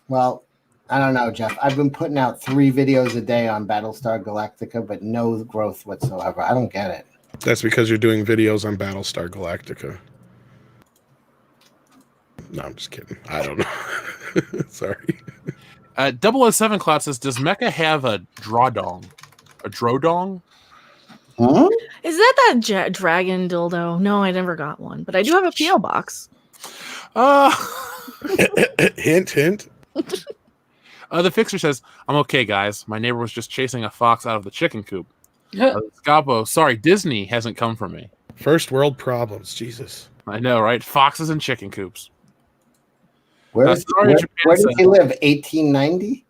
Well, I don't know, Jeff. I've been putting out 3 videos a day on Battlestar Galactica, but no growth whatsoever. I don't get it. That's because you're doing videos on Battlestar Galactica. No, I'm just kidding. I don't know. Sorry. 007 Cloud says, does Mecha have a drawdong? A drodong? Huh? Is that dragon dildo? No, I never got one, but I do have a PO box. Hint, hint. The Fixer says, I'm okay, guys. My neighbor was just chasing a fox out of the chicken coop. Scapo, sorry, Disney hasn't come for me. First world problems. Jesus. I know, right? Foxes and chicken coops. Where does he live? 1890?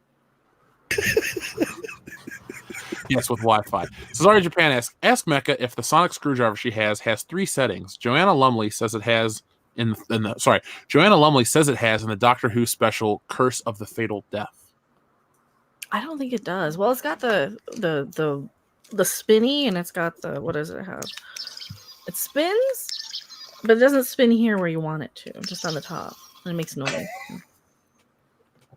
Yes, with Wi-Fi. Cesare Japan asks, ask Mecha if the sonic screwdriver she has 3 settings. Joanna Lumley says it has Joanna Lumley says it has in the Doctor Who special Curse of the Fatal Death. I don't think it does. Well, it's got the spinny, and it's got the, what does it have? It spins, but it doesn't spin here where you want it to, just on the top. And it makes noise.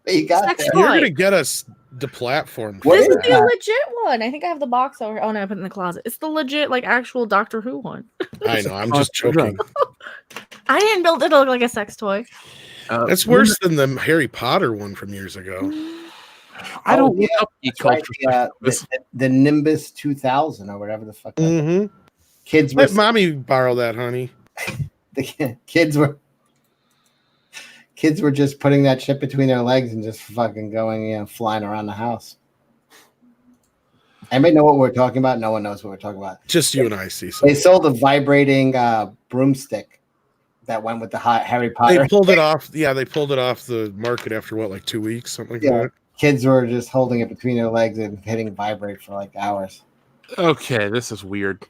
You got that. You're gonna get us the platform. This is the legit one. I think I have the box over here. Oh no, I put it in the closet. It's the legit, like, actual Doctor Who one. I know. I'm just joking. I didn't build it to look like a sex toy. That's worse than the Harry Potter one from years ago. I don't yeah. culture. The Nimbus 2000 or whatever the fuck. Mm-hmm. Kids Let mommy borrow that, honey. The kids were just putting that shit between their legs and just fucking going, flying around the house. Anybody know what we're talking about? No one knows what we're talking about. Just you and I, see. They sold a vibrating broomstick that went with the Harry Potter. They pulled it off. Yeah, they pulled it off the market after what, like 2 weeks, something like that. Kids were just holding it between their legs and hitting vibrate for like hours. Okay, this is weird.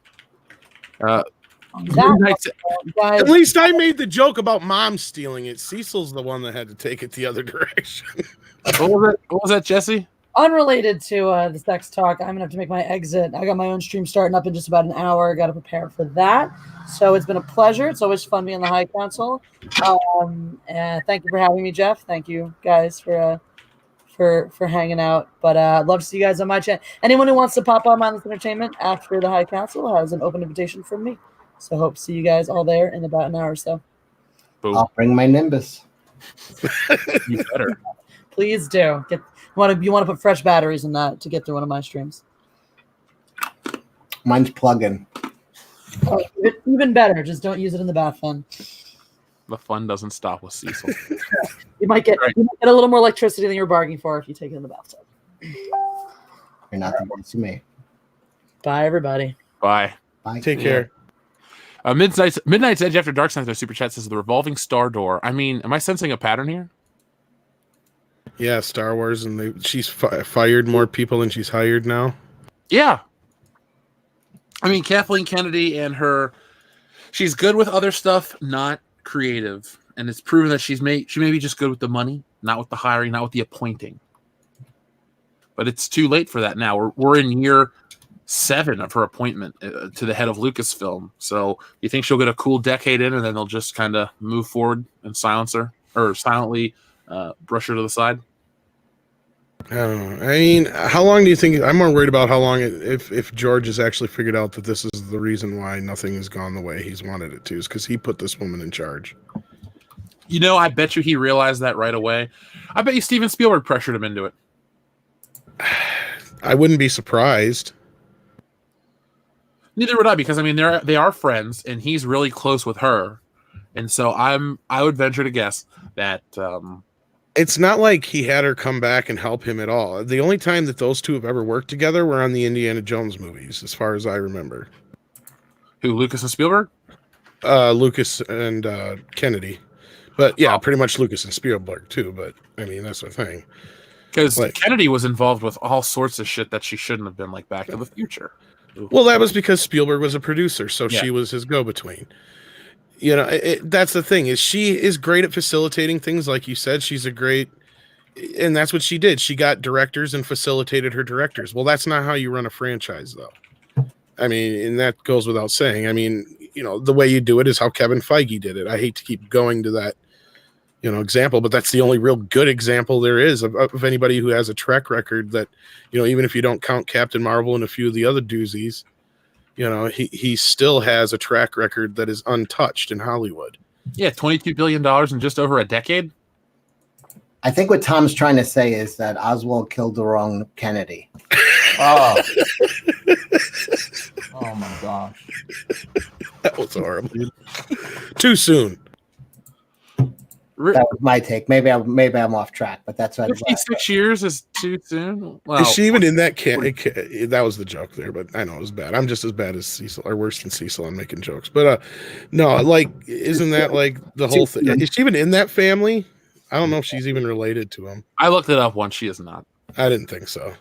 At least I made the joke about mom stealing it. Cecil's the one that had to take it the other direction. What was that, Jesse? Unrelated to the sex talk, I'm gonna have to make my exit. I got my own stream starting up in just about an hour. Got to prepare for that. So it's been a pleasure. It's always fun being on the High Council. And thank you for having me, Jeff. Thank you guys for hanging out. But I'd love to see you guys on my channel. Anyone who wants to pop on Mindless Entertainment after the High Council has an open invitation from me. So hope to see you guys all there in about an hour or so. Boom. I'll bring my Nimbus. You better. Please do. You want to put fresh batteries in that to get through one of my streams. Mine's plug-in. Oh, even better. Just don't use it in the bath then. The fun doesn't stop with Cecil. You might get a little more electricity than you're bargaining for if you take it in the bathtub. You're not the one to me. Bye, everybody. Bye. Bye. Take care. Midnight's Edge after Dark Side, Super Chat says the revolving star door. I mean, am I sensing a pattern here? Yeah, Star Wars, and she's fired more people than she's hired now. Yeah. I mean, Kathleen Kennedy and she's good with other stuff, not creative. And it's proven that she may be just good with the money, not with the hiring, not with the appointing. But it's too late for that now. We're in year 7 of her appointment to the head of Lucasfilm. So you think she'll get a cool decade in, and then they'll just kind of move forward and silence her or silently brush her to the side. I don't know. I mean, how long do you think? I'm more worried about how long if George has actually figured out that this is the reason why nothing has gone the way he's wanted it to, is because he put this woman in charge. You know, I bet you he realized that right away. I bet you Steven Spielberg pressured him into it. I wouldn't be surprised. Neither would I, because I mean they are friends, and he's really close with her, and so I would venture to guess that. It's not like he had her come back and help him at all. The only time that those two have ever worked together were on the Indiana Jones movies, as far as I remember. Who, Lucas and Spielberg? Lucas and Kennedy. But yeah, pretty much Lucas and Spielberg too. But I mean, that's the thing. Because Like- Kennedy was involved with all sorts of shit that she shouldn't have been, like Back to the Future. Well, that was because Spielberg was a producer, so Yeah. she was his go-between. You know, that's the thing, is she is great at facilitating things, like you said. She's a great, and that's what she did. She got directors and facilitated her directors. Well, that's not how you run a franchise, though. I mean, and that goes without saying. I mean, you know, the way you do it is how Kevin Feige did it. I hate to keep going to that, you know, example, but that's the only real good example there is of anybody who has a track record that, you know, even if you don't count Captain Marvel and a few of the other doozies, you know, he still has a track record that is untouched in Hollywood. Yeah, $22 billion in just over a decade. I think what Tom's trying to say is that Oswald killed the wrong Kennedy. Oh. Oh my gosh. That was horrible. Too soon. That was my take. Maybe I'm off track, but that's what. 56 years is too soon. Well, Is she even in that that was the joke there, but I know it was bad. I'm just as bad as Cecil, or worse than Cecil on making jokes. But no, like, isn't that like the whole thing? Is she even in that family? I don't know if she's even related to him. I looked it up once. She is not. I didn't think so.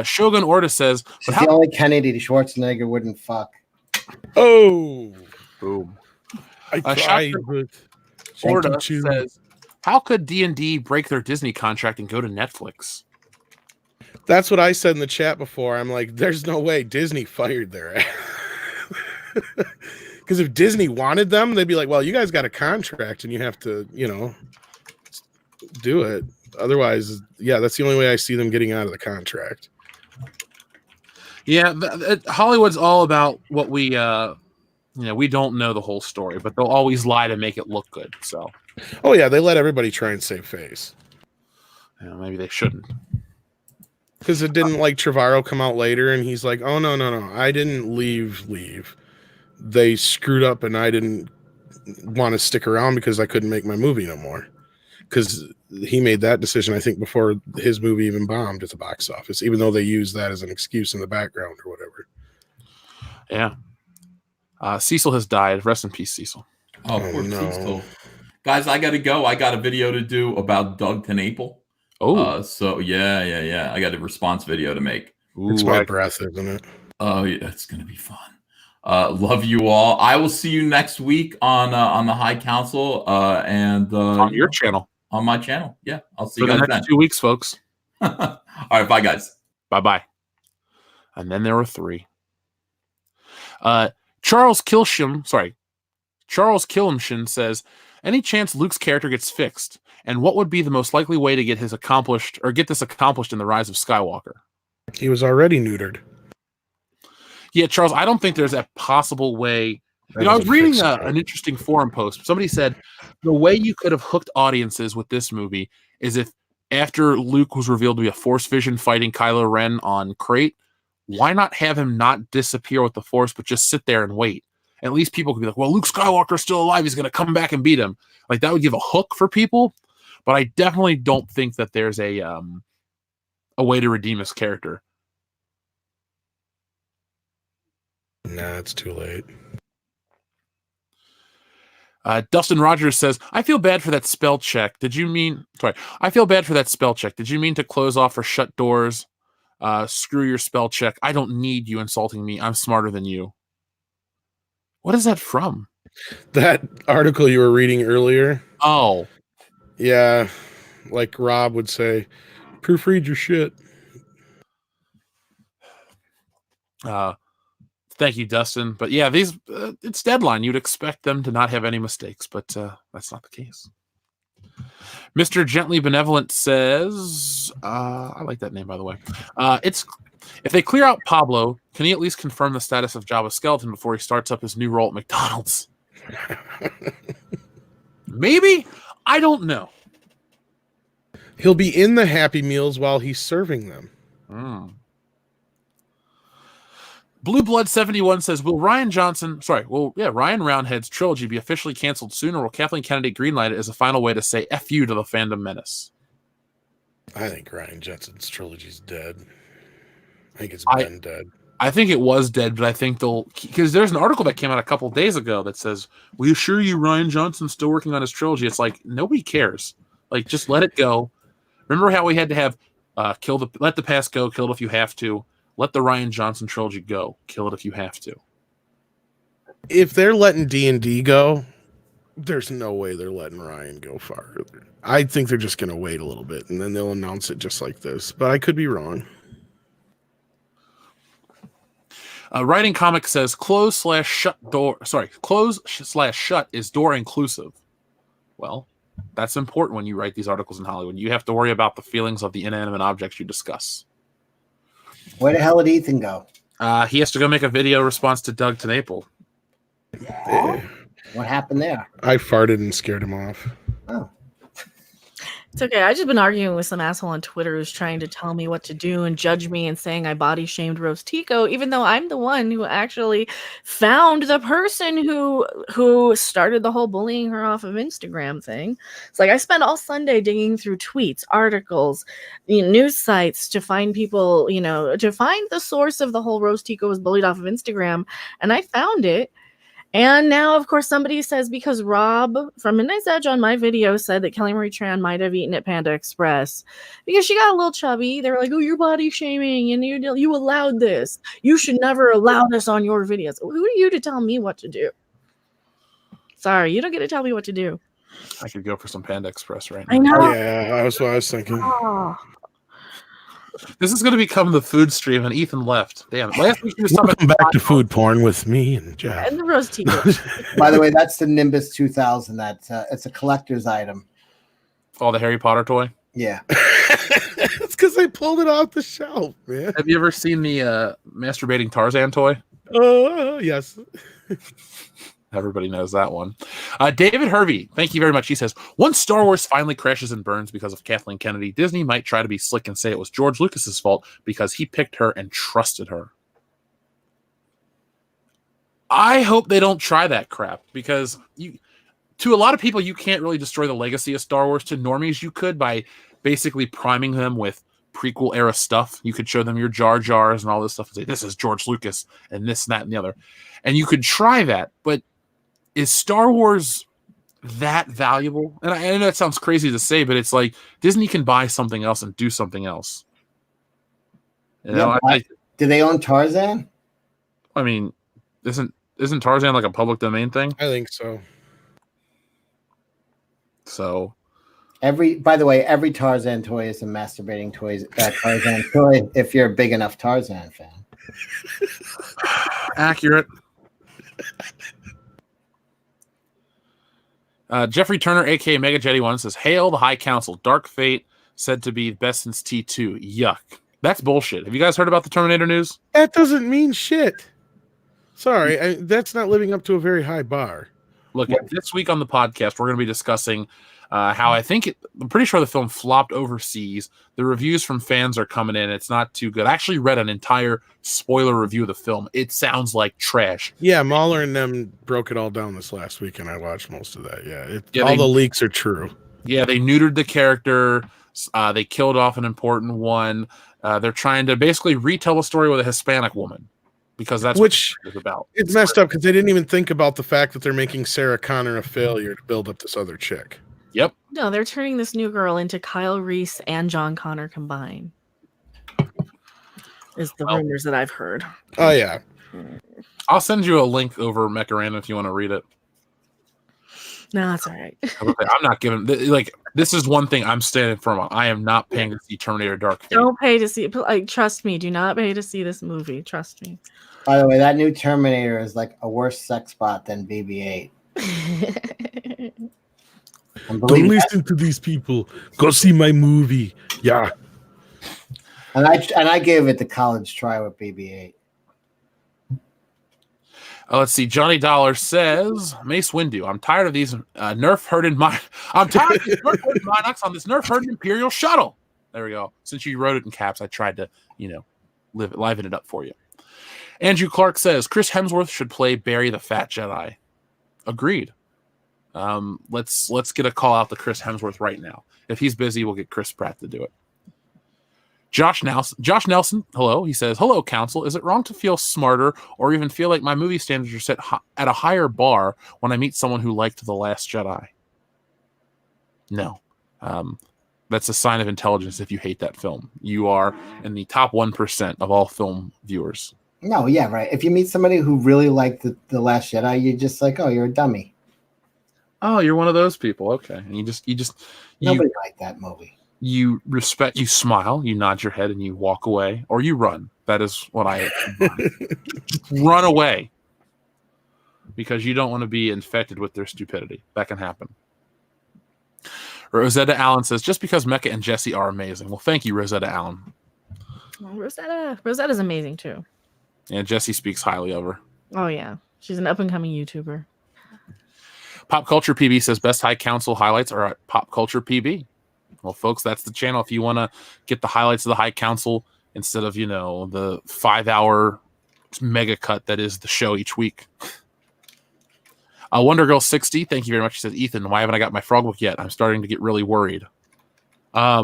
Shogun Orta says, She's the only Kennedy Schwarzenegger wouldn't fuck. Oh, boom. I tried. Orta says, how could D&D break their Disney contract and go to Netflix? That's what I said in the chat before. I'm like, there's no way Disney fired their ass. Because if Disney wanted them, they'd be like, well, you guys got a contract and you have to, you know, do it. Otherwise, yeah, that's the only way I see them getting out of the contract. Yeah, Hollywood's all about what we, we don't know the whole story, but they'll always lie to make it look good. So, oh yeah, they let everybody try and save face. Maybe they shouldn't. Because it didn't like Trevorrow come out later and he's like, oh, no. I didn't leave. They screwed up and I didn't want to stick around because I couldn't make my movie no more. Because he made that decision, I think, before his movie even bombed at the box office, even though they used that as an excuse in the background or whatever. Yeah. Cecil has died. Rest in peace, Cecil. Oh, poor Cecil. Guys, I got to go. I got a video to do about Doug TenNapel. Oh. So yeah. I got a response video to make. It's my breath, isn't it? Oh, yeah, it's going to be fun. Love you all. I will see you next week on the High Council and on your channel. On my channel. Yeah, I'll see for you guys the next then. 2 weeks, folks. All right, bye guys. Bye. And then there were 3. Charles Kilsham says, any chance Luke's character gets fixed? And what would be the most likely way to get this accomplished in The Rise of Skywalker? He was already neutered. Yeah, Charles, I don't think there's a possible way. I was reading an interesting forum post. Somebody said the way you could have hooked audiences with this movie is if after Luke was revealed to be a Force Vision fighting Kylo Ren on Crate, why not have him not disappear with the Force, but just sit there and wait? At least people could be like, well, Luke Skywalker's still alive. He's going to come back and beat him. Like, that would give a hook for people. But I definitely don't think that there's a way to redeem his character. Nah, it's too late. Dustin Rogers says, I feel bad for that spell check. I feel bad for that spell check. Did you mean to close off or shut doors? Screw your spell check. I don't need you insulting me. I'm smarter than you. What is that from? That article you were reading earlier. Oh. Yeah. Like Rob would say, proofread your shit. Thank you, Dustin. But yeah, it's Deadline. You'd expect them to not have any mistakes, but that's not the case. Mr. Gently Benevolent says, I like that name, by the way. It's if they clear out Pablo, can he at least confirm the status of Jabba Skeleton before he starts up his new role at McDonald's? Maybe? I don't know. He'll be in the Happy Meals while he's serving them. Blue Blood 71 says, will Ryan Roundhead's trilogy be officially canceled soon, or will Kathleen Kennedy greenlight it as a final way to say F you to the fandom menace? I think Ryan Johnson's trilogy's dead. I think it's been dead. I think it was dead, but I think because there's an article that came out a couple days ago that says, we assure you Ryan Johnson's still working on his trilogy. It's like, nobody cares. Like, just let it go. Remember how we had to have let the past go, kill it if you have to. Let the Ryan Johnson trilogy go. Kill it if you have to. If they're letting D&D go, there's no way they're letting Ryan go farther. I think they're just going to wait a little bit, and then they'll announce it just like this. But I could be wrong. Writing Comic says, close/shut is door inclusive. Well, that's important when you write these articles in Hollywood. You have to worry about the feelings of the inanimate objects you discuss. Where the hell did Ethan go? He has to go make a video response to Doug TenNapel. What happened there? I farted and scared him off. Oh. It's okay. I've just been arguing with some asshole on Twitter who's trying to tell me what to do and judge me and saying I body shamed Rose Tico, even though I'm the one who actually found the person who started the whole bullying her off of Instagram thing. It's like I spent all Sunday digging through tweets, articles, news sites to find people, to find the source of the whole Rose Tico was bullied off of Instagram, and I found it. And now, of course, somebody says because Rob from Midnight's Edge on my video said that Kelly Marie Tran might have eaten at Panda Express because she got a little chubby. They were like, oh, you're body shaming and you allowed this. You should never allow this on your videos. Who are you to tell me what to do? Sorry, you don't get to tell me what to do. I could go for some Panda Express right now. I know. Yeah, that's what I was thinking. Oh. This is going to become the food stream, and Ethan left. Damn it. Last week he was talking Welcome back to Food Porn with me and Jeff. And the Rose Tico. By the way, that's the Nimbus 2000. It's a collector's item. Oh, the Harry Potter toy? Yeah. It's because I pulled it off the shelf, man. Have you ever seen the masturbating Tarzan toy? Oh, yes. Everybody knows that one. David Hervey, thank you very much. He says, once Star Wars finally crashes and burns because of Kathleen Kennedy, Disney might try to be slick and say it was George Lucas's fault because he picked her and trusted her. I hope they don't try that crap because to a lot of people, you can't really destroy the legacy of Star Wars. To normies, you could by basically priming them with prequel era stuff. You could show them your Jar Jars and all this stuff and say, this is George Lucas and this and that and the other. And you could try that, but is Star Wars that valuable? And I know that sounds crazy to say, but it's like Disney can buy something else and do something else. You know, do they own Tarzan? I mean, isn't Tarzan like a public domain thing? I think so. So By the way, every Tarzan toy is a masturbating Tarzan toy if you're a big enough Tarzan fan. Accurate. Jeffrey Turner, aka Mega Jetty One, says, "Hail the High Council! Dark Fate said to be best since T2. Yuck! That's bullshit. Have you guys heard about the Terminator news? That doesn't mean shit. Sorry, that's not living up to a very high bar. Look, this week on the podcast, we're going to be discussing how I'm pretty sure the film flopped overseas. The reviews from fans are coming in. It's not too good. I actually read an entire spoiler review of the film. It sounds like trash. Yeah, Mahler and them broke it all down this last week, and I watched most of that. All the leaks are true. Yeah, they neutered the character. They killed off an important one. They're trying to basically retell a story with a Hispanic woman. Because that's what it's about. It's messed up because they didn't even think about the fact that they're making Sarah Connor a failure to build up this other chick. Yep. No, they're turning this new girl into Kyle Reese and John Connor combined. Is the rumors that I've heard. Oh, yeah. I'll send you a link over Mecharan if you want to read it. No, that's all right. I'm not giving this is one thing I'm standing firm. I am not paying to see Terminator Dark Fate. Don't pay to see it. Trust me. Do not pay to see this movie. Trust me. By the way, that new Terminator is like a worse sex bot than BB-8. I'm Don't believing that. listen to these people. Go see my movie. Yeah. And I gave it the college try with BB-8. Let's see. Johnny Dollar says, Mace Windu, I'm tired of these Nerf herded I'm tired of these Nerf herded Minox on this Nerf herded Imperial shuttle. There we go. Since you wrote it in caps, I tried to, liven it up for you. Andrew Clark says, Chris Hemsworth should play Barry the Fat Jedi. Agreed. Let's get a call out to Chris Hemsworth right now. If he's busy, we'll get Chris Pratt to do it. Josh Nelson, hello. He says, hello, council. Is it wrong to feel smarter or even feel like my movie standards are set at a higher bar when I meet someone who liked The Last Jedi? No. That's a sign of intelligence if you hate that film. You are in the top 1% of all film viewers. No, yeah, right. If you meet somebody who really liked the Last Jedi, you're just like, oh, you're a dummy. Oh, you're one of those people. Okay. And Nobody liked that movie. You respect, you smile, you nod your head, and you walk away, or you run. That is what I run away because you don't want to be infected with their stupidity. That can happen. Rosetta Allen says, just because Mecca and Jesse are amazing. Well, thank you, Rosetta Allen. Well, Rosetta's amazing too. And Jesse speaks highly of her. Oh yeah, she's an up and coming YouTuber. Pop Culture PB says best High Council highlights are at Pop Culture PB. Well, folks, that's the channel. If you want to get the highlights of the High Council instead of, the 5-hour mega cut that is the show each week. Wonder Girl 60, thank you very much. She says, Ethan, why haven't I got my frog book yet? I'm starting to get really worried. I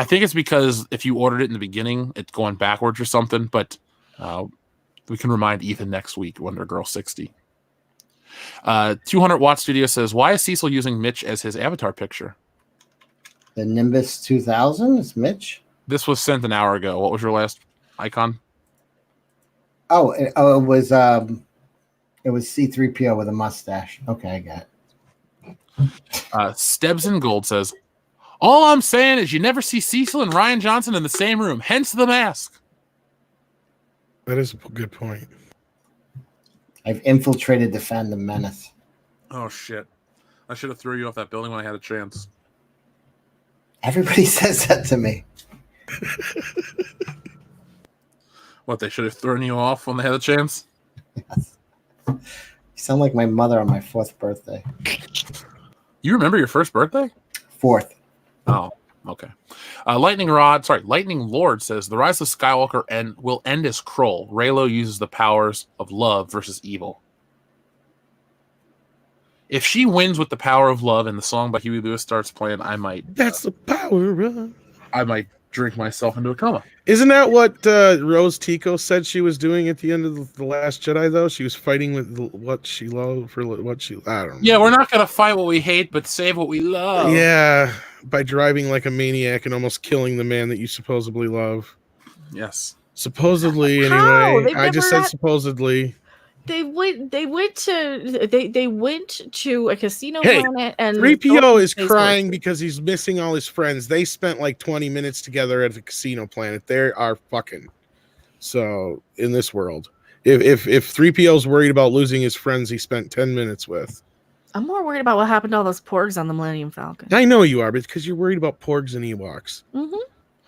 think it's because if you ordered it in the beginning, it's going backwards or something, but we can remind Ethan next week, Wonder Girl 60. 200 Watt Studio says, why is Cecil using Mitch as his avatar picture? The Nimbus 2000 is Mitch. This was sent an hour ago. What was your last icon? It was C-3PO with a mustache. Okay, I got it. Stebson Gold says, all I'm saying is you never see Cecil and Rian Johnson in the same room, hence the mask. That is a good point. I've infiltrated the Phantom Menace. Oh, shit. I should have threw you off that building when I had a chance. Everybody says that to me. What, they should have thrown you off when they had a chance? Yes. You sound like my mother on my 4th birthday. You remember your first birthday? 4th. Oh, okay. Lightning Lord says, the Rise of Skywalker will end as Kroll. Reylo uses the powers of love versus evil. If she wins with the power of love and the song by Huey Lewis starts playing, I might... That's the power of... I might drink myself into a coma. Isn't that what Rose Tico said she was doing at the end of The Last Jedi, though? She was fighting with what she loved for what she... I don't know. Yeah, we're not going to fight what we hate, but save what we love. Yeah, by driving like a maniac and almost killing the man that you supposedly love. Yes. Supposedly, How? anyway. They've I just never said supposedly. They went to a casino Hey, planet and 3PO is crying because he's missing all his friends. They spent like 20 minutes together at the casino planet. They are fucking. So in this world, if 3PO's worried about losing his friends he spent 10 minutes with. I'm more worried about what happened to all those porgs on the Millennium Falcon. I know you are, but because you're worried about porgs and Ewoks. Mm-hmm.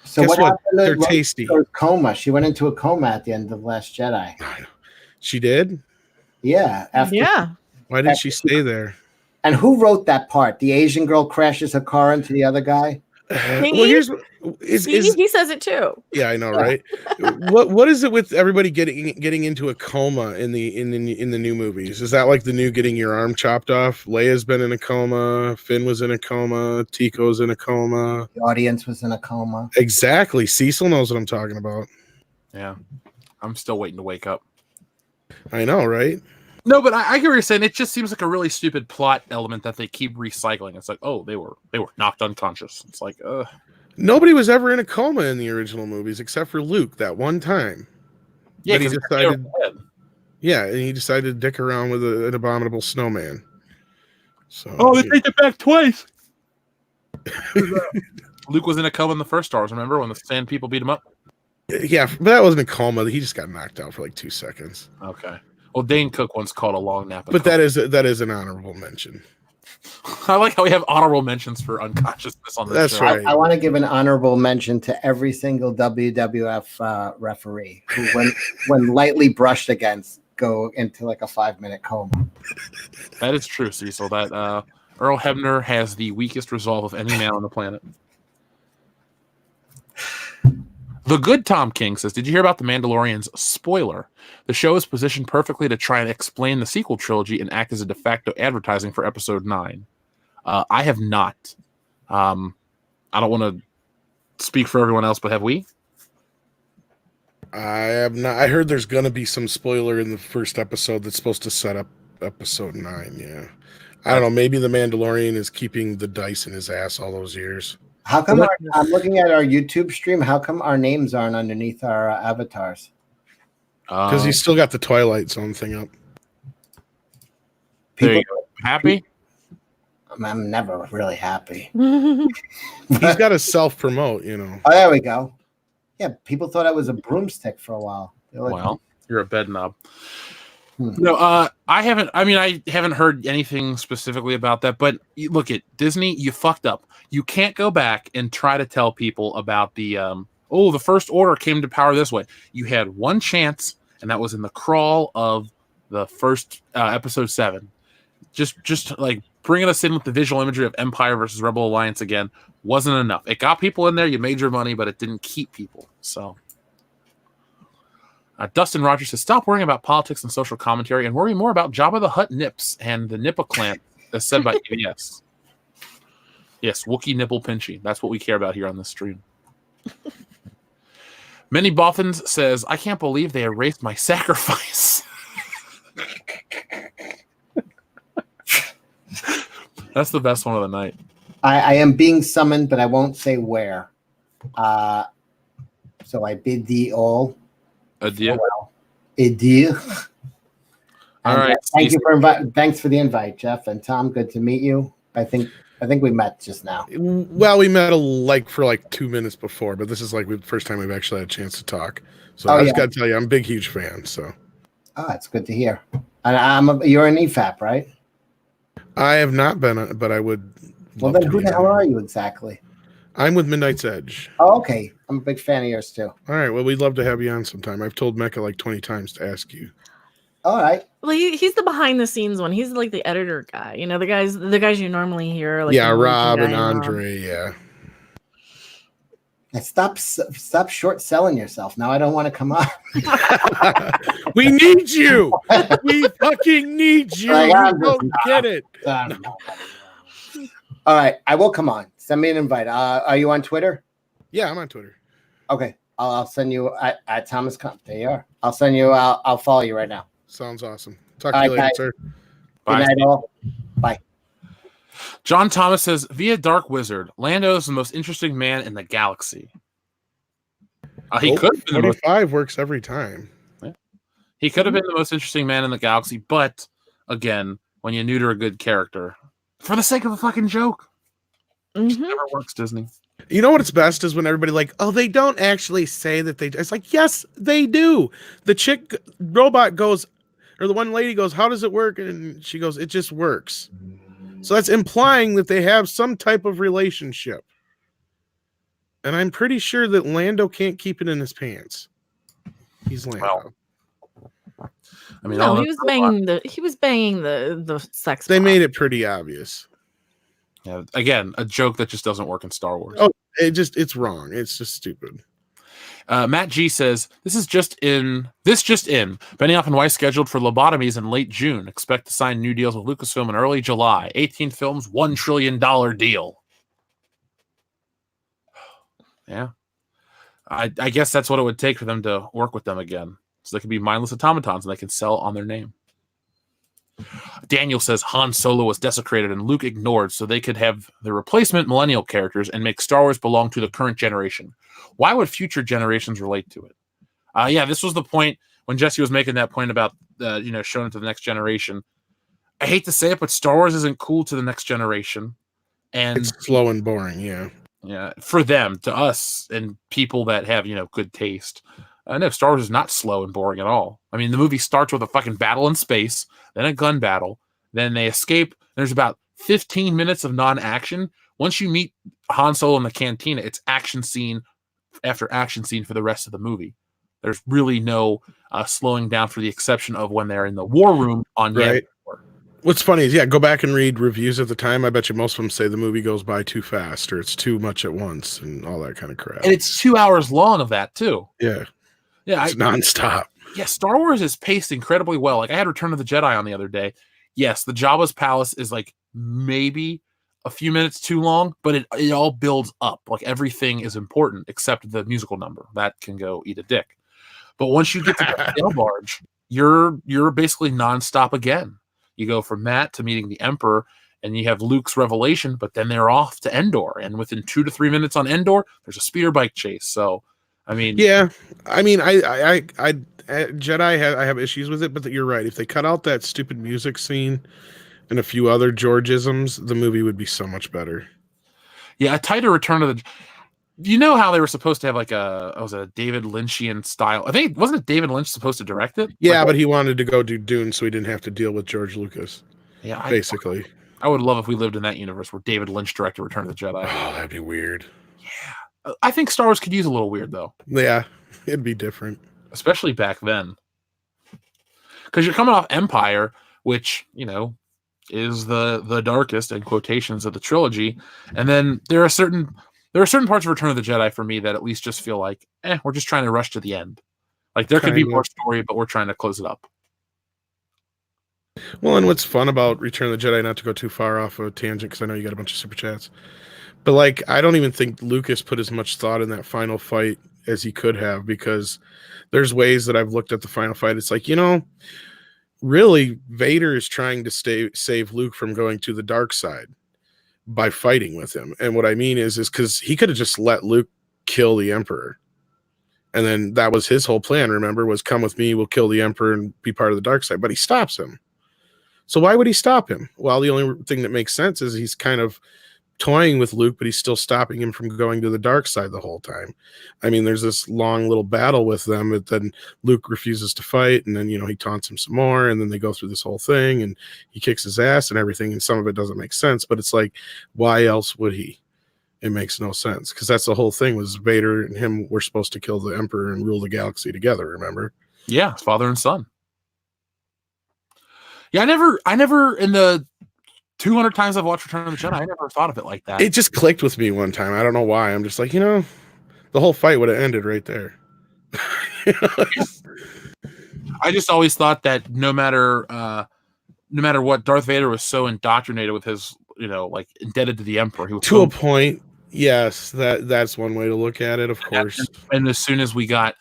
So Guess what what? happened to They're Rose tasty. Tico's coma? She went into a coma at the end of Last Jedi. She did? Yeah. Yeah. Why did she stay there? And who wrote that part? The Asian girl crashes her car into the other guy? Well, here's he says it too. yeah, I know, right? What is it with everybody getting into a coma in the new movies? Is that like the new getting your arm chopped off? Leia's been in a coma, Finn was in a coma, Tico's in a coma. The audience was in a coma. Exactly. Cecil knows what I'm talking about. Yeah. I'm still waiting to wake up. I know, right? No, but I get what you're saying. It just seems like a really stupid plot element that they keep recycling. It's like, oh, they were knocked unconscious. It's like, Nobody was ever in a coma in the original movies except for Luke that one time. yeah, But he 'cause decided, they're dead. yeah, and he decided to dick around with an abominable snowman. So, Oh, they take it back twice. Luke was in a coma in the first Star Wars. Remember when the Sand People beat him up? yeah, but that wasn't a coma. He just got knocked out for like 2 seconds. Okay. Well, Dane Cook once called a long nap. But that is an honorable mention. I like how we have honorable mentions for unconsciousness on this That's show. right. I want to give an honorable mention to every single WWF referee who, when lightly brushed against, go into like a 5-minute coma. That is true, Cecil. That Earl Hebner has the weakest resolve of any man on the planet. The good Tom King says, did you hear about The Mandalorian's spoiler? The show is positioned perfectly to try and explain the sequel trilogy and act as a de facto advertising for episode 9. I have not. I don't want to speak for everyone else, but have we? I have not. I heard there's going to be some spoiler in the first episode that's supposed to set up episode 9. Yeah. I don't know. Maybe the Mandalorian is keeping the dice in his ass all those years. How come I'm looking at our YouTube stream? How come our names aren't underneath our avatars? Because he's still got the Twilight Zone thing up. There you go. Happy? I'm never really happy. He's got to self-promote, you know. Oh, there we go. Yeah, people thought I was a broomstick for a while. Like, Well, you're a bed knob. No, I haven't heard anything specifically about that. But look at Disney. You fucked up. You can't go back and try to tell people about the the First Order came to power this way. You had one chance, and that was in the crawl of the first episode 7. Just like bringing us in with the visual imagery of Empire versus Rebel Alliance again wasn't enough. It got people in there. You made your money, but it didn't keep people. So. Dustin Rogers says, stop worrying about politics and social commentary and worry more about Jabba the Hutt nips and the nipple clamp, as said by ABS. Yes, Wookiee nipple pinchy. That's what we care about here on this stream. Many Boffins says, I can't believe they erased my sacrifice. That's the best one of the night. I am being summoned, but I won't say where. So I bid thee all. Adieu. Adieu. All right. Thank you for thanks for the invite, Jeff and Tom. Good to meet you. I think we met just now. Well, we met for 2 minutes before, but this is like the first time we've actually had a chance to talk. So I just got to tell you, I'm a big, huge fan. So. Oh, it's good to hear. And you're an EFAP, right? I have not been, but I would. Well, then who the hell are you exactly? I'm with Midnight's Edge. Oh, okay. I'm a big fan of yours too. All right. Well, we'd love to have you on sometime. I've told Mecca like 20 times to ask you. All right. Well, he's the behind the scenes one. He's like the editor guy. You know, the guys you normally hear. Like Rob and Andre. Yeah. And stop short selling yourself. Now I don't want to come on. We need you. We fucking need you. You don't get it. All right. I will come on. Send me an invite. Are you on Twitter? Yeah, I'm on Twitter. Okay. I'll send you at Thomas Comp. There you are. I'll send you. I'll follow you right now. Sounds awesome. Talk to you later, sir. Bye. Good night, all. Bye. John Thomas says, via Dark Wizard, Lando is the most interesting man in the galaxy. He could have been 25 works every time. Yeah. He could have been the most interesting man in the galaxy, but again, when you neuter a good character, for the sake of a fucking joke, it never works, Disney. You know what's best is when everybody they don't actually say that they. It's like, yes, they do. The chick robot goes, or the one lady goes, how does it work? And she goes, it just works. So that's implying that they have some type of relationship. And I'm pretty sure that Lando can't keep it in his pants. He's Lando. Well, I mean, no, he was banging the sex. They made it pretty obvious. Yeah, again, a joke that just doesn't work in Star Wars. Oh, it's wrong. It's just stupid. Matt G says, this just in. Benioff and Weiss scheduled for lobotomies in late June. Expect to sign new deals with Lucasfilm in early July. 18 films, $1 trillion deal. Yeah. I guess that's what it would take for them to work with them again. So they can be mindless automatons and they can sell on their name. Daniel says Han Solo was desecrated and Luke ignored so they could have the replacement millennial characters and make Star Wars belong to the current generation. Why would future generations relate to it? Yeah, this was the point when Jesse was making that point about showing it to the next generation. I hate to say it, but Star Wars isn't cool to the next generation. And it's slow and boring, yeah. Yeah, for them, to us, and people that have, good taste. No, Star Wars is not slow and boring at all. I mean, the movie starts with a fucking battle in space, then a gun battle, Then they escape. There's about 15 minutes of non-action. Once you meet Han Solo in the cantina, it's action scene after action scene for the rest of the movie. There's really no slowing down, for the exception of when they're in the war room on Right. Yavin. What's funny is, go back and read reviews at the time. I bet you most of them say the movie goes by too fast, or it's too much at once, and all that kind of crap. And it's 2 hours long of that too. Yeah, Yeah, it's nonstop. Yeah, Star Wars is paced incredibly well. Like, I had Return of the Jedi on the other day. Yes, the Jabba's palace is like maybe a few minutes too long, but it all builds up. Like, everything is important except the musical number. That can go eat a dick. But once you get to the Sail Barge, you're basically nonstop again. You go from that to meeting the Emperor, and you have Luke's revelation, but then they're off to Endor. And within 2 to 3 minutes on Endor, there's a speeder bike chase. So, I mean, Yeah, I mean, I Jedi, I have issues with it, but you're right. If they cut out that stupid music scene and a few other Georgisms, the movie would be so much better. yeah, a tighter Return of the. You know how they were supposed to have like a David Lynchian style? I think wasn't it David Lynch supposed to direct it? Yeah, Like, but he wanted to go do Dune, so he didn't have to deal with George Lucas. yeah, Basically, I would love if we lived in that universe where David Lynch directed Return of the Jedi. oh, that'd be weird. I think Star Wars could use a little weird though, Yeah, it'd be different. especially back then, because you're coming off Empire, which is the darkest in quotations of the trilogy, and then there are certain parts of Return of the Jedi for me that at least just feel like, we're just trying to rush to the end. Like, there could be Kinda. more story, but we're trying to close it up. Well, and what's fun about Return of the Jedi, not to go too far off a tangent, because I know you got a bunch of super chats, but like, I don't even think Lucas put as much thought in that final fight as he could have, because there's ways that I've looked at the final fight. It's like, really, Vader is trying to save Luke from going to the dark side by fighting with him. And what I mean is because he could have just let Luke kill the Emperor. And then that was his whole plan, remember, was come with me, we'll kill the Emperor and be part of the dark side. But he stops him. So why would he stop him? Well, the only thing that makes sense is he's kind of toying with Luke, but he's still stopping him from going to the dark side the whole time. I mean, there's this long little battle with them, but then Luke refuses to fight, and then he taunts him some more, and then they go through this whole thing, and he kicks his ass and everything, and some of it doesn't make sense, but it's like, why else would he? It makes no sense, because that's the whole thing, was Vader and him were supposed to kill the Emperor and rule the galaxy together, remember? Yeah, it's father and son. Yeah, I never in the 200 times I've watched Return of the Jedi, I never thought of it like that. It just clicked with me one time. I don't know why. I'm just like, the whole fight would have ended right there. I just always thought that no matter what, Darth Vader was so indoctrinated with his, like, indebted to the Emperor. He was to a point, yes, that's one way to look at it, of course. And as soon as we got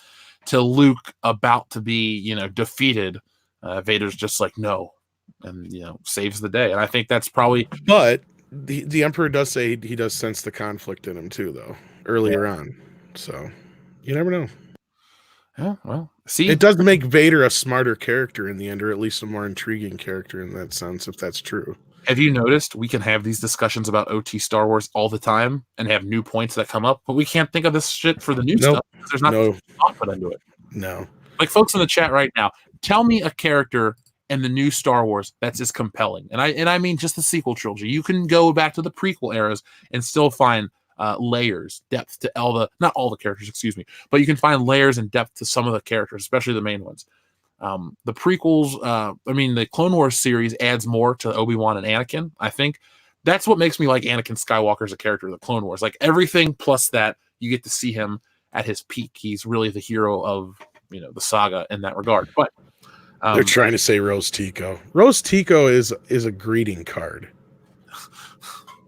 to Luke about to be, defeated, Vader's just like, no, and saves the day. And I think that's probably. But the Emperor does say he does sense the conflict in him too, though, earlier on. So you never know. Yeah, well, see, it does make Vader a smarter character in the end, or at least a more intriguing character in that sense, if that's true. Have you noticed we can have these discussions about OT Star Wars all the time and have new points that come up, but we can't think of this shit for the new stuff because there's not thought put into it. No. Like, folks in the chat right now, tell me a character in the new Star Wars that's as compelling. And I mean just the sequel trilogy. You can go back to the prequel eras and still find layers, depth to not all the characters, excuse me, but you can find layers and depth to some of the characters, especially the main ones. The prequels, the Clone Wars series adds more to Obi-Wan and Anakin. I think that's what makes me like Anakin Skywalker as a character of the Clone Wars. Like, everything plus that, you get to see him at his peak. He's really the hero of the saga in that regard. But they're trying to say Rose Tico. Rose Tico is a greeting card.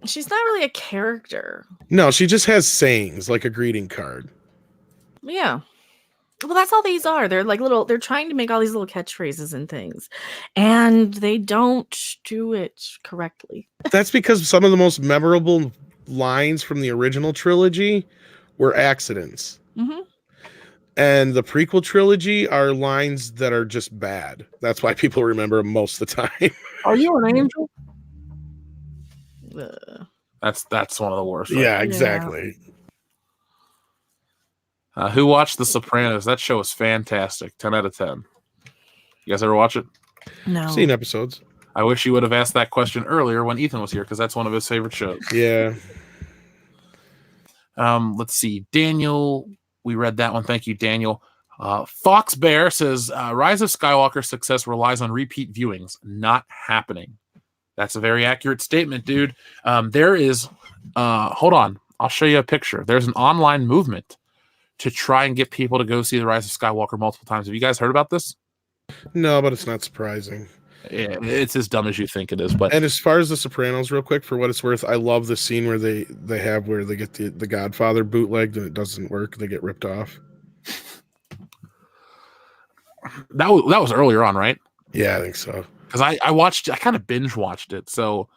She's not really a character. No, she just has sayings like a greeting card. Yeah. Well, that's all these are. They're like they're trying to make all these little catchphrases and things, and they don't do it correctly. That's because some of the most memorable lines from the original trilogy were accidents. Mm-hmm. And the prequel trilogy are lines that are just bad. That's why people remember them most of the time. Are you an angel? That's one of the worst. Right? Yeah, exactly. Who watched The Sopranos? That show is fantastic. 10 out of 10. You guys ever watch it? No. Seen episodes. I wish you would have asked that question earlier when Ethan was here, because that's one of his favorite shows. Yeah. Let's see. Daniel, we read that one. Thank you, Daniel. Fox Bear says, Rise of Skywalker success relies on repeat viewings. Not happening. That's a very accurate statement, dude. There is, hold on. I'll show you a picture. There's an online movement to try and get people to go see The Rise of Skywalker multiple times. Have you guys heard about this? No, but it's not surprising. Yeah, it's as dumb as you think it is. But And as far as The Sopranos, real quick, for what it's worth, I love the scene where they get the Godfather bootlegged and it doesn't work. They get ripped off. that was earlier on, right? Yeah, I think so. Because I kind of binge watched it. So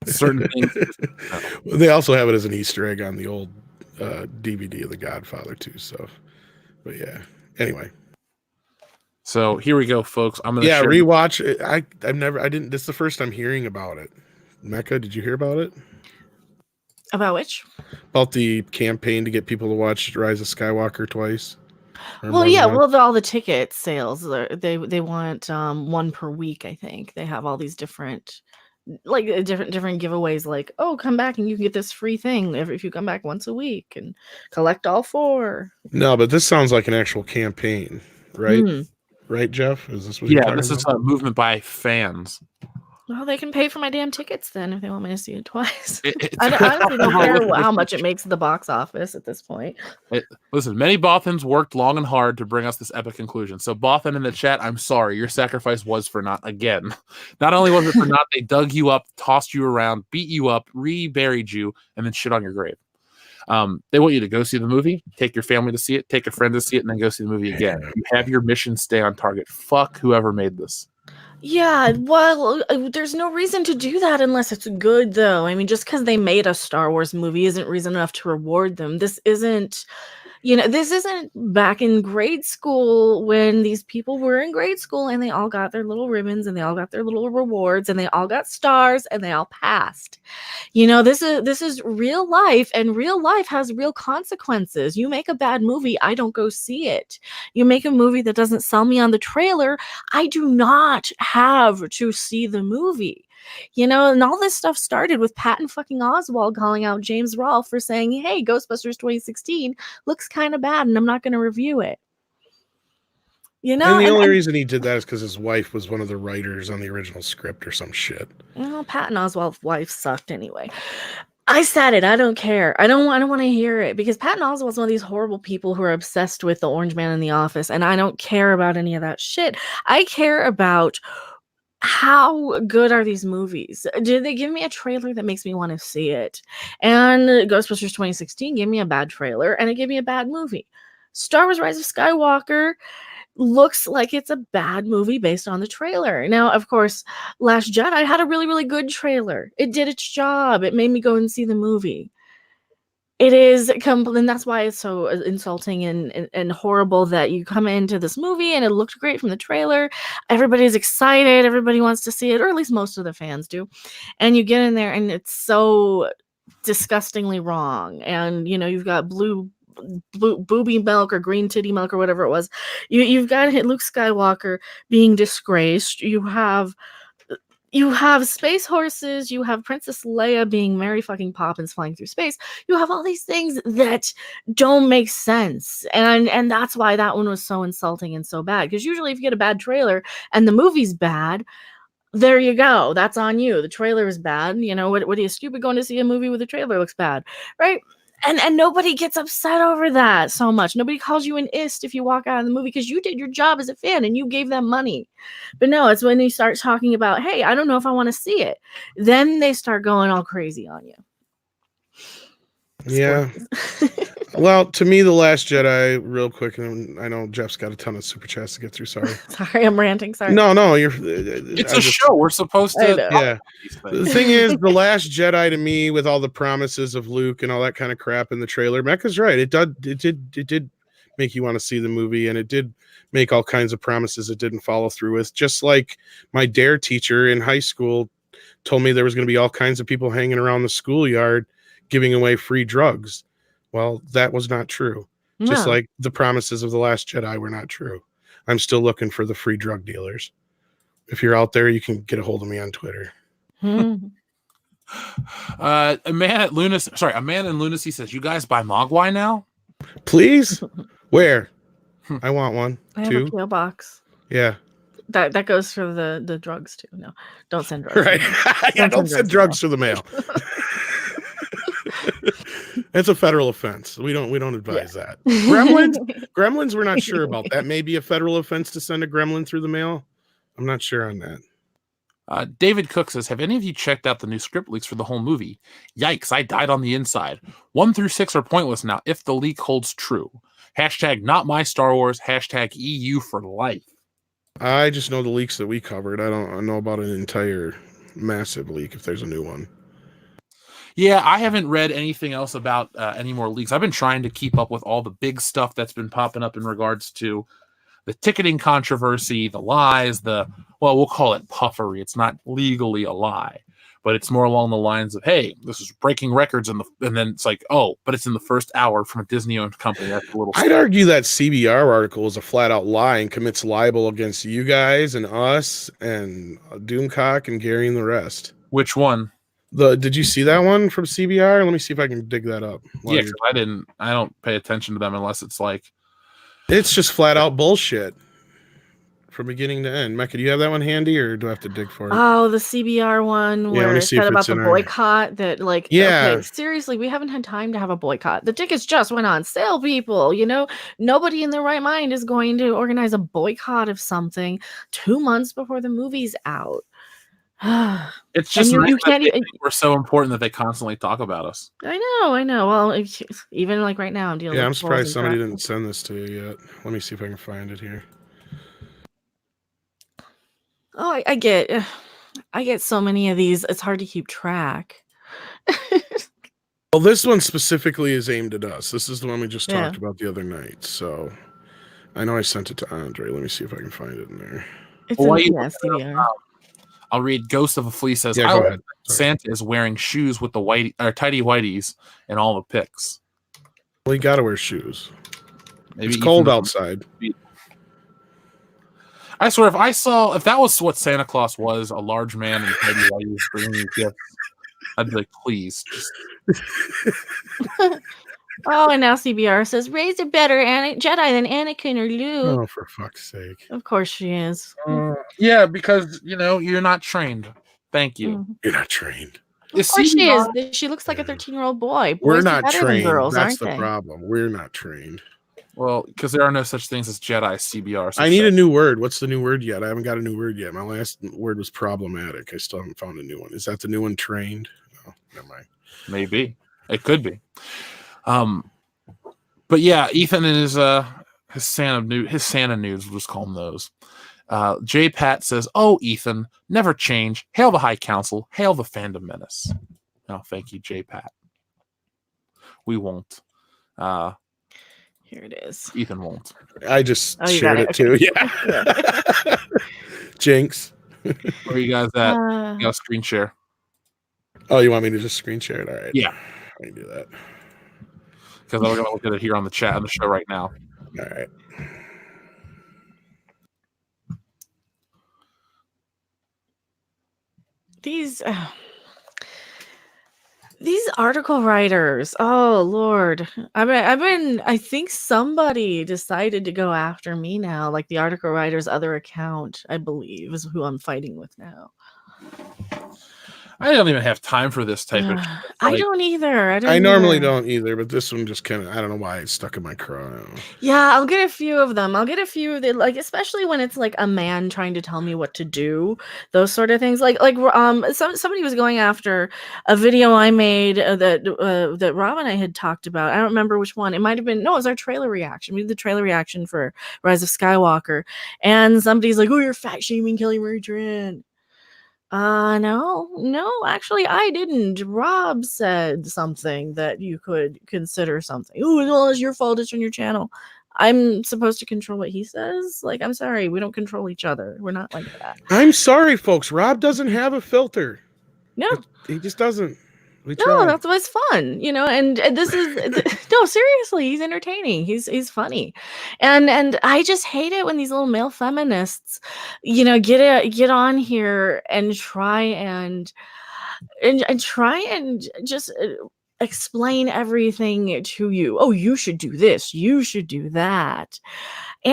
certain things. They also have it as an Easter egg on the old DVD of The Godfather too. So, but yeah. Anyway. So here we go, folks. I'm gonna rewatch it. I didn't. This is the first time hearing about it. Mecca, did you hear about it? About which? About the campaign to get people to watch Rise of Skywalker twice. Well, yeah. Well, all the ticket sales, they want one per week. I think they have all these different, like different giveaways. Like, oh, come back and you can get this free thing if you come back once a week and collect all 4. No, but this sounds like an actual campaign, right? Mm. Right, Jeff? Is this what you're talking this is about? a movement by fans. Well, they can pay for my damn tickets then if they want me to see it twice. It's I honestly don't care how much it makes at the box office at this point. Listen, many Bothans worked long and hard to bring us this epic conclusion. So, Bothan in the chat, I'm sorry. Your sacrifice was for naught again. Not only was it for naught, they dug you up, tossed you around, beat you up, reburied you, and then shit on your grave. They want you to go see the movie, take your family to see it, take a friend to see it, and then go see the movie again. You have your mission, stay on target. Fuck whoever made this. Yeah, well, there's no reason to do that unless it's good, though. I mean, just because they made a Star Wars movie isn't reason enough to reward them. This isn't back in grade school when these people were in grade school and they all got their little ribbons and they all got their little rewards and they all got stars and they all passed. This is real life, and real life has real consequences. You make a bad movie, I don't go see it. You make a movie that doesn't sell me on the trailer, I do not have to see the movie. And all this stuff started with Patton fucking Oswalt calling out James Rolfe for saying, hey, Ghostbusters 2016 looks kind of bad and I'm not going to review it. And the only reason he did that is because his wife was one of the writers on the original script or some shit. Well, Patton Oswalt's wife sucked anyway. I said it. I don't care. I don't want to hear it because Patton Oswalt's one of these horrible people who are obsessed with the Orange Man in the Office, and I don't care about any of that shit. I care about how good are these movies? Did they give me a trailer that makes me want to see it? And Ghostbusters 2016 gave me a bad trailer and it gave me a bad movie. Star Wars Rise of Skywalker looks like it's a bad movie based on the trailer. Now, of course, Last Jedi had a really, really good trailer. It did its job. It made me go and see the movie. It is, and that's why it's so insulting and horrible that you come into this movie and it looked great from the trailer. Everybody's excited. Everybody wants to see it, or at least most of the fans do. And you get in there and it's so disgustingly wrong. And, you've got blue booby milk or green titty milk or whatever it was. You've got Luke Skywalker being disgraced. You have space horses, you have Princess Leia being Mary fucking Poppins flying through space. You have all these things that don't make sense. And that's why that one was so insulting and so bad. Because usually if you get a bad trailer and the movie's bad, there you go. That's on you. The trailer is bad. What are you stupid going to see a movie with a trailer looks bad, right? And nobody gets upset over that so much. Nobody calls you an ist if you walk out of the movie because you did your job as a fan and you gave them money. But no, it's when they start talking about, hey, I don't know if I want to see it. Then they start going all crazy on you. Yeah. Well, to me, The Last Jedi, real quick, and I know Jeff's got a ton of super chats to get through. Sorry. Sorry, I'm ranting. Sorry. No, you're. It's a show. We're supposed to. Yeah. The thing is, The Last Jedi to me, with all the promises of Luke and all that kind of crap in the trailer, Mecca's right. It did make you want to see the movie, and it did make all kinds of promises it didn't follow through with. Just like my DARE teacher in high school told me there was going to be all kinds of people hanging around the schoolyard giving away free drugs. Well, that was not true. No. Just like the promises of The Last Jedi were not true. I'm still looking for the free drug dealers. If you're out there, you can get a hold of me on Twitter. Hmm. A man in Lunacy says, "You guys buy Mogwai now?" Please? Where? I want one. I have a Two. PO box. Yeah. That goes for the drugs too. No, don't send drugs. Right. Yeah, don't send drugs through the mail. It's a federal offense. We don't advise that. Gremlins, we're not sure about. That may be a federal offense to send a gremlin through the mail. I'm not sure on that. David Cook says, "Have any of you checked out the new script leaks for the whole movie? Yikes, I died on the inside. 1 through 6 are pointless now if the leak holds true. Hashtag not my Star Wars. Hashtag EU for life." I just know the leaks that we covered. I don't know about an entire massive leak if there's a new one. Yeah, I haven't read anything else about any more leaks. I've been trying to keep up with all the big stuff that's been popping up in regards to the ticketing controversy, the lies, we'll call it puffery. It's not legally a lie, but it's more along the lines of, hey, this is breaking records, and then it's like, oh, but it's in the first hour from a Disney-owned company. That's a little. I'd argue that CBR article is a flat-out lie and commits libel against you guys and us and Doomcock and Gary and the rest. Which one? Did you see that one from CBR? Let me see if I can dig that up. Yeah, I don't pay attention to them unless it's like. It's just flat-out bullshit from beginning to end. Mecca, do you have that one handy, or do I have to dig for it? Oh, the CBR one where it said about the boycott that, like, okay, seriously, we haven't had time to have a boycott. The tickets just went on sale, people. Nobody in their right mind is going to organize a boycott of something 2 months before the movie's out. It's just you can't even. We're so important that they constantly talk about us. I know. Well, even like right now, I'm dealing. Yeah, I'm surprised somebody didn't send this to you yet. Let me see if I can find it here. Oh, I get so many of these. It's hard to keep track. Well, this one specifically is aimed at us. This is the one we just talked about the other night. So I know I sent it to Andre. Let me see if I can find it in there. It's CBR. I'll read. Ghost of a Flea says, go ahead. Santa is wearing shoes with the tidy whities in all the pics. Well, you got to wear shoes. Maybe it's cold outside. I swear, if that was what Santa Claus was, a large man in tidy whities bringing gifts, I'd be like, please. Oh, and now CBR says, Rey's a better Jedi than Anakin or Luke. Oh, for fuck's sake. Of course she is. Yeah, because, you're not trained. Thank you. Mm-hmm. You're not trained. Of course she is. She looks like a 13-year-old boy. Boys We're not trained. Girls, that's the problem. We're not trained. Well, because there are no such things as Jedi CBR. I need a new word. What's the new word yet? I haven't got a new word yet. My last word was problematic. I still haven't found a new one. Is that the new one, trained? No, never mind. Maybe. It could be. But yeah, Ethan and his Santa nudes, we'll just call them those. J Pat says, "Oh, Ethan, never change. Hail the High Council. Hail the fandom menace." No, thank you, J Pat. We won't. Here it is. Ethan won't. I just shared it too. Yeah. Jinx. Where are you guys at? You got a screen share. Oh, you want me to just screen share it? All right. Yeah. I can do that. Because I'm going to look at it here on the chat on the show right now. All right. These article writers, oh Lord, I think somebody decided to go after me now. Like the article writer's other account, I believe, is who I'm fighting with now. I don't even have time for this type of shit. I don't either. I normally don't either, but this one just kind of, I don't know why it's stuck in my craw. Yeah, I'll get a few of them. I'll get a few of the, like, especially when it's like a man trying to tell me what to do, those sort of things. Somebody was going after a video I made that Rob and I had talked about. I don't remember which one. It might have been, no, it was our trailer reaction. We did the trailer reaction for Rise of Skywalker. And somebody's like, oh, you're fat shaming Kelly Marie Tran. No, actually, I didn't. Rob said something that you could consider something. Oh, well, it's your fault. It's on your channel. I'm supposed to control what he says? Like, I'm sorry. We don't control each other. We're not like that. I'm sorry, folks. Rob doesn't have a filter. No. He just doesn't. We No, try. that's what's fun, and this is no, seriously, he's entertaining. He's funny. And I just hate it when these little male feminists, get on here and try and try and just explain everything to you. Oh, you should do this, you should do that.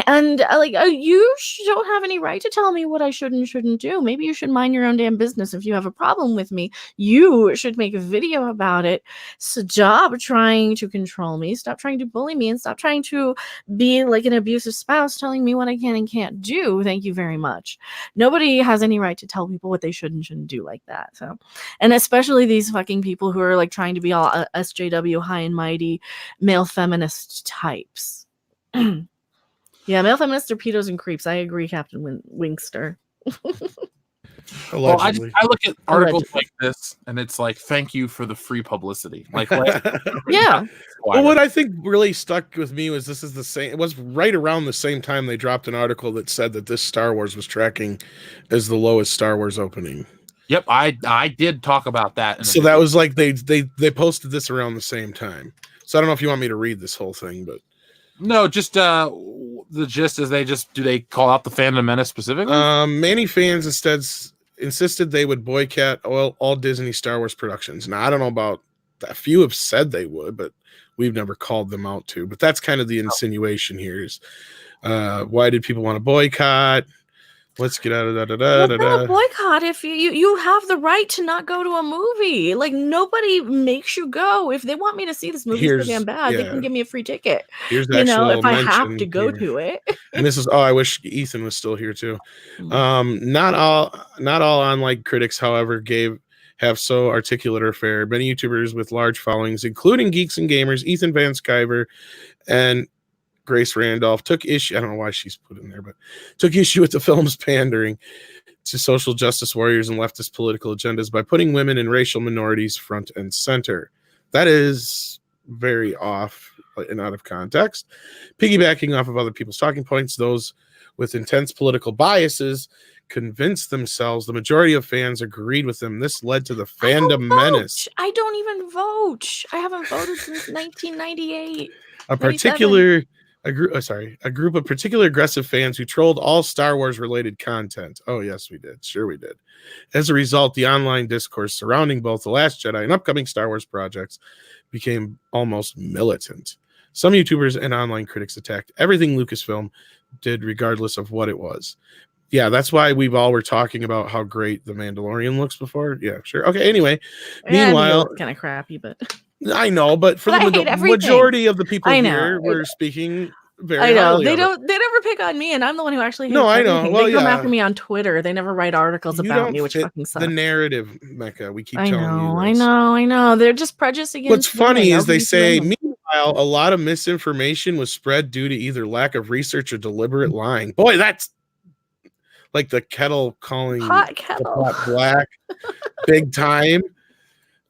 And you don't have any right to tell me what I should and shouldn't do. Maybe you should mind your own damn business. If you have a problem with me, you should make a video about it. Stop trying to control me. Stop trying to bully me, and stop trying to be like an abusive spouse telling me what I can and can't do. Thank you very much. Nobody has any right to tell people what they should and shouldn't do like that. So, and especially these fucking people who are like trying to be all SJW high and mighty male feminist types. Yeah, male feminists are pedos and creeps. I agree, Captain Winkster. Well, I Allegedly. look at articles like this, and it's like, thank you for the free publicity. Like, Yeah. Well, what I think really stuck with me was this is the same. It was right around the same time they dropped an article that said that this Star Wars was tracking as the lowest Star Wars opening. Yep, I did talk about that. So that was like they posted this around the same time. So I don't know if you want me to read this whole thing, but no, just the gist is do they call out the Phantom Menace specifically? Many fans instead insisted they would boycott all Disney Star Wars productions. Now I don't know about a few have said they would, but we've never called them out to. But that's kind of the insinuation here is why did people want to boycott? Let's get out of that. What's not a boycott if you have the right to not go to a movie? Like, nobody makes you go. If they want me to see this movie so damn bad, they can give me a free ticket. Here's the if I have to go to it. And this is I wish Ethan was still here too. Not all online critics, however, have so articulate or fair. Many YouTubers with large followings, including Geeks and Gamers, Ethan Van Sciver, and Grace Randolph took issue. I don't know why she's put in there, but took issue with the film's pandering to social justice warriors and leftist political agendas by putting women and racial minorities front and center. That is very off and out of context. Piggybacking off of other people's talking points, those with intense political biases convinced themselves the majority of fans agreed with them. This led to the Fandom Menace. I don't even vote. I haven't voted since 1998. A group of particularly aggressive fans who trolled all Star Wars related content. Oh, yes, we did. Sure, we did. As a result, the online discourse surrounding both The Last Jedi and upcoming Star Wars projects became almost militant. Some YouTubers and online critics attacked everything Lucasfilm did, regardless of what it was. Yeah, that's why we've all were talking about how great The Mandalorian looks before. Yeah, sure. Okay, anyway. Meanwhile, kind of crappy, but I know, but for the majority of the people here, we're speaking very I know. highly They of don't. They never pick on me, and I'm the one who actually hates No, I know. everything. Well, they come yeah. after me on Twitter. They never write articles You about don't me, which fit fucking sucks. the narrative, Mecca. We keep telling you I this. know. They're just prejudiced against What's funny women, is they say, LGBT women. meanwhile, a lot of misinformation was spread due to either lack of research or deliberate lying. Boy, that's like the kettle calling Hot the kettle. pot black big time.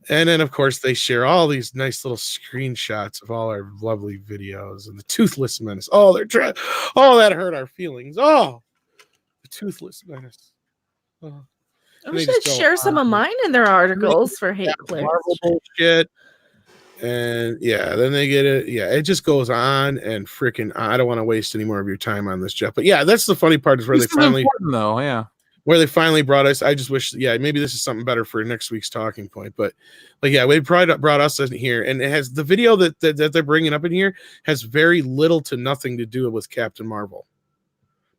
And then, of course, they share all these nice little screenshots of all our lovely videos and the Toothless Menace. Oh, that hurt our feelings. Oh, the Toothless Menace. Oh. I'm just gonna share some of mine in their articles for hate clicks. Marvel bullshit. And yeah, then they get it. Yeah, it just goes on and freaking. I don't want to waste any more of your time on this, Jeff. But yeah, that's the funny part is where This they is finally, important, though, yeah. where they finally brought us. I just wish, yeah, maybe this is something better for next week's talking point. But like, yeah, they brought us in here, and it has the video that they're bringing up in here has very little to nothing to do with Captain Marvel,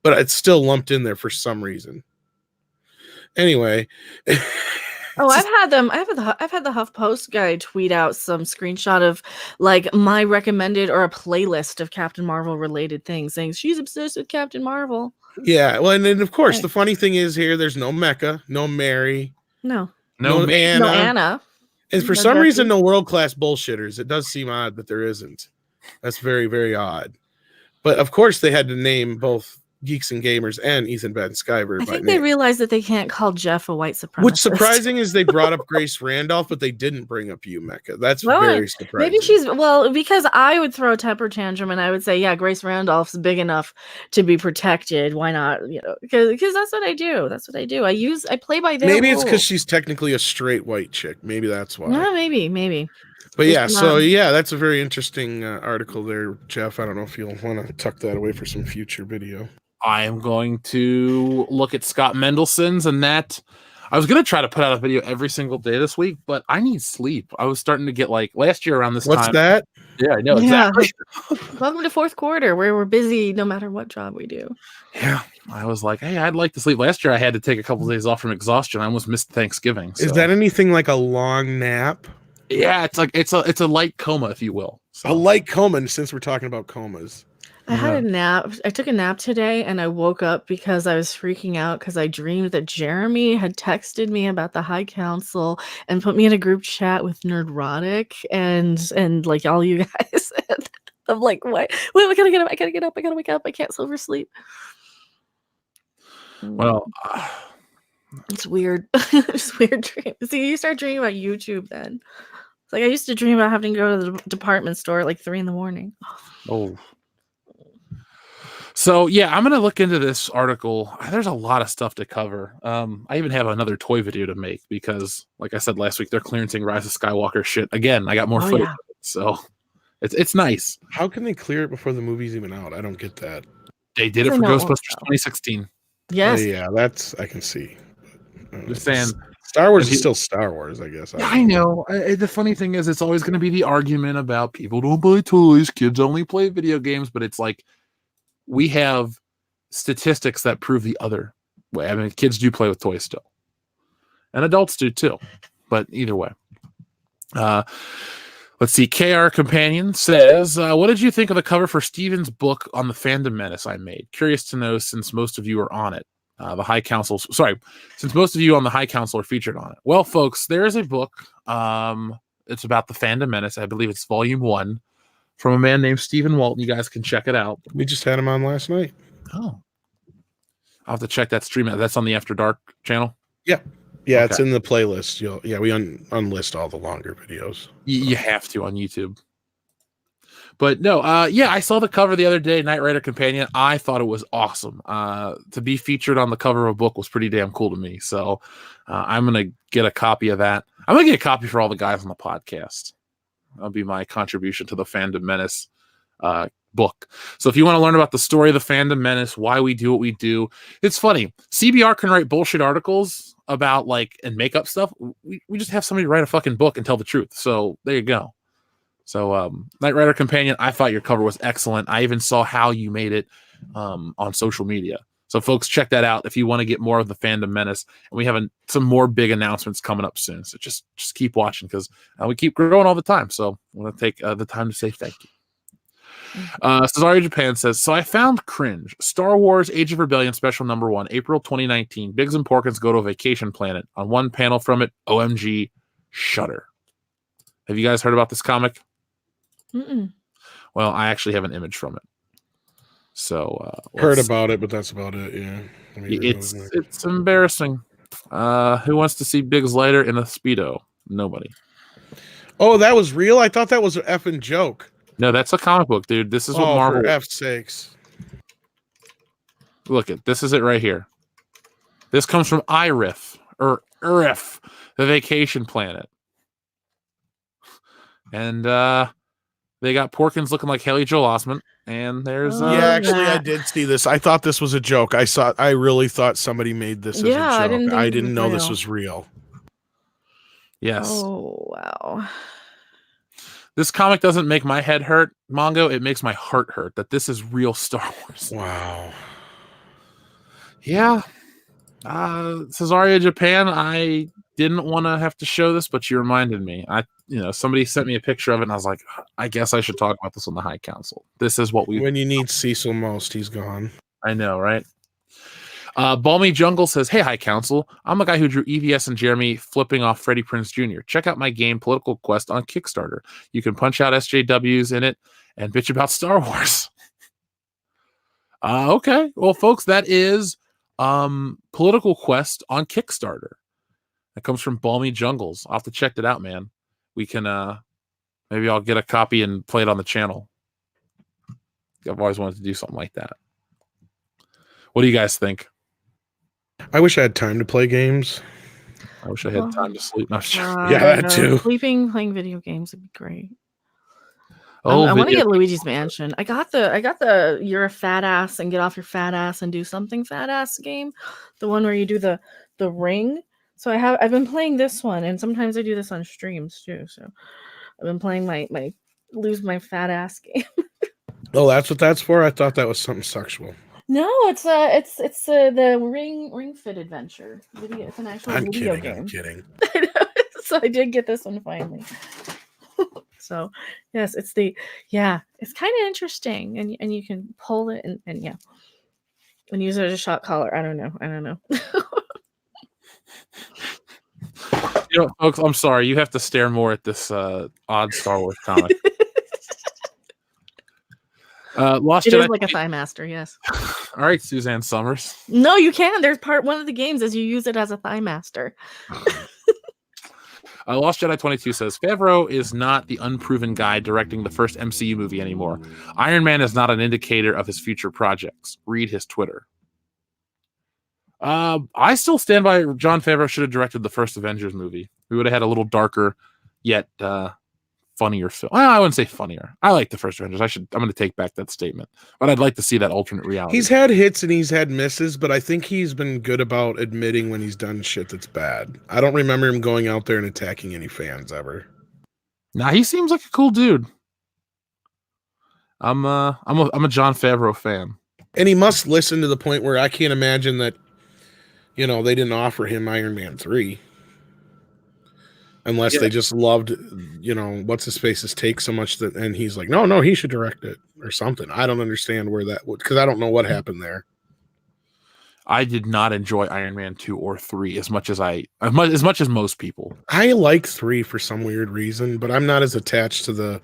but it's still lumped in there for some reason. Anyway. Oh, I've had the HuffPost guy tweet out some screenshot of like my recommended or a playlist of Captain Marvel related things, saying she's obsessed with Captain Marvel. Yeah, well, and then of course the funny thing is here, there's no Mecca, no Mary, no Anna, no Anna, and for some reason no world-class bullshitters. It does seem odd that there isn't. That's very, very odd. But of course they had to name both Geeks and Gamers and Ethan Van Sciver. I by think they name. realized that they can't call Jeff a white supremacist. What's surprising is they brought up Grace Randolph, but they didn't bring up you, Mecca. That's Well, very surprising. Maybe she's because I would throw a temper tantrum and I would say, yeah, Grace Randolph's big enough to be protected. Why not? Because that's what I do. That's what I do. I play by their Maybe it's rules. because she's technically a straight white chick. Maybe that's why. No, maybe. But yeah, It's so not- yeah, that's a very interesting article there, Jeff. I don't know if you'll want to tuck that away for some future video. I am going to look at Scott Mendelson's, and that I was going to try to put out a video every single day this week, but I need sleep. I was starting to get like last year around this What's time. that? Yeah, I know Yeah. exactly. Welcome to fourth quarter, where we're busy no matter what job we do. Yeah, I was like, hey, I'd like to sleep. Last year, I had to take a couple of days off from exhaustion. I almost missed Thanksgiving. Is so- that anything like a long nap? Yeah, it's like it's a light coma, if you will. So, A light coma, since we're talking about comas. I had a nap. I took a nap today and I woke up because I was freaking out because I dreamed that Jeremy had texted me about the High Council and put me in a group chat with Nerdrotic and like all you guys. And I'm like, what? Wait, I gotta get up. I gotta get up. I gotta wake up. I can't silver sleep. well, It's weird. It's weird dream. See, you start dreaming about YouTube then. It's like I used to dream about having to go to the department store at like 3 a.m. oh. So yeah, I'm gonna look into this article. There's a lot of stuff to cover. I even have another toy video to make because, like I said last week, they're clearancing Rise of Skywalker shit again. I got more Oh, footage, yeah. of it, so it's nice. How can they clear it before the movie's even out? I don't get that. They did it They for know it won't Ghostbusters sell. 2016. Yes. Yeah, that's I can see. Just saying. Star Wars If you- is still Star Wars, I guess. Yeah, I know. The funny thing is, it's always going to be the argument about people don't buy toys, kids only play video games. But it's like we have statistics that prove the other way. I mean, kids do play with toys still, and adults do too. But either way, let's see. KR Companion says, "What did you think of the cover for Steven's book on the Fandom Menace I made? Curious to know since most of you are on it." The High Council, since most of you on the High Council are featured on it. Well, folks, there is a book. It's about the Fandom Menace. I believe it's volume 1 from a man named Stephen Walton. You guys can check it out. We just had him on last night. Oh, I'll have to check that stream out. That's on the After Dark channel. Yeah, it's Okay. in the playlist. We unlist all the longer videos. You have to on YouTube. But no, I saw the cover the other day, Knight Rider Companion. I thought it was awesome. To be featured on the cover of a book was pretty damn cool to me. So I'm going to get a copy of that. I'm going to get a copy for all the guys on the podcast. That'll be my contribution to the Fandom Menace book. So if you want to learn about the story of the Fandom Menace, why we do what we do, it's funny. CBR can write bullshit articles about and make up stuff. We just have somebody write a fucking book and tell the truth. So there you go. So Knight Rider Companion, I thought your cover was excellent. I even saw how you made it on social media. So folks, check that out if you want to get more of the Fandom Menace. And we have some more big announcements coming up soon. So just keep watching because we keep growing all the time. So I want to take the time to say thank you. Cesario Japan says, so I found cringe. Star Wars Age of Rebellion Special Number 1, April 2019. Biggs and Porkins go to a vacation planet. On one panel from it, OMG, shudder. Have you guys heard about this comic? Mm-mm. Well, I actually have an image from it. So Heard about it, but that's about it. Yeah, it's embarrassing. Who wants to see Biggs later in a Speedo? Nobody. Oh, that was real. I thought that was an effing joke. No, that's a comic book, dude. This is what Marvel. For F's sakes. Look at this. Is it right here? This comes from IRIF or IRIF, the vacation planet, and they got Porkins looking like Haley Joel Osment, and there's Oh, Yeah, actually, I that. did see this. I thought this was a joke. I really thought somebody made this as Yeah, I a joke. didn't think it didn't was know this real. was real. yes. Oh wow. This comic doesn't make my head hurt, Mongo. It makes my heart hurt that this is real Star Wars. Wow. Yeah. Cesario Japan, I didn't want to have to show this, but you reminded me. Somebody sent me a picture of it, and I was like, I guess I should talk about this on the High Council. This is what we. When you need Cecil most, he's gone. I know, right? Balmy Jungle says, hey, High Council. I'm a guy who drew EVS and Jeremy flipping off Freddie Prinze Jr. Check out my game, Political Quest, on Kickstarter. You can punch out SJWs in it and bitch about Star Wars. Okay. Well, folks, that is Political Quest on Kickstarter. That comes from Balmy Jungles. I'll have to check it out, man. We can maybe I'll get a copy and play it on the channel. I've always wanted to do something like that. What do you guys think? I wish I had time to play games. I wish I had time to sleep. No, Yeah, that too. Sleeping, playing video games would be great. oh, I want to video- get Luigi's Mansion. I got the you're a fat ass and get off your fat ass and do something fat ass game, the one where you do the ring. So I've been playing this one, and sometimes I do this on streams too. So I've been playing my lose my fat ass game. Oh, that's what that's for? I thought that was something sexual. No, it's the ring fit adventure video. It's an actual I'm video kidding. game. I'm kidding. So I did get this one finally. So yes, it's kind of interesting, and you can pull it and yeah, and use it as a shot collar. I don't know. folks, I'm sorry. You have to stare more at this odd Star Wars comic. Lost It Jedi. is like a Thigh Master, yes. All right, Suzanne Summers. No, you can. There's one of the games is you use it as a Thigh Master. Lost Jedi 22 says Favreau is not the unproven guy directing the first MCU movie anymore. Iron Man is not an indicator of his future projects. Read his Twitter. I still stand by Jon Favreau should have directed the first Avengers movie. We would have had a little darker, yet funnier film. Well, I wouldn't say funnier. I like the first Avengers. I'm going to take back that statement. But I'd like to see that alternate reality. He's had hits and he's had misses, but I think he's been good about admitting when he's done shit that's bad. I don't remember him going out there and attacking any fans ever. Nah, he seems like a cool dude. I'm a Jon Favreau fan. And he must listen to the point where I can't imagine that, they didn't offer him Iron Man 3. Unless they just loved, what's his face's take so much that, and he's like, no, he should direct it or something. I don't understand where that would, because I don't know what happened there. I did not enjoy Iron Man 2 or 3 as much as most people. I like 3 for some weird reason, but I'm not as attached to the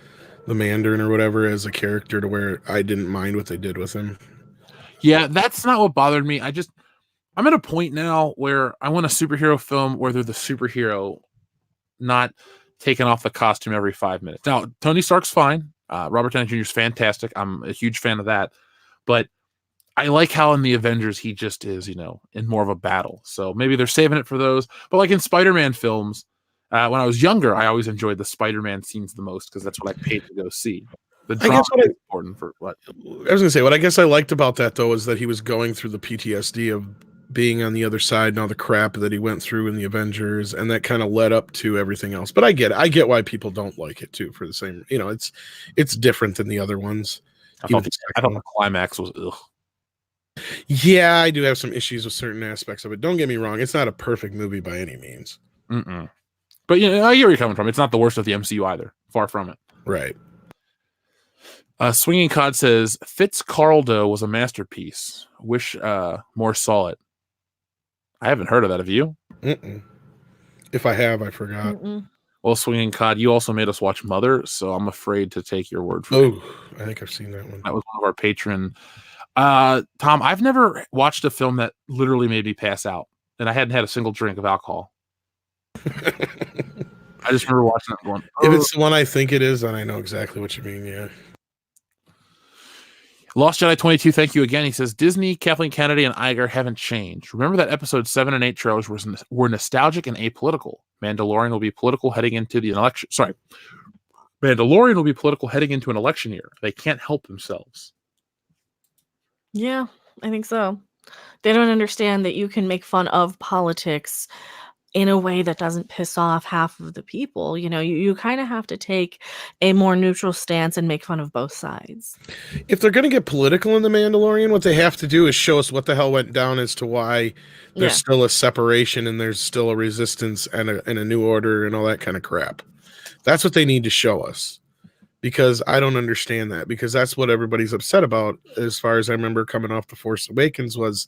Mandarin or whatever as a character to where I didn't mind what they did with him. Yeah, that's not what bothered me. I'm at a point now where I want a superhero film where they're the superhero, not taking off the costume every 5 minutes. Now, Tony Stark's fine. Robert Downey Jr. is fantastic. I'm a huge fan of that. But I like how in the Avengers he just is, in more of a battle. So maybe they're saving it for those. But like in Spider-Man films, when I was younger, I always enjoyed the Spider-Man scenes the most because that's what I paid to go see. The drama is important for what? I was going to say, what I guess I liked about that, though, is that he was going through the PTSD of being on the other side and all the crap that he went through in the Avengers, and that kind of led up to everything else. But I get why people don't like it too, for the same, it's different than the other ones. I thought the climax was ugh. Yeah, I do have some issues with certain aspects of it. Don't get me wrong; it's not a perfect movie by any means. Mm-mm. But I hear where you're coming from. It's not the worst of the MCU either. Far from it. Right. Swinging Cod says Fitzcarraldo was a masterpiece. Wish more saw it. I haven't heard of that. Have you? Mm-mm. If I have, I forgot. Mm-mm. Well, Swinging Cod, you also made us watch Mother, so I'm afraid to take your word for it. Oh, I think I've seen that one. That was one of our patron. Tom, I've never watched a film that literally made me pass out, and I hadn't had a single drink of alcohol. I just remember watching that one. If it's the one I think it is, then I know exactly what you mean, yeah. Lost Jedi 22, thank you again. He says, Disney, Kathleen Kennedy, and Iger haven't changed. Remember that episode 7 and 8 trailers were nostalgic and apolitical. Mandalorian will be political heading into the election. Sorry. Mandalorian will be political heading into an election year. They can't help themselves. Yeah, I think so. They don't understand that you can make fun of politics in a way that doesn't piss off half of the people. You kind of have to take a more neutral stance and make fun of both sides. If they're going to get political in The Mandalorian, what they have to do is show us what the hell went down as to why there's still a separation and there's still a resistance and a new order and all that kind of crap. That's what they need to show us, because I don't understand that, because that's what everybody's upset about. As far as I remember coming off The Force Awakens was,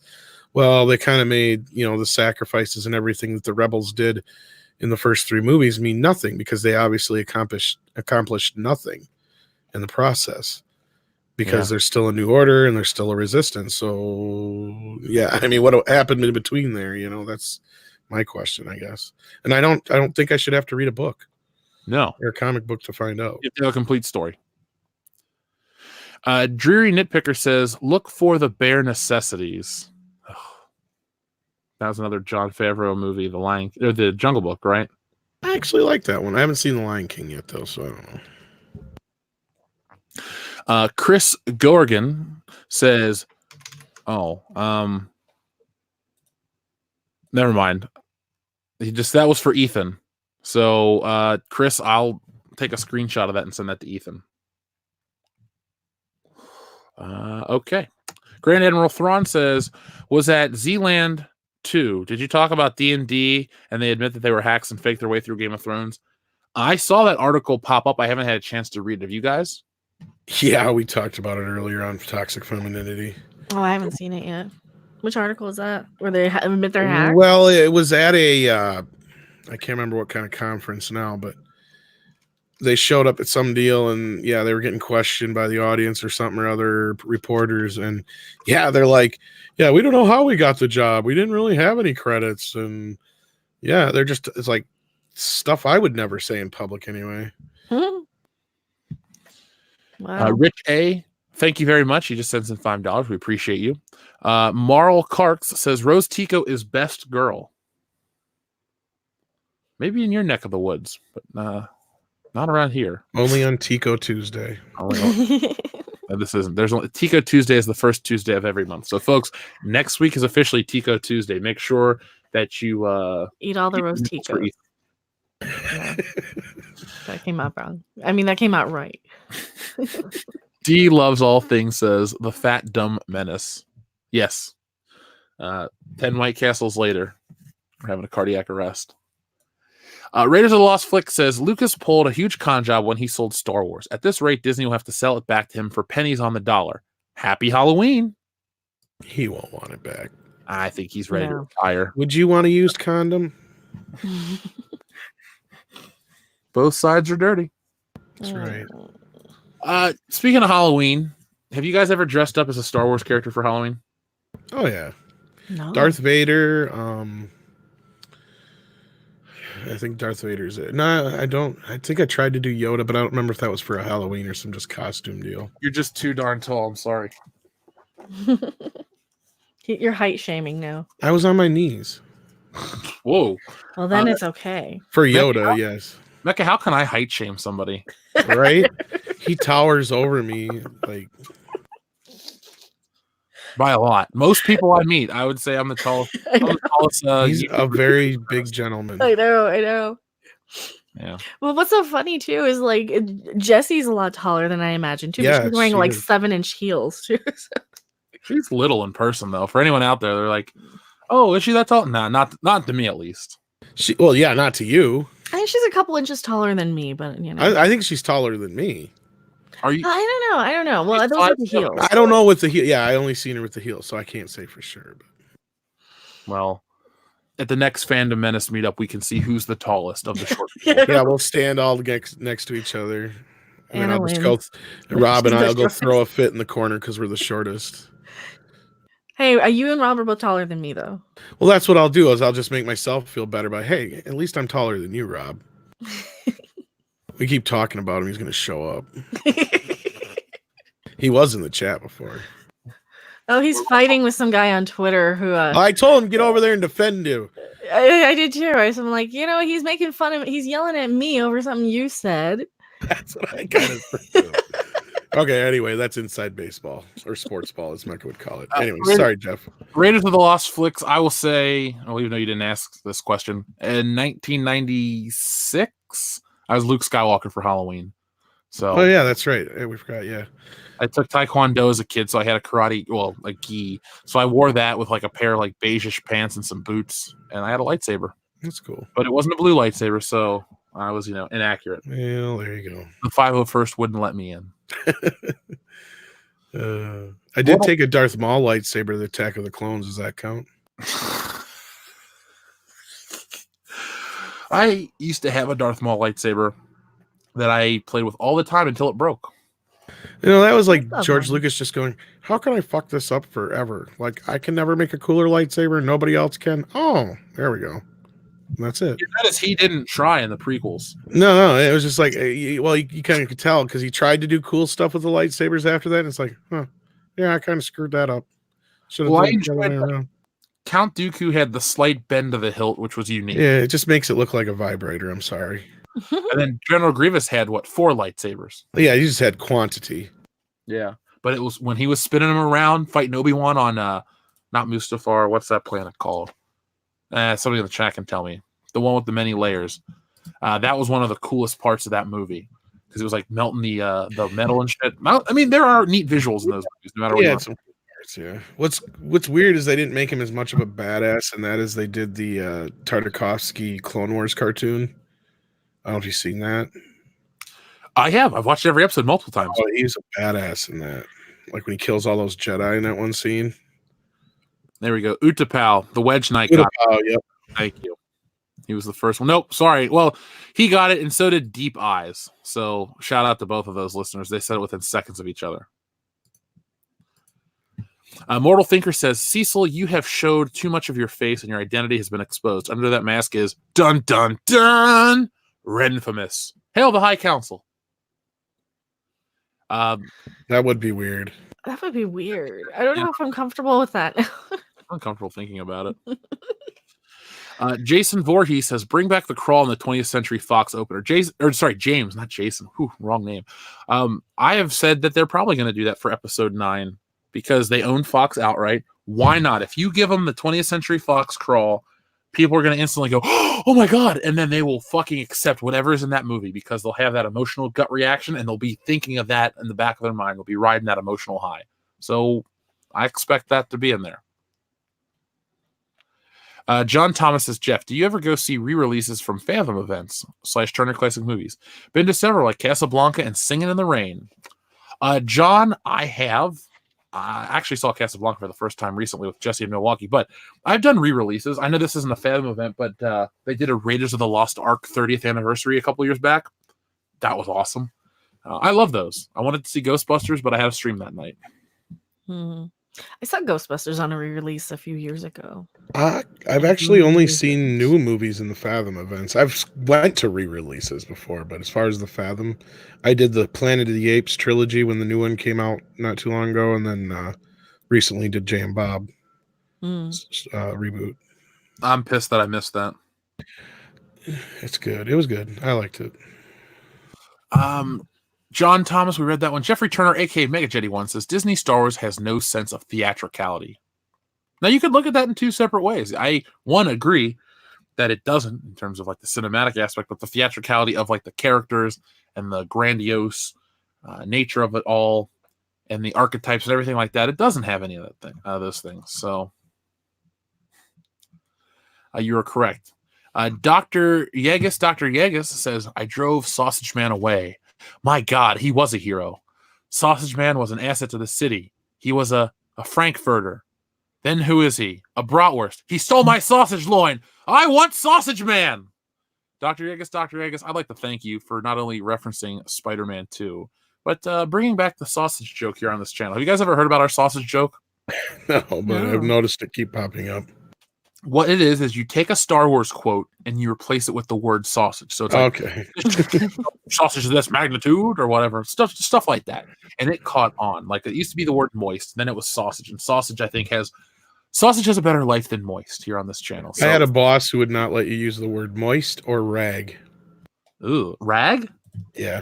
well, they kind of made, the sacrifices and everything that the rebels did in the first 3 movies mean nothing, because they obviously accomplished nothing in the process. because there's still a new order and there's still a resistance. So yeah, I mean, what happened in between there? You know, that's my question, I guess. And I don't think I should have to read a book No, or a comic book to find out. you have to have a complete story. Dreary Nitpicker says, "Look for the bare necessities." That was another Jon Favreau movie, the Jungle Book, right? I actually like that one. I haven't seen The Lion King yet, though, so I don't know. Chris Gorgon says, never mind. That was for Ethan. So, Chris, I'll take a screenshot of that and send that to Ethan. Okay. Grand Admiral Thrawn says, was at Zealand 2. Did you talk about D&D and they admit that they were hacks and faked their way through Game of Thrones? I saw that article pop up. I haven't had a chance to read it. Have you guys? Yeah, we talked about it earlier on Toxic Femininity. Oh, I haven't seen it yet. Which article is that? Where they admit they're hacked? Well, it was at I can't remember what kind of conference now, but they showed up at some deal and yeah, they were getting questioned by the audience or something or other reporters. And yeah, they're like, yeah, we don't know how we got the job. We didn't really have any credits. And yeah, it's like stuff I would never say in public anyway. Wow. Rich A, thank you very much. You just sent in $5. We appreciate you. Marl Karks says, Rose Tico is best girl. Maybe in your neck of the woods, but not around here. Only on Tico Tuesday. Tico Tuesday is the first Tuesday of every month. So folks, next week is officially Tico Tuesday. Make sure that you eat all the roast Tico. Yeah. That came out wrong. I mean, that came out right. D loves all things says the fat dumb menace. Yes. 10 White Castles later, we're having a cardiac arrest. Raiders of the Lost Flick says Lucas pulled a huge con job when he sold Star Wars. At this rate, Disney will have to sell it back to him for pennies on the dollar. Happy Halloween. He won't want it back. I think he's ready to retire. Would you want a used condom? Both sides are dirty. That's right. Speaking of Halloween, have you guys ever dressed up as a Star Wars character for Halloween? Oh yeah. No. Darth Vader. I think Darth Vader's it. No, I don't. I think I tried to do Yoda, but I don't remember if that was for a Halloween or some just costume deal. You're just too darn tall. I'm sorry. You're height shaming now. I was on my knees. Whoa. Well, then it's okay. For Yoda, yes. Mecca, how can I height shame somebody? Right? He towers over me like by a lot. Most people I meet, I would say I'm the tallest. He's a very big gentleman. I know. Yeah. Well, what's so funny too is like Jessie's a lot taller than I imagined too. Yeah, She's wearing she like is. 7-inch heels too. She's little in person though. For anyone out there, they're like, "Oh, is she that tall?" Nah, not to me at least. Well, yeah, not to you. I think she's a couple inches taller than me, but you know. I think she's taller than me. Are you? I don't know. Well, She's those are the 5'7". heels. I don't know with the heel. Yeah, I only seen her with the heels, so I can't say for sure. But Well, at the next Fandom Menace meetup, we can see who's the tallest of the short people. yeah, we'll stand all next to each other, and then Anna I'll just wins. go. Rob and She's the I'll go shortest. throw a fit in the corner because we're the shortest. Hey, are you and Rob are both taller than me though? Well, that's what I'll do. Is I'll just make myself feel better by, hey, at least I'm taller than you, Rob. We keep talking about him. He's going to show up. He was in the chat before. Oh, he's fighting with some guy on Twitter who I told him get over there and defend you. I did too. I'm like, he's making fun of he's yelling at me over something you said. That's what I kind of think. Okay, anyway, that's inside baseball or sports ball, as Mecca would call it. Anyway, sorry, Jeff. Raiders of the Lost Flicks, I will say, even though you didn't ask this question, in 1996, I was Luke Skywalker for Halloween. So, Oh yeah, that's right. We forgot. Yeah, I took Taekwondo as a kid, so I had a gi. So I wore that with like a pair of like beige-ish pants and some boots, and I had a lightsaber. that's cool. But it wasn't a blue lightsaber, so I was, inaccurate. Well, there you go. The 501st wouldn't let me in. I did take a Darth Maul lightsaber to the Attack of the Clones. Does that count? I used to have a Darth Maul lightsaber that I played with all the time until it broke. You know, that was like Love George mine. Lucas just going, how can I fuck this up forever? Like, I can never make a cooler lightsaber. Nobody else can. Oh, there we go. And that's it. Notice he didn't try in the prequels. No, it was just like, well, you kind of could tell because he tried to do cool stuff with the lightsabers after that. And it's like, huh, yeah, I kind of screwed that up. Should have Well, I done it the other way enjoyed around. Count Dooku had the slight bend of the hilt, which was unique. Yeah, it just makes it look like a vibrator. I'm sorry. And then General Grievous had what, 4 lightsabers? Yeah, you just had quantity. Yeah. But it was when he was spinning them around fighting Obi-Wan on not Mustafar, what's that planet called? Somebody in the chat can tell me. The one with the many layers. That was one of the coolest parts of that movie. Because it was like melting the metal and shit. I mean, there are neat visuals in those movies, no matter what. Yeah, some cool parts, yeah. What's weird is they didn't make him as much of a badass, and that is they did the Tartakovsky Clone Wars cartoon. I don't know if you've seen that. I have. I've watched every episode multiple times. Oh, he's a badass in that. Like when he kills all those Jedi in that one scene. There we go. Utapau, the Wedge Knight got it. Oh, yep. Thank you. He was the first one. Nope, sorry. Well, he got it, and so did Deep Eyes. So shout out to both of those listeners. They said it within seconds of each other. Mortal Thinker says, Cecil, you have showed too much of your face and your identity has been exposed. Under that mask is dun dun dun Renfamous. Hail the High Council. That would be weird. That would be weird. I don't know if I'm comfortable with that. I'm uncomfortable thinking about it. Jason Voorhees says, bring back the crawl in the 20th Century Fox opener. James, not Jason. Whew, wrong name. I have said that they're probably going to do that for episode 9 because they own Fox outright. Why not? If you give them the 20th Century Fox crawl, people are going to instantly go, oh my God. And then they will fucking accept whatever is in that movie because they'll have that emotional gut reaction and they'll be thinking of that in the back of their mind. They'll be riding that emotional high. So I expect that to be in there. John Thomas says, Jeff, do you ever go see re-releases from Fathom events / Turner Classic Movies? Been to several like Casablanca and Singing in the Rain. John, I have. I actually saw Casablanca for the first time recently with Jesse in Milwaukee, but I've done re-releases. I know this isn't a Fathom event, but they did a Raiders of the Lost Ark 30th anniversary a couple years back. That was awesome. I love those. I wanted to see Ghostbusters, but I had a stream that night. I saw Ghostbusters on a re-release a few years ago. I've actually only seen new movies in the Fathom events. I've went to re-releases before, but as far as the Fathom, I did the Planet of the Apes trilogy when the new one came out not too long ago, and then recently did Jay and Bob reboot. I'm pissed that I missed that. It's good. It was good. I liked it. John Thomas, we read that one. Jeffrey Turner, aka Mega Jetty One, says Disney Star Wars has no sense of theatricality. Now you could look at that in 2 separate ways. I agree that it doesn't in terms of like the cinematic aspect, but the theatricality of like the characters and the grandiose nature of it all, and the archetypes and everything like that, it doesn't have any of those things. So you are correct. Dr. Yegus says, I drove Sausage Man away. My God, he was a hero. Sausage Man was an asset to the city. He was a Frankfurter. Then who is he? A bratwurst. He stole my sausage loin. I want Sausage Man. Dr. Yegus, I'd like to thank you for not only referencing Spider-Man 2, but bringing back the sausage joke here on this channel. Have you guys ever heard about our sausage joke? No, but I've noticed it keep popping up. What it is you take a Star Wars quote and you replace it with the word sausage. So it's like, Okay. sausage of this magnitude or whatever, stuff like that. And it caught on. Like it used to be the word moist, then it was sausage. And sausage, I think, has a better life than moist here on this channel. So, I had a boss who would not let you use the word moist or rag. Ooh, rag? Yeah.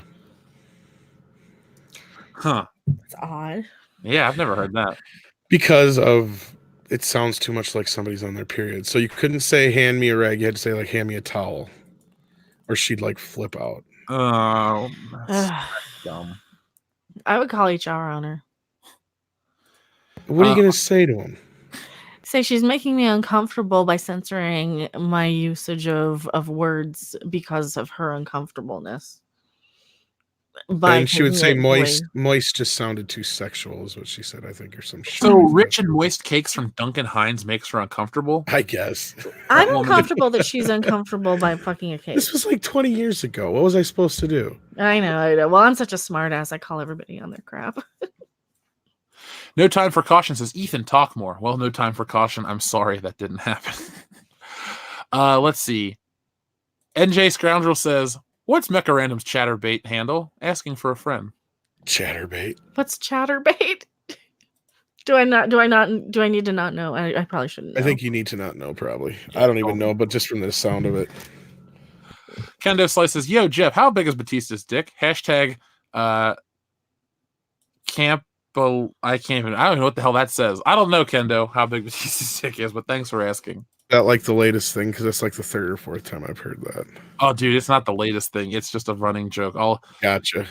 Huh. That's odd. Yeah, I've never heard that. Because of it sounds too much like somebody's on their period. So you couldn't say hand me a rag, you had to say like hand me a towel. Or she'd like flip out. Oh, that's dumb. I would call HR on her. What are you gonna say to him? Say she's making me uncomfortable by censoring my usage of words because of her uncomfortableness. by And she would say taking it moist. away. Moist just sounded too sexual, is what she said, I think, or some shit. So like that. rich and moist cakes from Duncan Hines makes her uncomfortable. I guess. I'm That woman- uncomfortable that she's uncomfortable by fucking a cake. This was like 20 years ago. What was I supposed to do? I know. Well, I'm such a smart ass. I call everybody on their crap. No time for caution says Ethan, talk more. Well, no time for caution. I'm sorry that didn't happen. Let's see. NJ Scoundrel says, "What's Mecha Random's chatterbait handle? Asking for a friend." Chatterbait. What's chatterbait? Do I need to not know? I probably shouldn't know. I think you need to not know, probably. I don't even know, but just from the sound of it. Kendo Slice says, "Yo, Jeff, how big is Batista's dick?" Hashtag Campo. I don't even know what the hell that says. I don't know, Kendo, how big Batista's dick is, but thanks for asking. That like the latest thing, because it's like the third or fourth time I've heard that. Oh, dude, it's not the latest thing. It's just a running joke. Gotcha.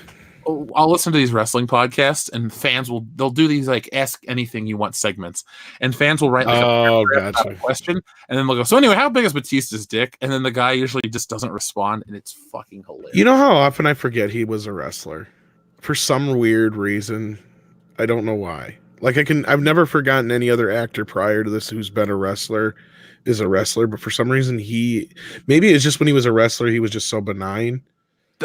I'll listen to these wrestling podcasts, and fans they'll do these like ask anything you want segments, and fans will write like Oh, a gotcha. question, and then they'll go, "So anyway, how big is Batista's dick?" And then the guy usually just doesn't respond, and it's fucking hilarious. You know how often I forget he was a wrestler? For some weird reason. I don't know why. Like I've never forgotten any other actor prior to this who's been a wrestler is a wrestler, but for some reason maybe it's just when he was a wrestler, he was just so benign.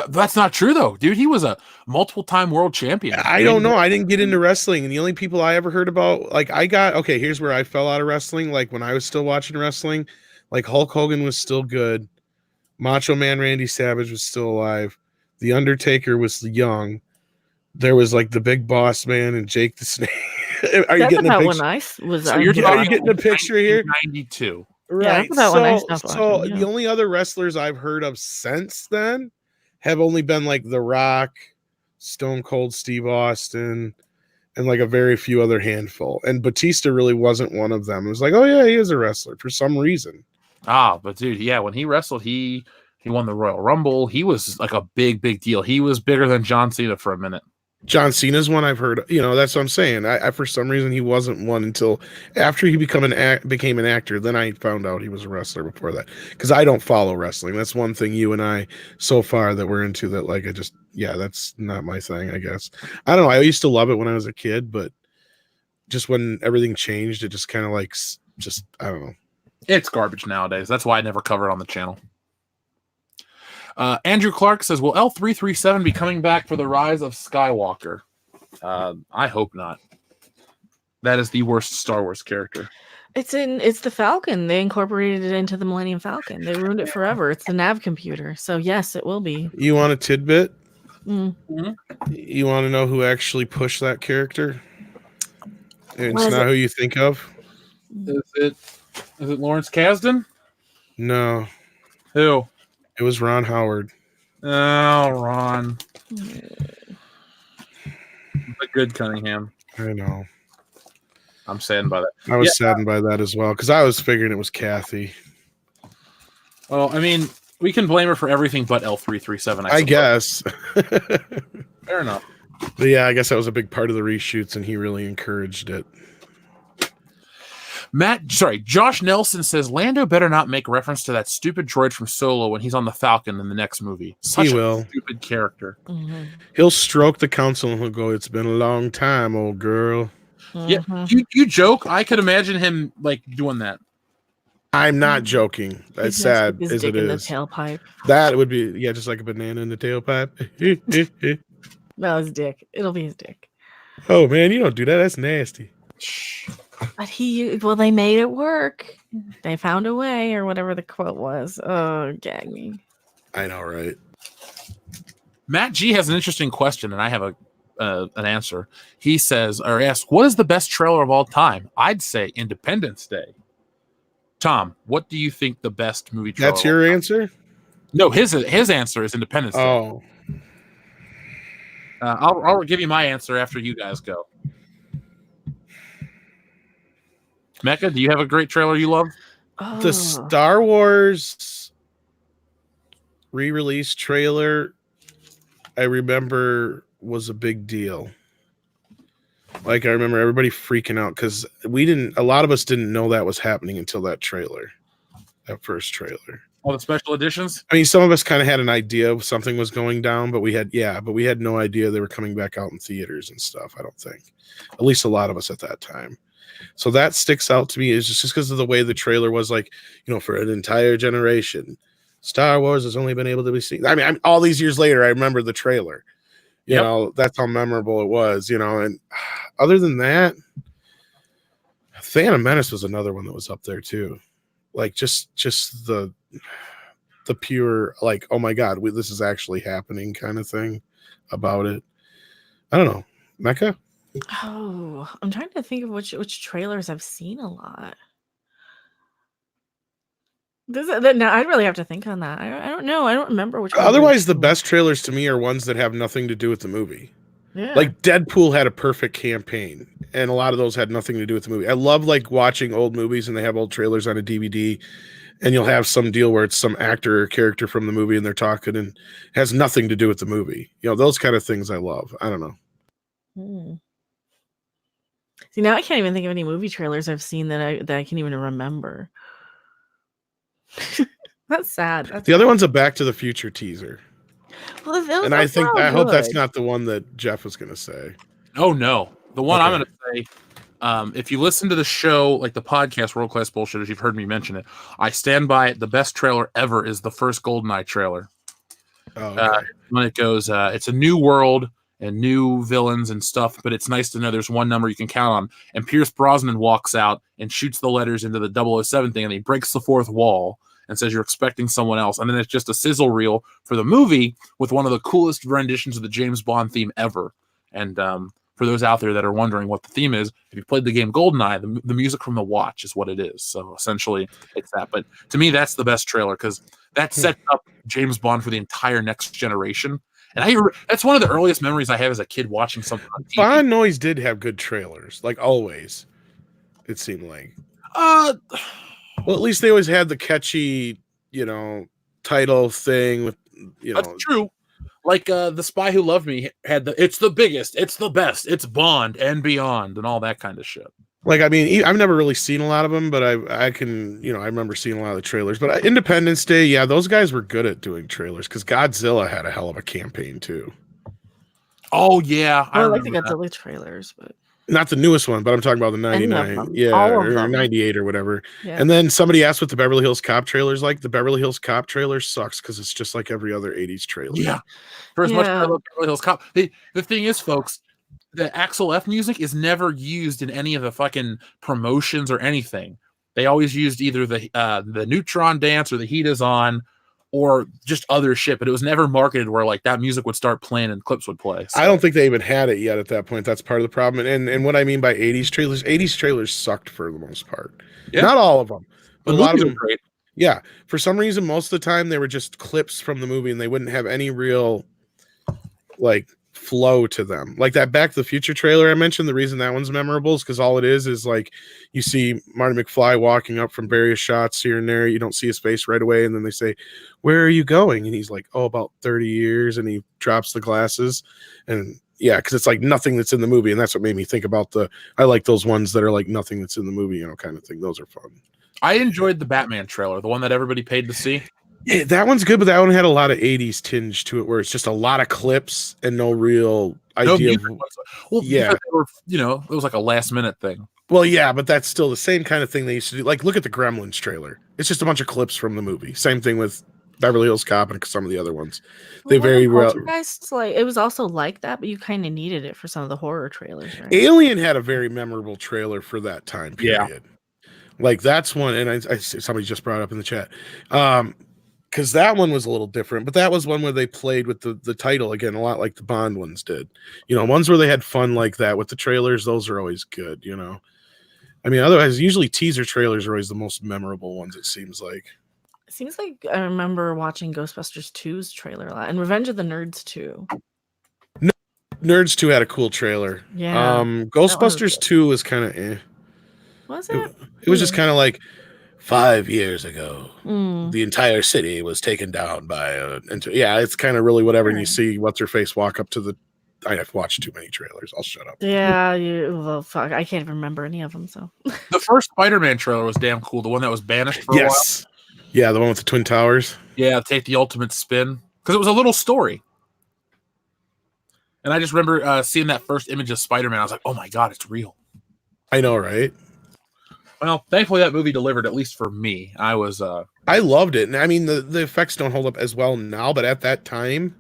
That's not true though, dude. He was a multiple-time world champion. I don't know. I didn't get into wrestling, and the only people I ever heard about, like here's where I fell out of wrestling. Like when I was still watching wrestling, like Hulk Hogan was still good. Macho Man Randy Savage was still alive. The Undertaker was young. There was like the Big Boss Man and Jake the Snake. Are you That's getting a about picture? when I was. So I- you're Yeah, are you talking getting a picture here? 92. Right. that's about when I So, stopped so watching, the yeah. only other wrestlers I've heard of since then have only been like The Rock, Stone Cold Steve Austin, and like a very few other handful. And Batista really wasn't one of them. It was like, oh yeah, he is a wrestler for some reason. But dude, yeah, when he wrestled, he won the Royal Rumble. He was like a big deal. He was bigger than John Cena for a minute. John Cena's one I've heard. That's what I'm saying. I for some reason he wasn't one until after he became an actor. Then I found out he was a wrestler before that, because I don't follow wrestling. That's one thing you and I so far that we're into that like that's not my thing. I guess I don't know. I used to love it when I was a kid, but just when everything changed, it just kind of like I don't know. It's garbage nowadays. That's why I never cover it on the channel. Andrew Clark says, "Will L337 be coming back for the Rise of Skywalker?" I hope not. That is the worst Star Wars character. It's the Falcon. They incorporated it into the Millennium Falcon. They ruined it forever. It's the nav computer. So yes, it will be. You want a tidbit? Mm. You want to know who actually pushed that character? And What it's is not it? who you think of. Is it Lawrence Kasdan? No, Who? it was Ron Howard. Oh, Ron. The good Cunningham. I know. I'm saddened by that. I was saddened by that as well, because I was figuring it was Kathy. Well, I mean, we can blame her for everything but L337. I guess. Fair enough. But yeah, I guess that was a big part of the reshoots, and he really encouraged it. Josh Nelson says Lando better not make reference to that stupid droid from Solo when he's on the Falcon in the next movie. Such He a will. stupid character. Mhm. He'll stroke the council and he'll go, "It's been a long time, old girl." Yeah, Mhm. you joke. I could imagine him like doing that. I'm not joking. He's As gonna sad stick his as dick it in the is. tailpipe. That would be, just like a banana in the tailpipe. No, his dick. It'll be his dick. Oh man, you don't do that. That's nasty. But they made it work. They found a way, or whatever the quote was. Oh, gag me. I know, right? Matt G has an interesting question, and I have an answer. He says or asks, "What is the best trailer of all time?" I'd say Independence Day. Tom, what do you think the best movie trailer? That's your answer? No, his answer is Independence Day. Oh. I'll give you my answer after you guys go. Mecca, do you have a great trailer you love? Oh. The Star Wars re-release trailer, I remember, was a big deal. Like, I remember everybody freaking out because a lot of us didn't know that was happening until that trailer, that first trailer. All the special editions. I mean, some of us kind of had an idea of something was going down, but we had no idea they were coming back out in theaters and stuff. I don't think, at least a lot of us at that time. So that sticks out to me is just because of the way the trailer was like, for an entire generation, Star Wars has only been able to be seen. I mean, all these years later, I remember the trailer. You know, that's how memorable it was. And other than that, Phantom Menace was another one that was up there too. Like just the pure like, oh my god, this is actually happening kind of thing about it. I don't know, Mecca. Oh, I'm trying to think of which trailers I've seen a lot. No, I'd really have to think on that. I don't know. I don't remember which ones I've Otherwise, the seen. best trailers to me are ones that have nothing to do with the movie. Yeah. Like Deadpool had a perfect campaign, and a lot of those had nothing to do with the movie. I love like watching old movies and they have old trailers on a DVD, and you'll have some deal where it's some actor or character from the movie and they're talking and it has nothing to do with the movie. Those kind of things I love. I don't know. Hmm. See, now I can't even think of any movie trailers I've seen that I can even remember. That's sad. The other one's a Back to the Future teaser. Well, those And I hope that's good. not the one that Jeff was going to say. Oh no, the one I'm Okay. going to say. If you listen to the show, like the podcast World Class Bullshitters, you've heard me mention it. I stand by it. The best trailer ever is the first GoldenEye trailer. Oh, okay. When it goes, it's a new world and new villains and stuff, but it's nice to know there's one number you can count on. And Pierce Brosnan walks out and shoots the letters into the 007 thing, and he breaks the fourth wall and says you're expecting someone else. And then it's just a sizzle reel for the movie with one of the coolest renditions of the James Bond theme ever. And for those out there that are wondering what the theme is, if you played the game GoldenEye, the music from The Watch is what it is. So essentially it's that. But to me, that's the best trailer because that sets up James Bond for the entire next generation. And that's one of the earliest memories I have as a kid watching something on TV. Bond Noise did have good trailers, like always, it seemed like. Well, at least they always had the catchy, title thing with, That's true. Like The Spy Who Loved Me had it's the biggest, it's the best, it's Bond and beyond and all that kind of shit. Like, I mean, I've never really seen a lot of them, but I can, I remember seeing a lot of the trailers. But Independence Day, yeah, those guys were good at doing trailers because Godzilla had a hell of a campaign too. Oh yeah, I like the remember that. Godzilla trailers, but Not the newest one, but I'm talking about the Any of 99, them. yeah, All of or them. 98 or whatever. yeah. And then somebody asked what the Beverly Hills Cop trailer's like. The Beverly Hills Cop trailer sucks because it's just like every other 80s trailer. Yeah. For as much as I Yeah. love Beverly Hills Cop, the thing is, folks, the Axel F music is never used in any of the fucking promotions or anything. They always used either the Neutron Dance or the Heat Is On or just other shit, but it was never marketed where like that music would start playing and clips would play. So. I don't think they even had it yet at that point. That's part of the problem. And what I mean by 80s trailers sucked for the most part. Yeah. Not all of them, but The a lot of movies them. are great. Yeah. For some reason, most of the time they were just clips from the movie and they wouldn't have any real like flow to them. Like that Back to the Future trailer I mentioned, the reason that one's memorable is because all it is like you see Marty McFly walking up from various shots here and there. You don't see his face right away. And then they say, "Where are you going?" And he's like, "Oh, about 30 years." And he drops the glasses. And yeah, because it's like nothing that's in the movie. And that's what made me think about I like those ones that are like nothing that's in the movie, kind of thing. Those are fun. I enjoyed the Batman trailer, the one that everybody paid to see. Yeah, that one's good, but that one had a lot of 80s tinge to it where it's just a lot of clips and no real No idea. music whatsoever. Well, Yeah. because they were, it was like a last minute thing. Well, yeah, but that's still the same kind of thing they used to do. Like, look at the Gremlins trailer. It's just a bunch of clips from the movie. Same thing with Beverly Hills Cop and some of the other ones. They very well. Poltergeist, like it was also like that, but you kind of needed it for some of the horror trailers, right? Alien had a very memorable trailer for that time Yeah. period. Like that's one, and I somebody just brought it up in the chat. Because that one was a little different, but that was one where they played with the title again a lot like the Bond ones did. Ones where they had fun like that with the trailers, those are always good, I mean, otherwise, usually teaser trailers are always the most memorable ones, it seems like. It seems like I remember watching Ghostbusters 2's trailer a lot, and Revenge of the Nerds 2. Nerds 2 had a cool trailer. Yeah. Ghostbusters good. 2 was kind of Was it? It was just kind of like 5 years ago. Mm. The entire city was taken down by it's kind of really whatever. And you Yeah. see what's her face walk up to the. I have watched too many trailers. I'll shut up. Yeah, well, fuck, I can't even remember any of them. So The first Spider-Man trailer was damn cool. The one that was banished for a while. Yes, Yeah, the one with the Twin Towers. Yeah, take the ultimate spin because it was a little story. And I just remember seeing that first image of Spider-Man. I was like, "Oh my god, it's real." I know, right? Well, thankfully that movie delivered, at least for me. I was I loved it. And I mean, the effects don't hold up as well now, but at that time,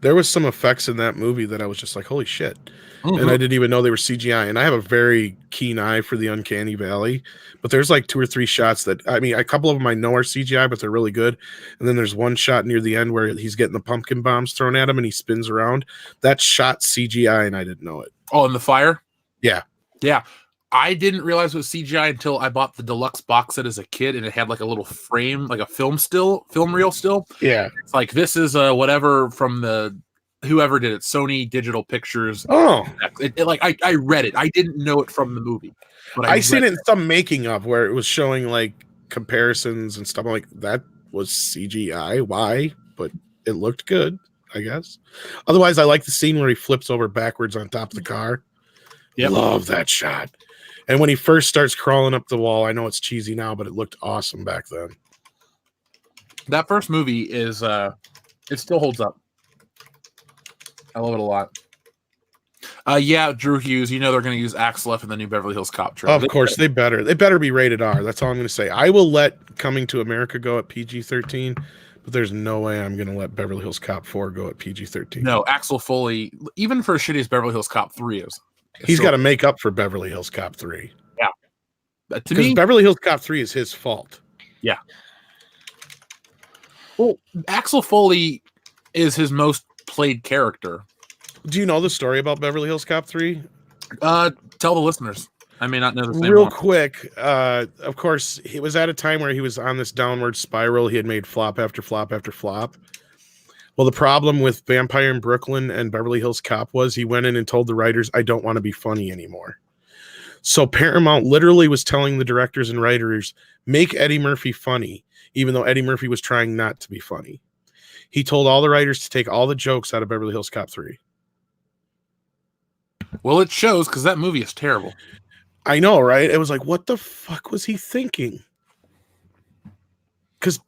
there was some effects in that movie that I was just like, holy shit. And I didn't even know they were CGI. And I have a very keen eye for the Uncanny Valley, but there's like 2 or 3 shots that, I mean, a couple of them I know are CGI, but they're really good. And then there's one shot near the end where he's getting the pumpkin bombs thrown at him and he spins around. That shot CGI, and I didn't know it. Oh, in the fire? Yeah. Yeah. I didn't realize it was CGI until I bought the deluxe box set as a kid, and it had like a little frame, like a film reel still. Yeah. It's like, this is whatever from the whoever did it, Sony Digital Pictures. Oh, Like I read it. I didn't know it from the movie, but I seen it in some making of where it was showing like comparisons and stuff. I'm like, that was CGI. Why? But it looked good, I guess. Otherwise, I like the scene where he flips over backwards on top of the car. Yep. Love that shot. And when he first starts crawling up the wall, I know it's cheesy now, but it looked awesome back then. That first movie is it still holds up. I love it a lot. Yeah, Drew Hughes, you know they're going to use Axel F in the new Beverly Hills Cop trailer. Of course, they better be rated R. That's all I'm going to say. I will let Coming to America go at PG-13, but there's no way I'm going to let Beverly Hills Cop 4 go at PG-13. No, Axel Foley, even for as shitty as Beverly Hills Cop 3 is. He's got to make up for Beverly Hills Cop 3. To Because me, Beverly Hills Cop 3 is his fault. yeah. Well, Axel Foley is his most played character. Do you know the story about Beverly Hills Cop 3? Tell the listeners. I may not know the same Real one. quick, of course, it was at a time where he was on this downward spiral. He had made flop after flop after flop. Well, the problem with Vampire in Brooklyn and Beverly Hills Cop was he went in and told the writers, I don't want to be funny anymore. So Paramount literally was telling the directors and writers, make Eddie Murphy funny, even though Eddie Murphy was trying not to be funny. He told all the writers to take all the jokes out of Beverly Hills Cop 3. Well, it shows because that movie is terrible. I know, right? It was like, what the fuck was he thinking? Because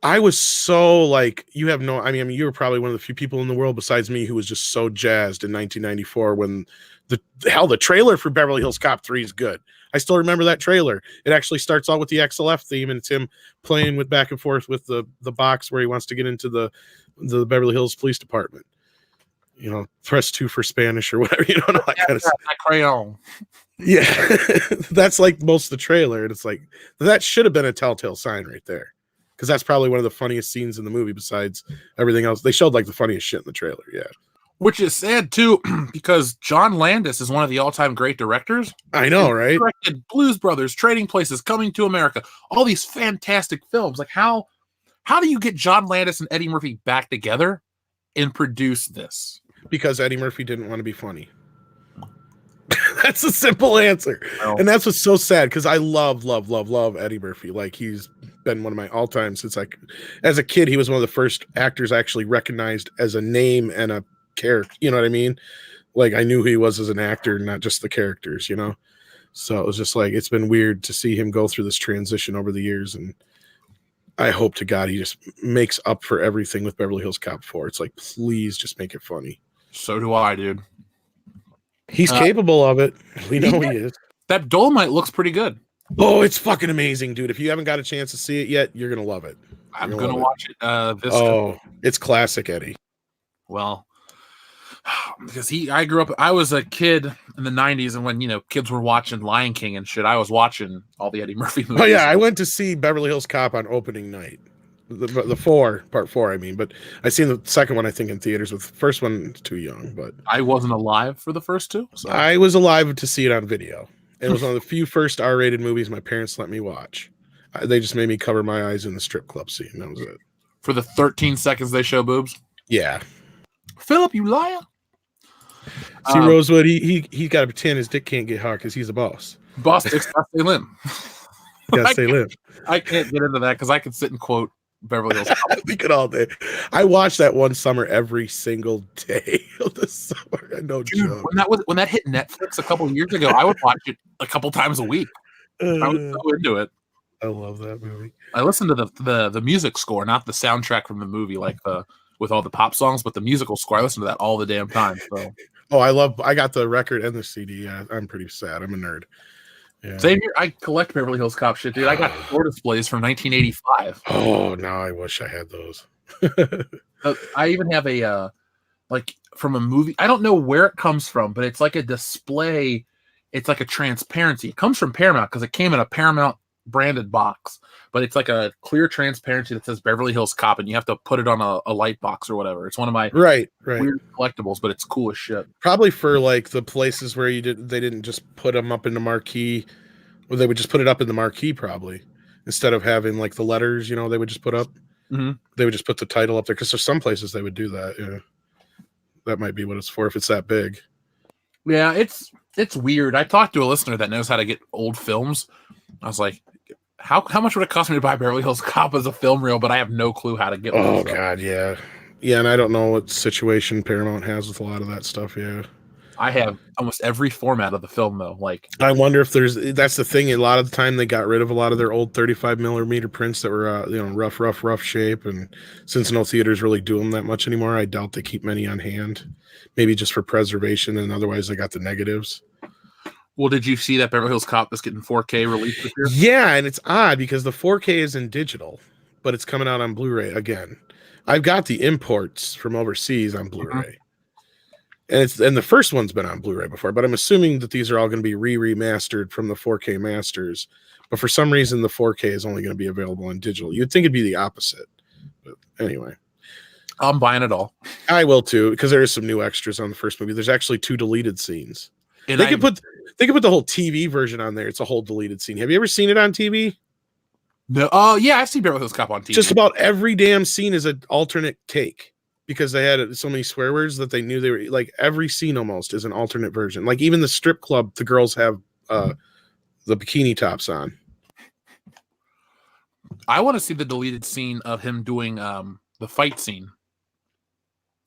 I was so like, you have no, I mean, you were probably one of the few people in the world besides me who was just so jazzed in 1994 when the trailer for Beverly Hills Cop 3 is good. I still remember that trailer. It actually starts out with the XLF theme, and it's him playing with back and forth with the box where he wants to get into the Beverly Hills Police Department. You know, press 2 for Spanish or whatever. You don't know that kind of stuff. Crayon. Yeah, that's like most of the trailer, and it's like that should have been a telltale sign right there, because that's probably one of the funniest scenes in the movie besides everything else. They showed like the funniest shit in the trailer. Yeah, Which is sad too, because John Landis is one of the all-time great directors. I know, He right? directed Blues Brothers, Trading Places, Coming to America, all these fantastic films. Like how do you get John Landis and Eddie Murphy back together and produce this? Because Eddie Murphy didn't want to be funny. That's a simple answer. Well, And that's what's so sad, because I love Eddie Murphy. Like, he's been one of my all-time since as a kid, he was one of the first actors I actually recognized as a name and a character. You know what I mean? Like, I knew who he was as an actor, not just the characters, you know? So it was just like, it's been weird to see him go through this transition over the years. And I hope to God he just makes up for everything with Beverly Hills Cop 4. It's like, please just make it funny. so do I, dude. He's capable of it. We know he is. That Dolomite looks pretty good. Oh, it's fucking amazing, dude. If you haven't got a chance to see it yet, you're going to love it. I'm You're gonna love watch it. Oh, it's classic Eddie. Well, because I grew up. I was a kid in the '90s, and when kids were watching Lion King and shit, I was watching all the Eddie Murphy movies. Oh, yeah. I went to see Beverly Hills Cop on opening night. Part 4, I mean. But I seen the second one, I think, in theaters. With the first one, too young. But I wasn't alive for the first two. So. I was alive to see it on video. It was one of the few first R-rated movies my parents let me watch. They just made me cover my eyes in the strip club scene. That was it. For the 13 seconds they show boobs. Yeah. Philip, you liar. See, Rosewood, he got to pretend his dick can't get hard because he's a boss. Boss dicks gotta stay limb. Gotta stay limp. I can't get into that because I could sit and quote Beverly Hills. We could all day. I watched that one summer every single day of the summer. No Dude, joke. when that hit Netflix a couple of years ago, I would watch it a couple times a week. I was so into it. I love that movie. I listened to the music score, not the soundtrack from the movie, like with all the pop songs, but the musical score. I listen to that all the damn time. So. Oh, I got the record and the CD. Yeah, I'm pretty sad. I'm a nerd. Yeah. Same here. I collect Beverly Hills Cop shit, dude. I got floor displays from 1985. Oh, now I wish I had those. I even have a like from a movie. I don't know where it comes from, but it's like a display. It's like a transparency. It comes from Paramount because it came in a Paramount branded box, but it's like a clear transparency that says Beverly Hills Cop, and you have to put it on a light box or whatever. It's one of my right weird collectibles, but it's cool as shit. Probably for like the places where they didn't just put them up in the marquee, or they would just put it up in the marquee probably instead of having like the letters. You know, they would just put up. Mm-hmm. They would just put the title up there because there's some places they would do that. Yeah, that might be what it's for if it's that big. Yeah, it's weird. I talked to a listener that knows how to get old films. I was like, how much would it cost me to buy Beverly Hills Cop as a film reel? But I have no clue how to get one. Oh God, yeah, and I don't know what situation Paramount has with a lot of that stuff. Yeah, I have almost every format of the film though. Like, I wonder if that's the thing. A lot of the time they got rid of a lot of their old 35 millimeter prints that were rough shape, and since no theaters really do them that much anymore, I doubt they keep many on hand. Maybe just for preservation, and otherwise they got the negatives. Well, did you see that Beverly Hills Cop is getting 4K released this year? Yeah, and it's odd because the 4K is in digital, but it's coming out on Blu-ray again. I've got the imports from overseas on Blu-ray, and the first one's been on Blu-ray before. But I'm assuming that these are all going to be remastered from the 4K masters. But for some reason, the 4K is only going to be available on digital. You'd think it'd be the opposite, but anyway. I'm buying it all. I will too, because there is some new extras on the first movie. There's actually 2 deleted scenes. And they could put the whole TV version on there. It's a whole deleted scene. Have you ever seen it on TV? No. Oh, yeah, I've seen Beverly Hills Cop on TV. Just about every damn scene is an alternate take because they had so many swear words that they knew they were like every scene almost is an alternate version. Like even the strip club, the girls have the bikini tops on. I want to see the deleted scene of him doing the fight scene.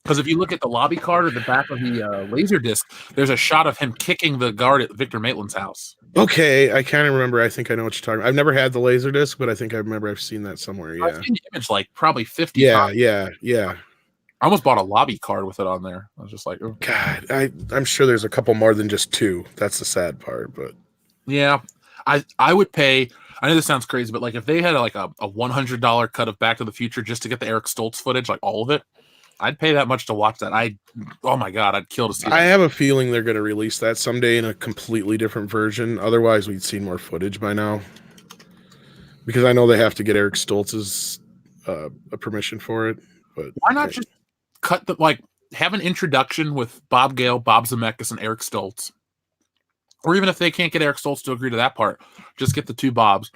Because if you look at the lobby card or the back of the laser disc, there's a shot of him kicking the guard at Victor Maitland's house. Okay, I kind of remember. I think I know what you're talking about. I've never had the laser disc, but I think I remember I've seen that somewhere. Yeah, I've seen the image like probably 50 times. times. Yeah. I almost bought a lobby card with it on there. I was just like, oh. God, I'm sure there's a couple more than just 2. That's the sad part, but yeah, I would pay. I know this sounds crazy, but like if they had like a $100 cut of Back to the Future just to get the Eric Stoltz footage, like all of it, I'd pay that much to watch that. Oh my God, I'd kill to see that. I have a feeling they're going to release that someday in a completely different version. Otherwise, we'd seen more footage by now. Because I know they have to get Eric Stoltz's permission for it. But why not just cut have an introduction with Bob Gale, Bob Zemeckis, and Eric Stoltz? Or even if they can't get Eric Stoltz to agree to that part, just get the 2 Bobs.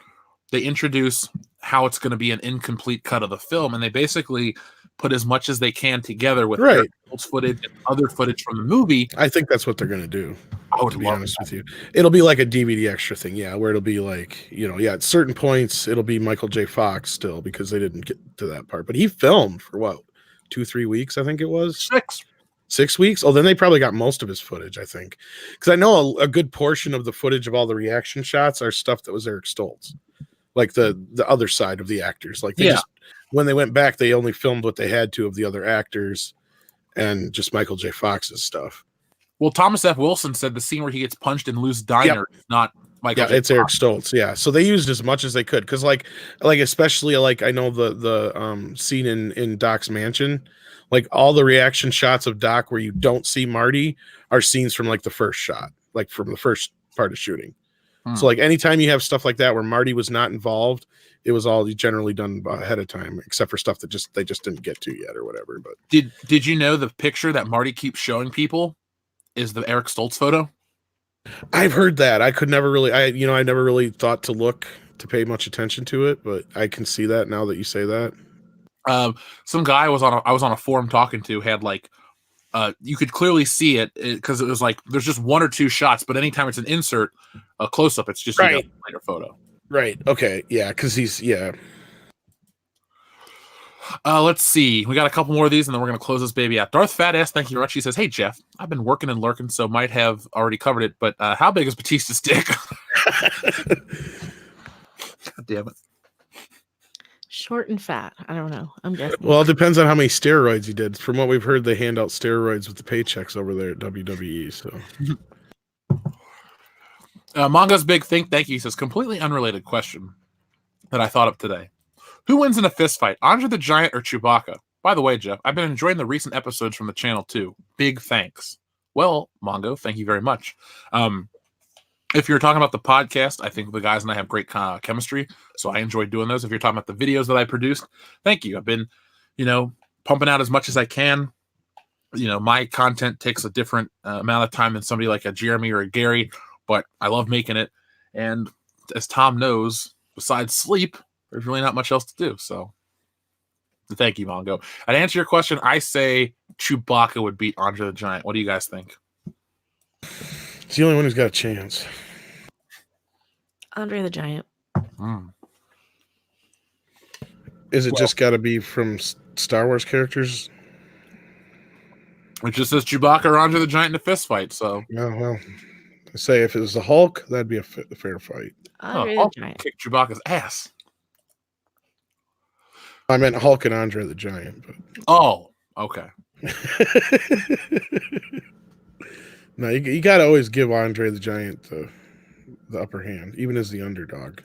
They introduce how it's going to be an incomplete cut of the film, and they basically put as much as they can together with Eric Stoltz footage and other footage from the movie. I think that's what they're going to do. I would be honest with you. It'll be like a DVD extra thing, yeah, where it'll be like, at certain points it'll be Michael J. Fox still because they didn't get to that part. But he filmed for what, 2-3 weeks, I think it was? 6 weeks? Oh, then they probably got most of his footage, I think. Because I know a good portion of the footage of all the reaction shots are stuff that was Eric Stoltz. Like the other side of the actors. Like just when they went back, they only filmed what they had to of the other actors and just Michael J. Fox's stuff. Well, Thomas F. Wilson said the scene where he gets punched in Lou's Diner is not Michael J. It's Fox. Eric Stoltz, yeah. So they used as much as they could. Because like especially like I know the scene in Doc's mansion, like all the reaction shots of Doc where you don't see Marty are scenes from like the first shot, like from the first part of shooting. So like anytime you have stuff like that where Marty was not involved, it was all generally done ahead of time, except for stuff that they just didn't get to yet or whatever. But did you know the picture that Marty keeps showing people is the Eric Stoltz photo? I've heard that. I never really thought to pay much attention to it, but I can see that now that you say that. Some guy I was on a forum talking to had like you could clearly see it because it was like there's just 1 or 2 shots, but anytime it's an insert, a close up, it's just a later photo. Right. Okay. Yeah. Because let's see. We got a couple more of these, and then we're gonna close this baby out. Darth Fat Ass, thank you very much. He says, "Hey Jeff, I've been working and lurking, so might have already covered it, but how big is Batista's dick?" God damn it. Short and fat. I don't know. I'm guessing. Well, it depends on how many steroids he did. From what we've heard, they hand out steroids with the paychecks over there at WWE. So, Manga's Big Think, thank you. He says, completely unrelated question that I thought of today. Who wins in a fist fight, Andre the Giant or Chewbacca? By the way, Jeff, I've been enjoying the recent episodes from the channel too. Big thanks. Well, Mongo, thank you very much. If you're talking about the podcast, I think the guys and I have great chemistry, so I enjoy doing those. If you're talking about the videos that I produced, thank you. I've been, pumping out as much as I can. My content takes a different amount of time than somebody like a Jeremy or a Gary, but I love making it. And as Tom knows, besides sleep, there's really not much else to do. So thank you, Mongo. And to answer your question, I say Chewbacca would beat Andre the Giant. What do you guys think? it's the only one who's got a chance. Andre the Giant. Is it just got to be from Star Wars characters? It just says Chewbacca or Andre the Giant in a fist fight. So, No, well, I say if it was the Hulk, that'd be a fair fight. Andre Hulk the Giant. kick Chewbacca's ass. I meant Hulk and Andre the Giant. Oh, okay. No, you got to always give Andre the Giant the upper hand, even as the underdog.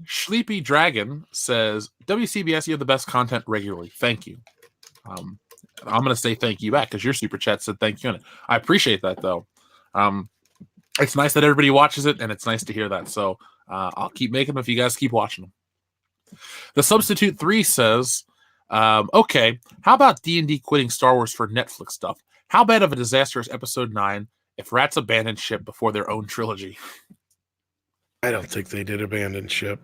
Sleepy Dragon says, WCBS, you have the best content regularly. Thank you. I'm going to say thank you back because your super chat said thank you in it. I appreciate that, though. It's nice that everybody watches it, and it's nice to hear that. So I'll keep making them if you guys keep watching them. The Substitute 3 says, okay, how about D&D quitting Star Wars for Netflix stuff? How bad of a disaster is Episode 9 if Rats abandoned ship before their own trilogy? I don't think they did abandon ship.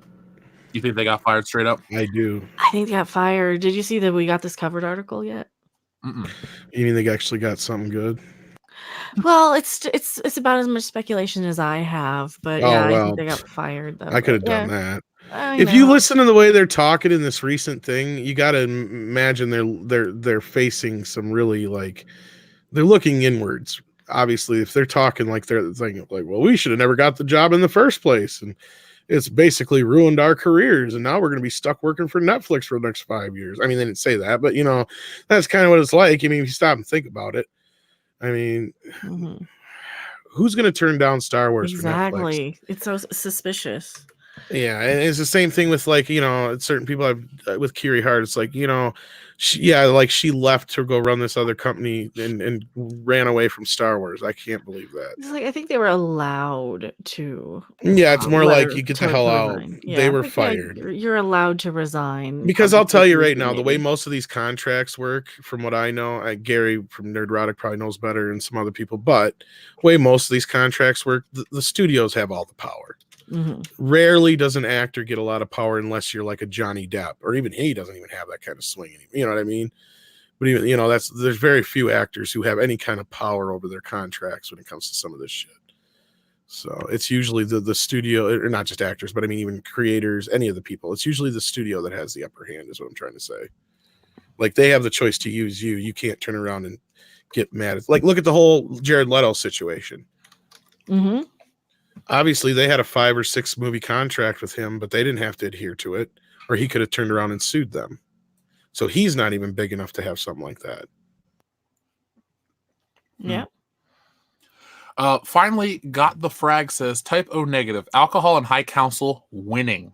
You think they got fired straight up? I do. I think they got fired. Did you see that we got this covered article yet? Mm-mm. You mean they actually got something good? Well, it's about as much speculation as I have, but yeah, I well, think they got fired though. I could have but done yeah, that. I If you know. listen to the way they're talking in this recent thing, you got to imagine they're facing some really they're looking inwards. Obviously, if they're talking like they're thinking like, well, we should have never got the job in the first place, and it's basically ruined our careers, and now we're going to be stuck working for Netflix for the next 5 years. I mean, they didn't say that, but that's kind of what it's like. I mean, if you stop and think about it, I mean, who's going to turn down Star Wars for Netflix? Exactly. It's so suspicious. Yeah, and it's the same thing with certain people have with Kiri Hart. It's like she left to go run this other company and ran away from Star Wars. I can't believe that. It's like I think they were allowed to. Yeah, it's more let like her you get the to hell out. resign. They Yeah, were like, yeah, fired. you're allowed to resign Because I'll tell you right publicly, now, the way maybe. most of these contracts work, from what I know, Gary from Nerdrotic probably knows better, and some other people, but the way most of these contracts work, the studios have all the power. Rarely does an actor get a lot of power unless you're like a Johnny Depp, or even he doesn't even have that kind of swing anymore. You know what I mean? But even there's very few actors who have any kind of power over their contracts when it comes to some of this shit. So it's usually the studio, or not just actors, but I mean even creators, any of the people. It's usually the studio that has the upper hand, is what I'm trying to say. Like they have the choice to use you. You can't turn around and get mad. Like look at the whole Jared Leto situation. Obviously, they had a 5 or 6 movie contract with him, but they didn't have to adhere to it, or he could have turned around and sued them. So he's not even big enough to have something like that. Yeah. Finally, Got the Frag says, Type O negative, alcohol and high council winning.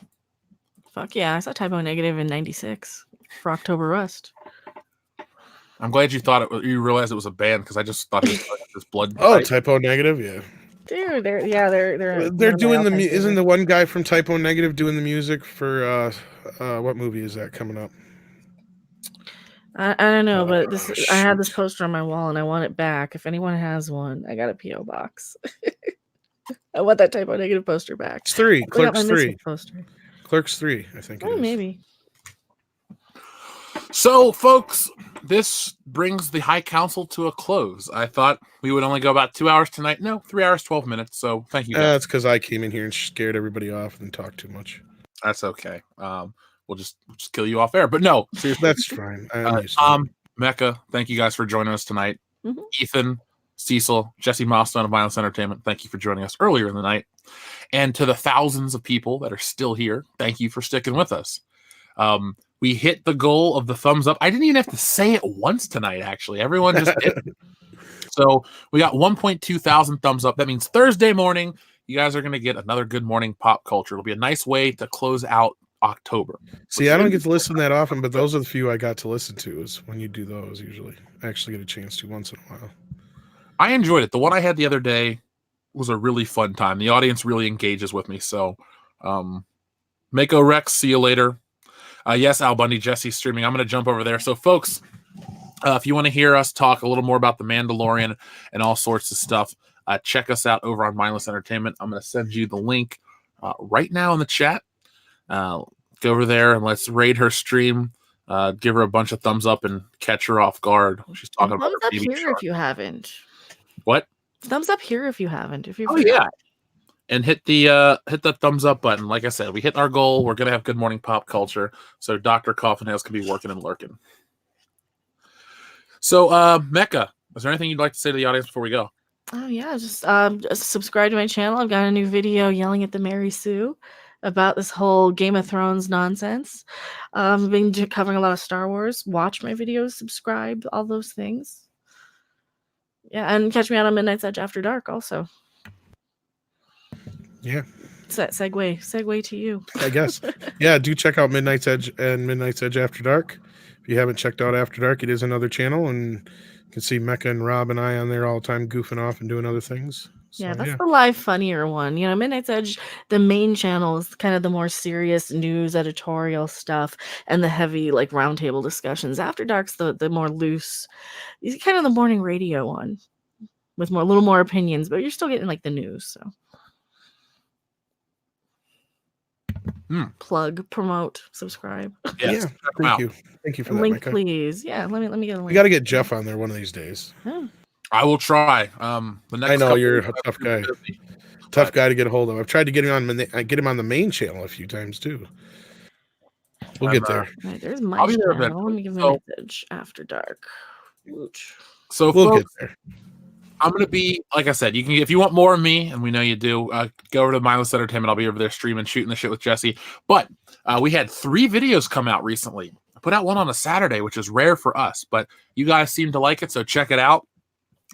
Fuck yeah. I saw Type O negative in 96 for October Rust. I'm glad you you realized it was a band because I just thought it was like this blood. Oh, type. Type O negative, yeah. Dude, they're doing isn't the one guy from Type O negative doing the music for what movie is that coming up? I don't know, but I had this poster on my wall and I want it back. If anyone has one, I got a PO box. I want that Type O negative poster back. It's 3, Clerks 3. Poster. Clerks 3, I think it is. Maybe. So, folks, this brings the High Council to a close. I thought we would only go about 2 hours tonight. No, 3 hours, 12 minutes. So, thank you guys. That's because I came in here and scared everybody off and talked too much. That's okay. We'll just kill you off air. But no, seriously. That's fine. Mecca, thank you guys for joining us tonight. Ethan, Cecil, Jesse Milestone of Mindless Entertainment, thank you for joining us earlier in the night. And to the thousands of people that are still here, thank you for sticking with us. We hit the goal of the thumbs up. I didn't even have to say it once tonight, actually. Everyone just did. So we got 1.2 thousand thumbs up. That means Thursday morning, you guys are going to get another Good Morning Pop Culture. It'll be a nice way to close out October. See, I don't get to listen that often, but those are the few I got to listen to is when you do those usually. I actually get a chance to once in a while. I enjoyed it. The one I had the other day was a really fun time. The audience really engages with me. So, Mako Rex, see you later. Yes, Al Bundy, Jesse's streaming. I'm going to jump over there. So, folks, if you want to hear us talk a little more about The Mandalorian and all sorts of stuff, check us out over on Mindless Entertainment. I'm going to send you the link right now in the chat. Go over there and let's raid her stream. Give her a bunch of thumbs up and catch her off guard. She's talking about Thumbs her up baby here shark. if you haven't. What? Thumbs up here if you haven't. If you Oh yeah, and hit the thumbs up button. Like I said, we hit our goal. We're gonna have Good Morning Pop Culture, so Dr. Coffinhouse can be working and lurking. So, Mecca, is there anything you'd like to say to the audience before we go? Oh yeah, just subscribe to my channel. I've got a new video yelling at the Mary Sue about this whole Game of Thrones nonsense. I've been covering a lot of Star Wars. Watch my videos, subscribe, all those things. Yeah, and catch me out on Midnight's Edge After Dark also. Yeah. Segue to you. I guess. Yeah, do check out Midnight's Edge and Midnight's Edge After Dark. If you haven't checked out After Dark, it is another channel, and you can see Mecca and Rob and I on there all the time goofing off and doing other things. So, Yeah, that's the live funnier one. You know, Midnight's Edge, the main channel is kind of the more serious news editorial stuff and the heavy like roundtable discussions. After Dark's the more loose, it's kind of the morning radio one with a little more opinions, but you're still getting like the news. So plug, promote, subscribe. Yes. Yeah, thank you for that, Link, Mecca. please. Yeah, let me get a link. We got to get Jeff on there one of these days. Oh. I will try. The next I know couple you're weeks, a tough I'm guy. busy. Tough guy to get a hold of. I've tried to get him on the main channel a few times too. We'll get there. All right, there's my I'll be there channel. Let me give eventually. a message After Dark. Wooch. So, We'll folks, get there. I'm gonna be like I said. You can, if you want more of me, and we know you do, go over to Mindless Entertainment. I'll be over there streaming, shooting the shit with Jesse. But we had 3 videos come out recently. I put out one on a Saturday, which is rare for us, but you guys seem to like it, so check it out.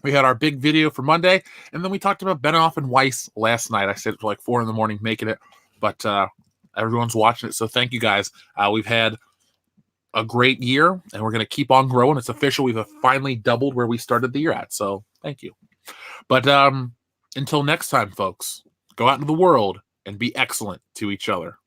We had our big video for Monday, and then we talked about Benoff and Weiss last night. I said it was like 4 a.m. making it, but everyone's watching it, so thank you guys. We've had a great year, and we're going to keep on growing. It's official. We've finally doubled where we started the year at, so thank you. But until next time, folks, go out into the world and be excellent to each other.